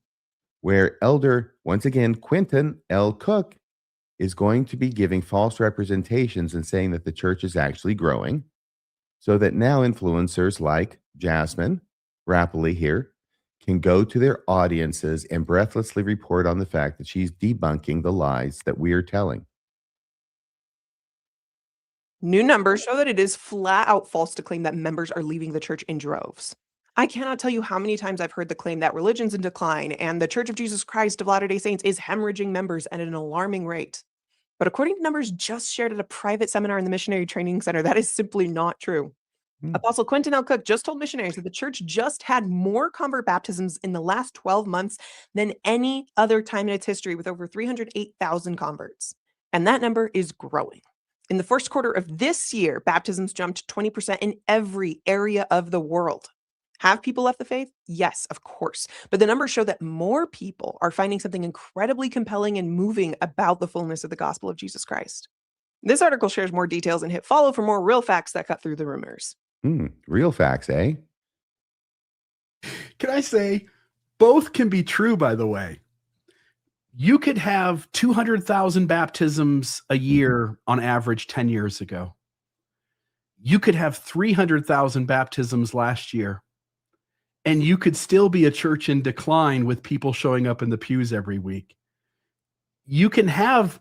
where Elder, once again, Quentin L. Cook, is going to be giving false representations and saying that the church is actually growing, so that now influencers like Jasmine Rappley here can go to their audiences and breathlessly report on the fact that she's debunking the lies that we are telling. New numbers show that it is flat out false to claim that members are leaving the church in droves. I cannot tell you how many times I've heard the claim that religion's in decline and the Church of Jesus Christ of Latter-day Saints is hemorrhaging members at an alarming rate. But according to numbers just shared at a private seminar in the Missionary Training Center, that is simply not true. Apostle Quentin L. Cook just told missionaries that the church just had more convert baptisms in the last 12 months than any other time in its history, with over 308,000 converts. And that number is growing. In the first quarter of this year, baptisms jumped 20% in every area of the world. Have people left the faith? Yes, of course. But the numbers show that more people are finding something incredibly compelling and moving about the fullness of the gospel of Jesus Christ. This article shares more details, and hit follow for more real facts that cut through the rumors. Real facts, eh? Can I say, both can be true, by the way. You could have 200,000 baptisms a year on average 10 years ago. You could have 300,000 baptisms last year. And you could still be a church in decline with people showing up in the pews every week. You can have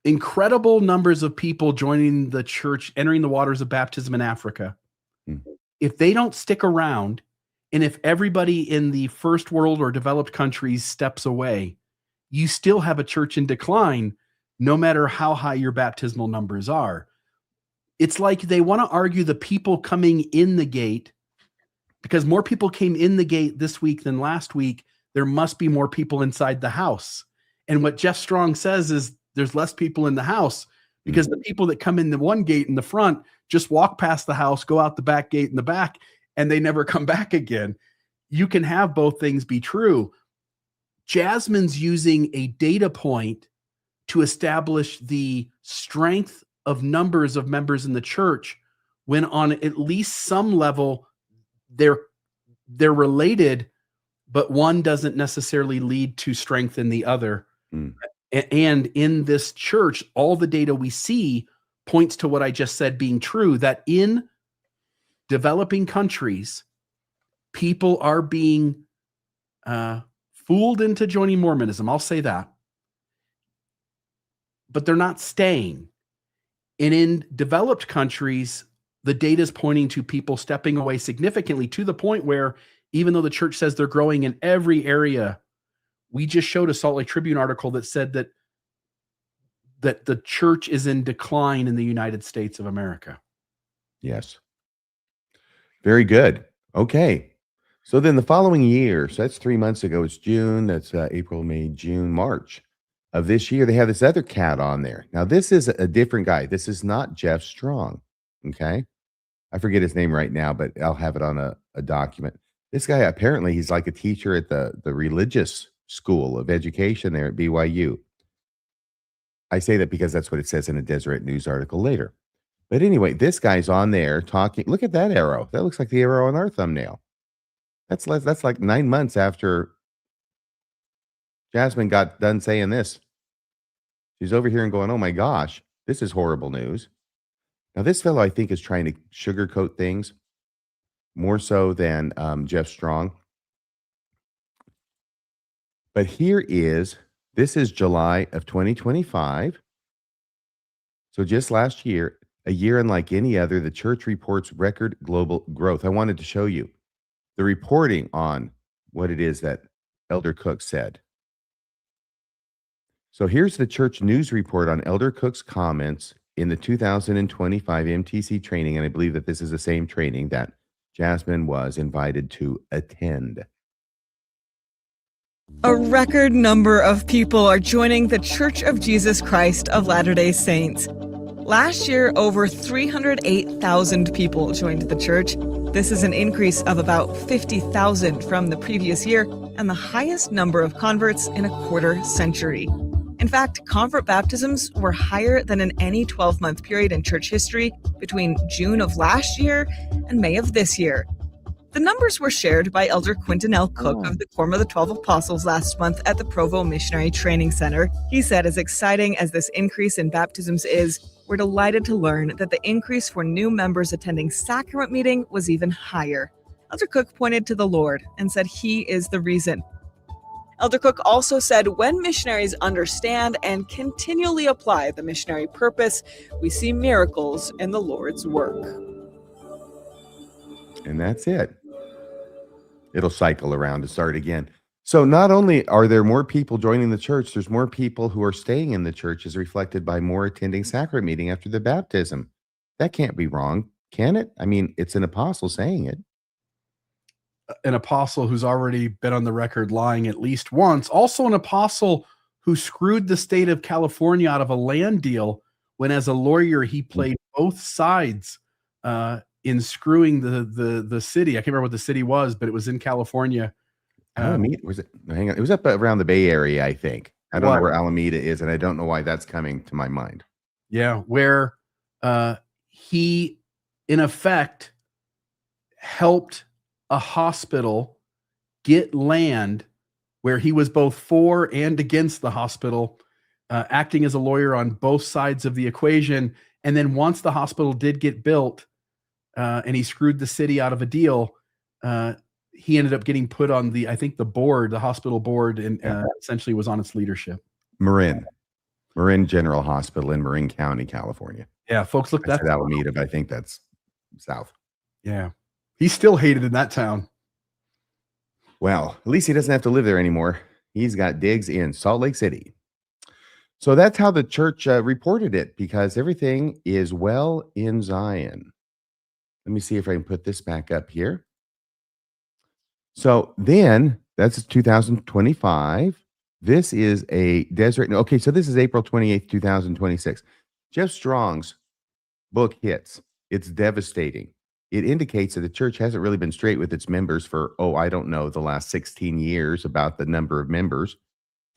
incredible numbers of people joining the church, entering the waters of baptism in Africa. If they don't stick around, and if everybody in the first world or developed countries steps away, you still have a church in decline no matter how high your baptismal numbers are. It's like they want to argue the people coming in the gate, because more people came in the gate this week than last week. There must be more people inside the house. And what Jeff Strong says is there's less people in the house because the people that come in the one gate in the front just walk past the house, go out the back gate in the back, and they never come back again. You can have both things be true. Jasmine's using a data point to establish the strength of numbers of members in the church when on at least some level they're related, but one doesn't necessarily lead to strength in the other. And in this church, all the data we see points to what I just said being true, that in developing countries, people are being fooled into joining Mormonism. I'll say that. But they're not staying. And in developed countries, the data is pointing to people stepping away significantly, to the point where even though the church says they're growing in every area, we just showed a Salt Lake Tribune article that said that the church is in decline in the United States of America. Yes. Very good. Okay. So then the following year, so that's 3 months ago, it's June, that's April, May, June, March of this year, they have this other cat on there. Now, this is a different guy. This is not Jeff Strong. Okay. I forget his name right now, but I'll have it on a document. This guy, apparently, he's like a teacher at the religious school of education there at BYU. I say that because that's what it says in a Deseret News article later. But anyway, this guy's on there talking. Look at that arrow. That looks like the arrow on our thumbnail. That's like 9 months after Jasmine got done saying this. She's over here and going, oh my gosh, this is horrible news. Now, this fellow, I think, is trying to sugarcoat things more so than Jeff Strong. But this is July of 2025. So just last year, a year unlike any other, the church reports record global growth. I wanted to show you the reporting on what it is that Elder Cook said. So here's the church news report on Elder Cook's comments in the 2025 MTC training, and I believe that this is the same training that Jasmine was invited to attend. A record number of people are joining the Church of Jesus Christ of Latter-day Saints. Last year, over 308,000 people joined the church. This is an increase of about 50,000 from the previous year and the highest number of converts in a quarter century. In fact, convert baptisms were higher than in any 12-month period in church history between June of last year and May of this year. The numbers were shared by Elder Quentin L. Cook of the Quorum of the 12 Apostles last month at the Provo Missionary Training Center. He said, as exciting as this increase in baptisms is, we're delighted to learn that the increase for new members attending sacrament meeting was even higher. Elder Cook pointed to the Lord and said he is the reason. Elder Cook also said, when missionaries understand and continually apply the missionary purpose, we see miracles in the Lord's work. And that's it. It'll cycle around to start again. So not only are there more people joining the church, there's more people who are staying in the church, as reflected by more attending sacrament meeting after the baptism. That can't be wrong, can it? I mean, it's an apostle saying it. An apostle who's already been on the record lying at least once. Also an apostle who screwed the state of California out of a land deal when, as a lawyer, he played both sides in screwing the city. I can't remember what the city was, but it was in California. Alameda, was it? Hang on. It was up around the Bay Area, I think. I don't know where Alameda is, and I don't know why that's coming to my mind. Yeah, where he, in effect, helped a hospital get land where he was both for and against the hospital, acting as a lawyer on both sides of the equation. And then once the hospital did get built, and he screwed the city out of a deal, he ended up getting put on the hospital board, and essentially was on its leadership. Marin General Hospital in Marin County, California. Yeah, folks, look, that's Alameda, but I think that's south. Yeah. He's still hated in that town. Well, at least he doesn't have to live there anymore. He's got digs in Salt Lake City. So that's how the church reported it, because everything is well in Zion. Let me see if I can put this back up here. So then that's 2025. This is a desert. Okay, so this is April 28th, 2026. Jeff Strong's book hits. It's devastating. It indicates that the church hasn't really been straight with its members for, I don't know, the last 16 years about the number of members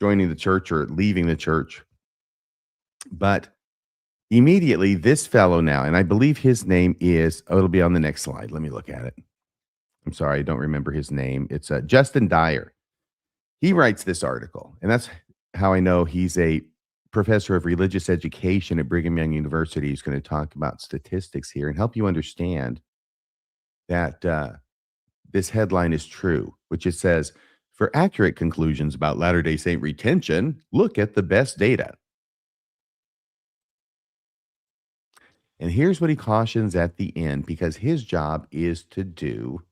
joining the church or leaving the church. But immediately, this fellow now, and I believe his name is, it'll be on the next slide. Let me look at it. I'm sorry, I don't remember his name. It's Justin Dyer. He writes this article, and that's how I know he's a professor of religious education at Brigham Young University. He's going to talk about statistics here and help you understand that this headline is true, which it says, for accurate conclusions about Latter-day Saint retention, look at the best data. And here's what he cautions at the end, because his job is to do,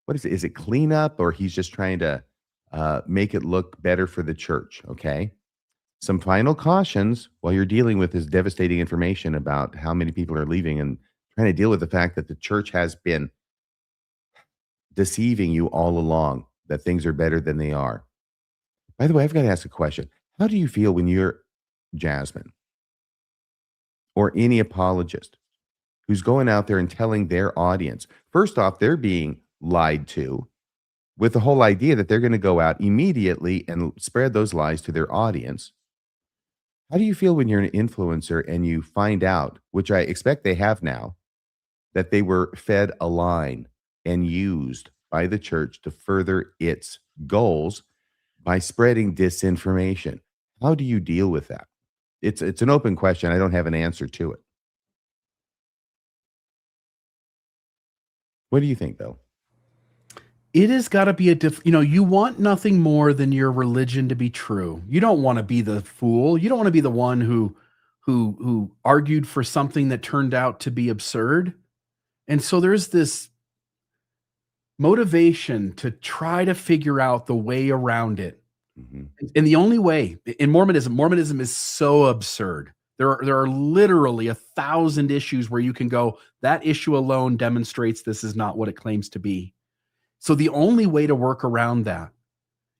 what is it? Is it cleanup, or he's just trying to make it look better for the church? Okay. Some final cautions while you're dealing with this devastating information about how many people are leaving and trying to deal with the fact that the church has been deceiving you all along, that things are better than they are. By the way, I've got to ask a question. How do you feel when you're Jasmine or any apologist who's going out there and telling their audience, first off, they're being lied to with the whole idea that they're going to go out immediately and spread those lies to their audience? How do you feel when you're an influencer and you find out, which I expect they have now, that they were fed a line and used by the church to further its goals by spreading disinformation? How do you deal with that? It's an open question. I don't have an answer to it. What do you think, Bill? It has got to be you want nothing more than your religion to be true. You don't want to be the fool. You don't want to be the one who argued for something that turned out to be absurd. And so there's this motivation to try to figure out the way around it. Mm-hmm. And the only way in Mormonism is so absurd. There are literally 1,000 issues where you can go, that issue alone demonstrates this is not what it claims to be. So the only way to work around that,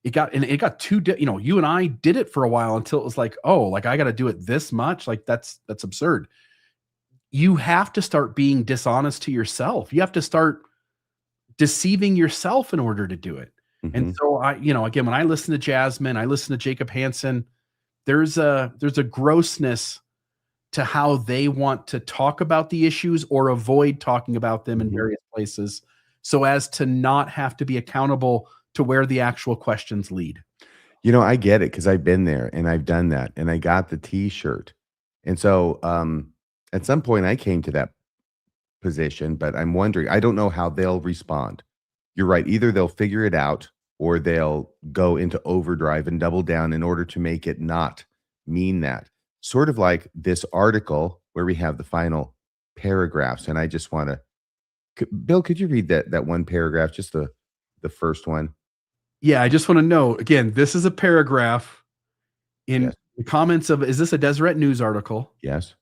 it got too, you and I did it for a while until it was like, I got to do it this much. Like that's absurd. You have to start being dishonest to yourself. You have to start deceiving yourself in order to do it. Mm-hmm. And so again, when I listen to Jasmine, I listen to Jacob Hansen, there's a grossness to how they want to talk about the issues or avoid talking about them in various places, so as to not have to be accountable to where the actual questions lead. I get it, because I've been there and I've done that, and I got the T-shirt. And so at some point I came to that position, but I'm wondering, I don't know how they'll respond. You're right. Either they'll figure it out or they'll go into overdrive and double down in order to make it not mean that. Sort of like this article where we have the final paragraphs. And I just want to, Bill, could you read that one paragraph, just the first one? Yeah, I just want to know, again, this is a paragraph in Yes. the comments of, is this a Deseret News article? Yes.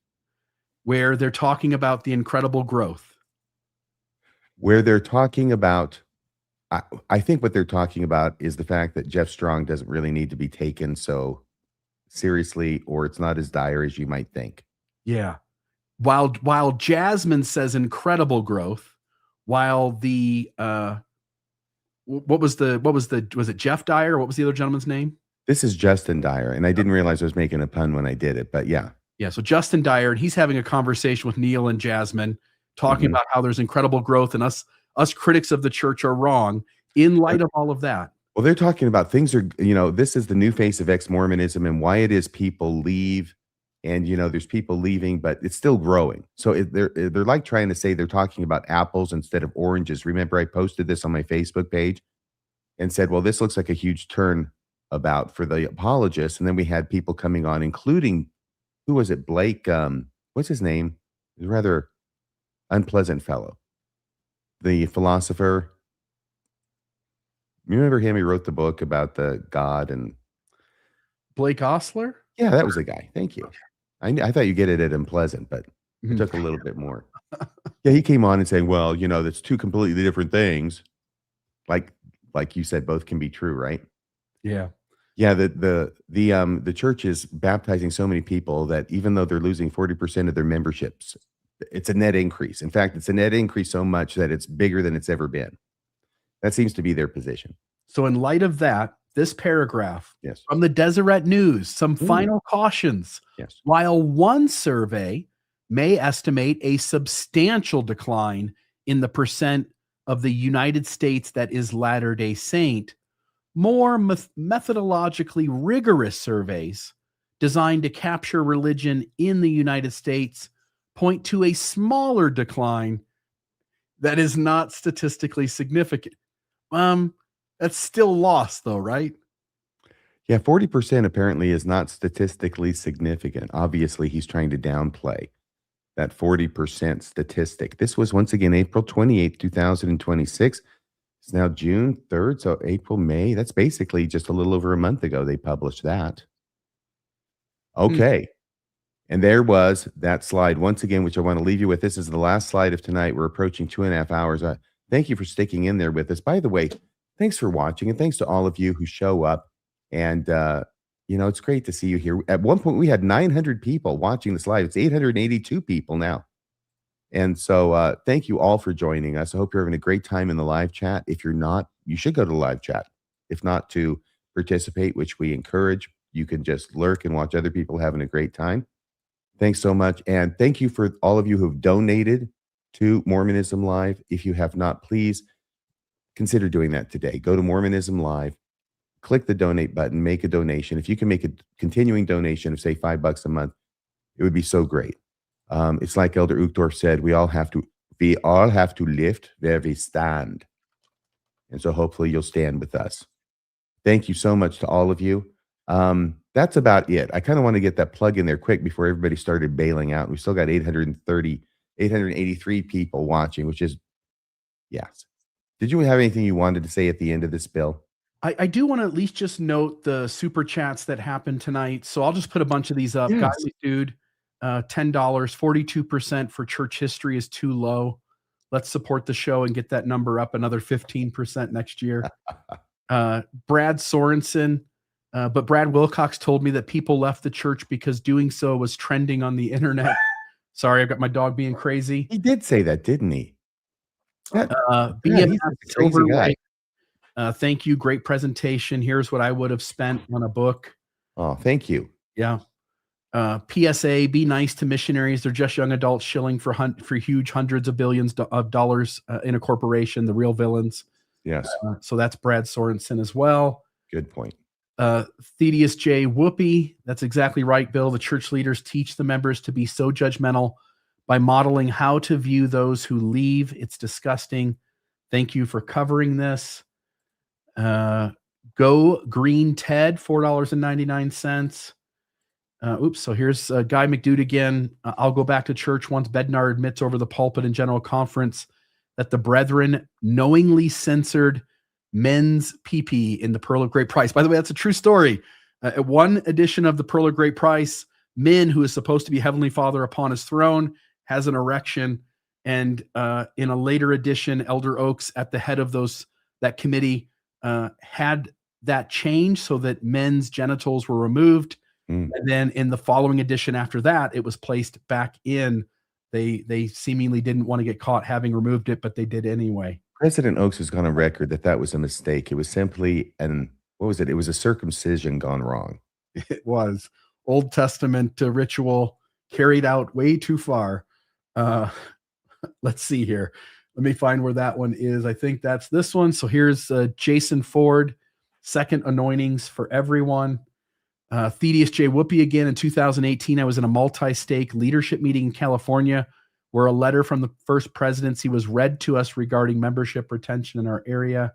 Where they're talking about the incredible growth. Where they're talking about, I think what they're talking about is the fact that Jeff Strong doesn't really need to be taken so seriously, or it's not as dire as you might think. Yeah. While Jasmine says incredible growth, while the was it Jeff Dyer? What was the other gentleman's name? This is Justin Dyer, and I didn't realize I was making a pun when I did it, but yeah. Yeah, so Justin Dyer, and he's having a conversation with Neil and Jasmine, talking about how there's incredible growth, and us critics of the church are wrong in light of all of that. Well, they're talking about things are, this is the new face of ex-Mormonism and why it is people leave, and there's people leaving, but it's still growing. So they're like trying to say they're talking about apples instead of oranges. Remember, I posted this on my Facebook page and said, well, this looks like a huge turnabout for the apologists, and then we had people coming on, including, who was it? Blake, what's his name? He's a rather unpleasant fellow. The philosopher. You remember him? He wrote the book about the God and Blake Osler? Yeah, that was the guy. Thank you. I thought you get it at Unpleasant, but it Mhm. took a little bit more. Yeah, he came on and saying, "Well, that's two completely different things." Like like you said, both can be true, right? Yeah. Yeah, the church is baptizing so many people that even though they're losing 40% of their memberships, it's a net increase. In fact, it's a net increase so much that it's bigger than it's ever been. That seems to be their position. So in light of that, this paragraph Yes. from the Deseret News, some Ooh. final cautions. Yes. While one survey may estimate a substantial decline in the percent of the United States that is Latter-day Saint, more methodologically rigorous surveys designed to capture religion in the United States point to a smaller decline that is not statistically significant. That's still lost though, right? Yeah, 40% apparently is not statistically significant. Obviously, he's trying to downplay that 40% statistic. This was once again April 28th, 2026. It's now June 3rd, so April, May. That's basically just a little over a month ago they published that. Okay. And there was that slide once again, which I want to leave you with. This is the last slide of tonight. We're approaching 2.5 hours. Thank you for sticking in there with us. By the way, thanks for watching, and thanks to all of you who show up. And it's great to see you here. At one point, we had 900 people watching this live. It's 882 people now. And so thank you all for joining us. I hope you're having a great time in the live chat. If you're not, you should go to the live chat. If not to participate, which we encourage, you can just lurk and watch other people having a great time. Thanks so much. And thank you for all of you who've donated to Mormonism Live. If you have not, please consider doing that today. Go to Mormonism Live, click the donate button, make a donation. If you can make a continuing donation of, say, $5 a month, it would be so great. It's like Elder Uchtdorf said, we all have to lift where we stand. And so hopefully you'll stand with us. Thank you so much to all of you. That's about it. I kind of want to get that plug in there quick before everybody started bailing out. We still got 883 people watching, which is, yes. Did you have anything you wanted to say at the end of this, Bill? I do want to at least just note the super chats that happened tonight. So I'll just put a bunch of these up. Yes. Guy McDude, $10, 42% for church history is too low. Let's support the show and get that number up another 15% next year. Brad Sorensen, but Brad Wilcox told me that people left the church because doing so was trending on the internet. Sorry, I've got my dog being crazy. He did say that, didn't he? BMF he's a crazy Silver guy. White, thank you. Great presentation. Here's what I would have spent on a book. Oh, thank you. Yeah. PSA, be nice to missionaries. They're just young adults shilling for huge hundreds of billions of dollars in a corporation, the real villains. Yes. So that's Brad Sorensen as well. Good point. Thaddeus J. Whoopi, that's exactly right, Bill. The church leaders teach the members to be so judgmental by modeling how to view those who leave. It's disgusting. Thank you for covering this. Go Green Ted, $4.99. So here's Guy McDude again. I'll go back to church once Bednar admits over the pulpit in general conference that the brethren knowingly censored men's PP in the Pearl of Great Price. By the way, that's a true story. At one edition of the Pearl of Great Price, Min, who is supposed to be Heavenly Father upon his throne, has an erection. And in a later edition, Elder Oaks at the head of that committee had that change so that men's genitals were removed. And then in the following edition after that, it was placed back in. They seemingly didn't want to get caught having removed it, but they did anyway. President Oaks has gone on record that was a mistake. It was simply what was it? It was a circumcision gone wrong. It was Old Testament ritual carried out way too far. Let's see here. Let me find where that one is. I think that's this one. So here's Jason Ford, second anointings for everyone. Thaddeus J. Whoopi again in 2018. I was in a multi-stake leadership meeting in California where a letter from the first presidency was read to us regarding membership retention in our area.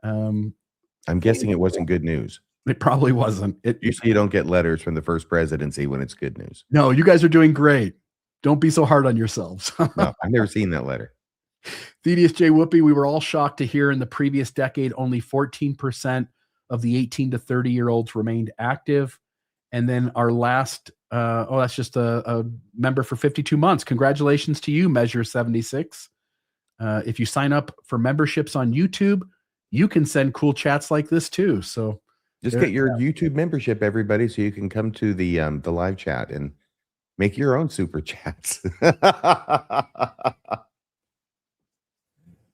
I'm guessing it wasn't good news. It probably wasn't. Usually you don't get letters from the first presidency when it's good news. No, you guys are doing great. Don't be so hard on yourselves. No, I've never seen that letter. Thaddeus J. Whoopi, we were all shocked to hear in the previous decade only 14% of the 18 to 30-year-olds remained active. And then our last, that's just a member for 52 months. Congratulations to you, Measure 76. If you sign up for memberships on YouTube, you can send cool chats like this too. So just get your YouTube membership, everybody, so you can come to the live chat and make your own super chats.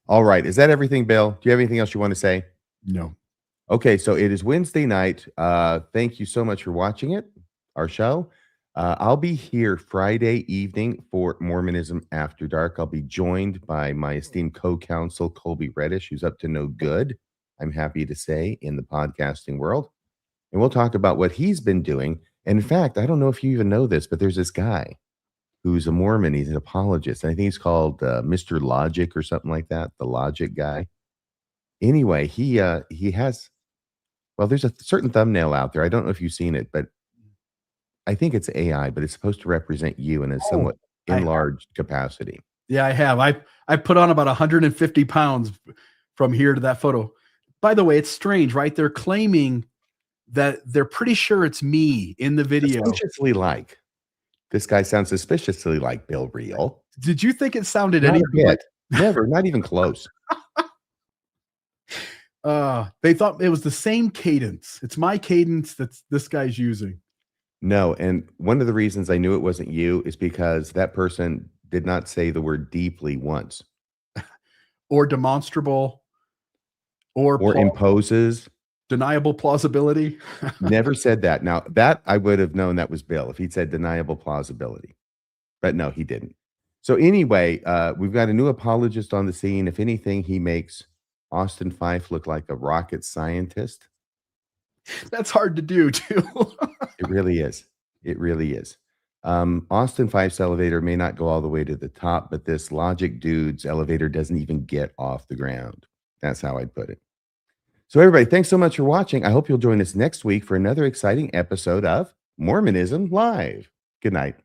All right. Is that everything, Bill? Do you have anything else you want to say? No. Okay, so it is Wednesday night. Thank you so much for watching our show. I'll be here Friday evening for Mormonism After Dark. I'll be joined by my esteemed co-counsel, Colby Reddish, who's up to no good, I'm happy to say, in the podcasting world. And we'll talk about what he's been doing. And in fact, I don't know if you even know this, but there's this guy who's a Mormon. He's an apologist. I think he's called Mr. Logic or something like that, the Logic guy. Anyway, he has, well, there's a certain thumbnail out there. I don't know if you've seen it, but I think it's AI, but it's supposed to represent you in a somewhat enlarged capacity. Yeah, I have. I put on about 150 pounds from here to that photo. By the way, it's strange, right? They're claiming that they're pretty sure it's me in the video. Suspiciously like. This guy sounds suspiciously like Bill Reel. Did you think it sounded Not a anything like? bit. Never, not even close. They thought it was the same cadence. It's my cadence that this guy's using. No, and one of the reasons I knew it wasn't you is because that person did not say the word deeply once. Or demonstrable. Or imposes. Deniable plausibility. Never said that. Now, that I would have known that was Bill if he'd said deniable plausibility. But no, he didn't. So anyway, we've got a new apologist on the scene. If anything, he makes Austin Fife look like a rocket scientist. That's hard to do, too. It really is. It really is. Austin Fife's elevator may not go all the way to the top, but this Logic dude's elevator doesn't even get off the ground. That's how I'd put it. So everybody, thanks so much for watching. I hope you'll join us next week for another exciting episode of Mormonism Live. Good night.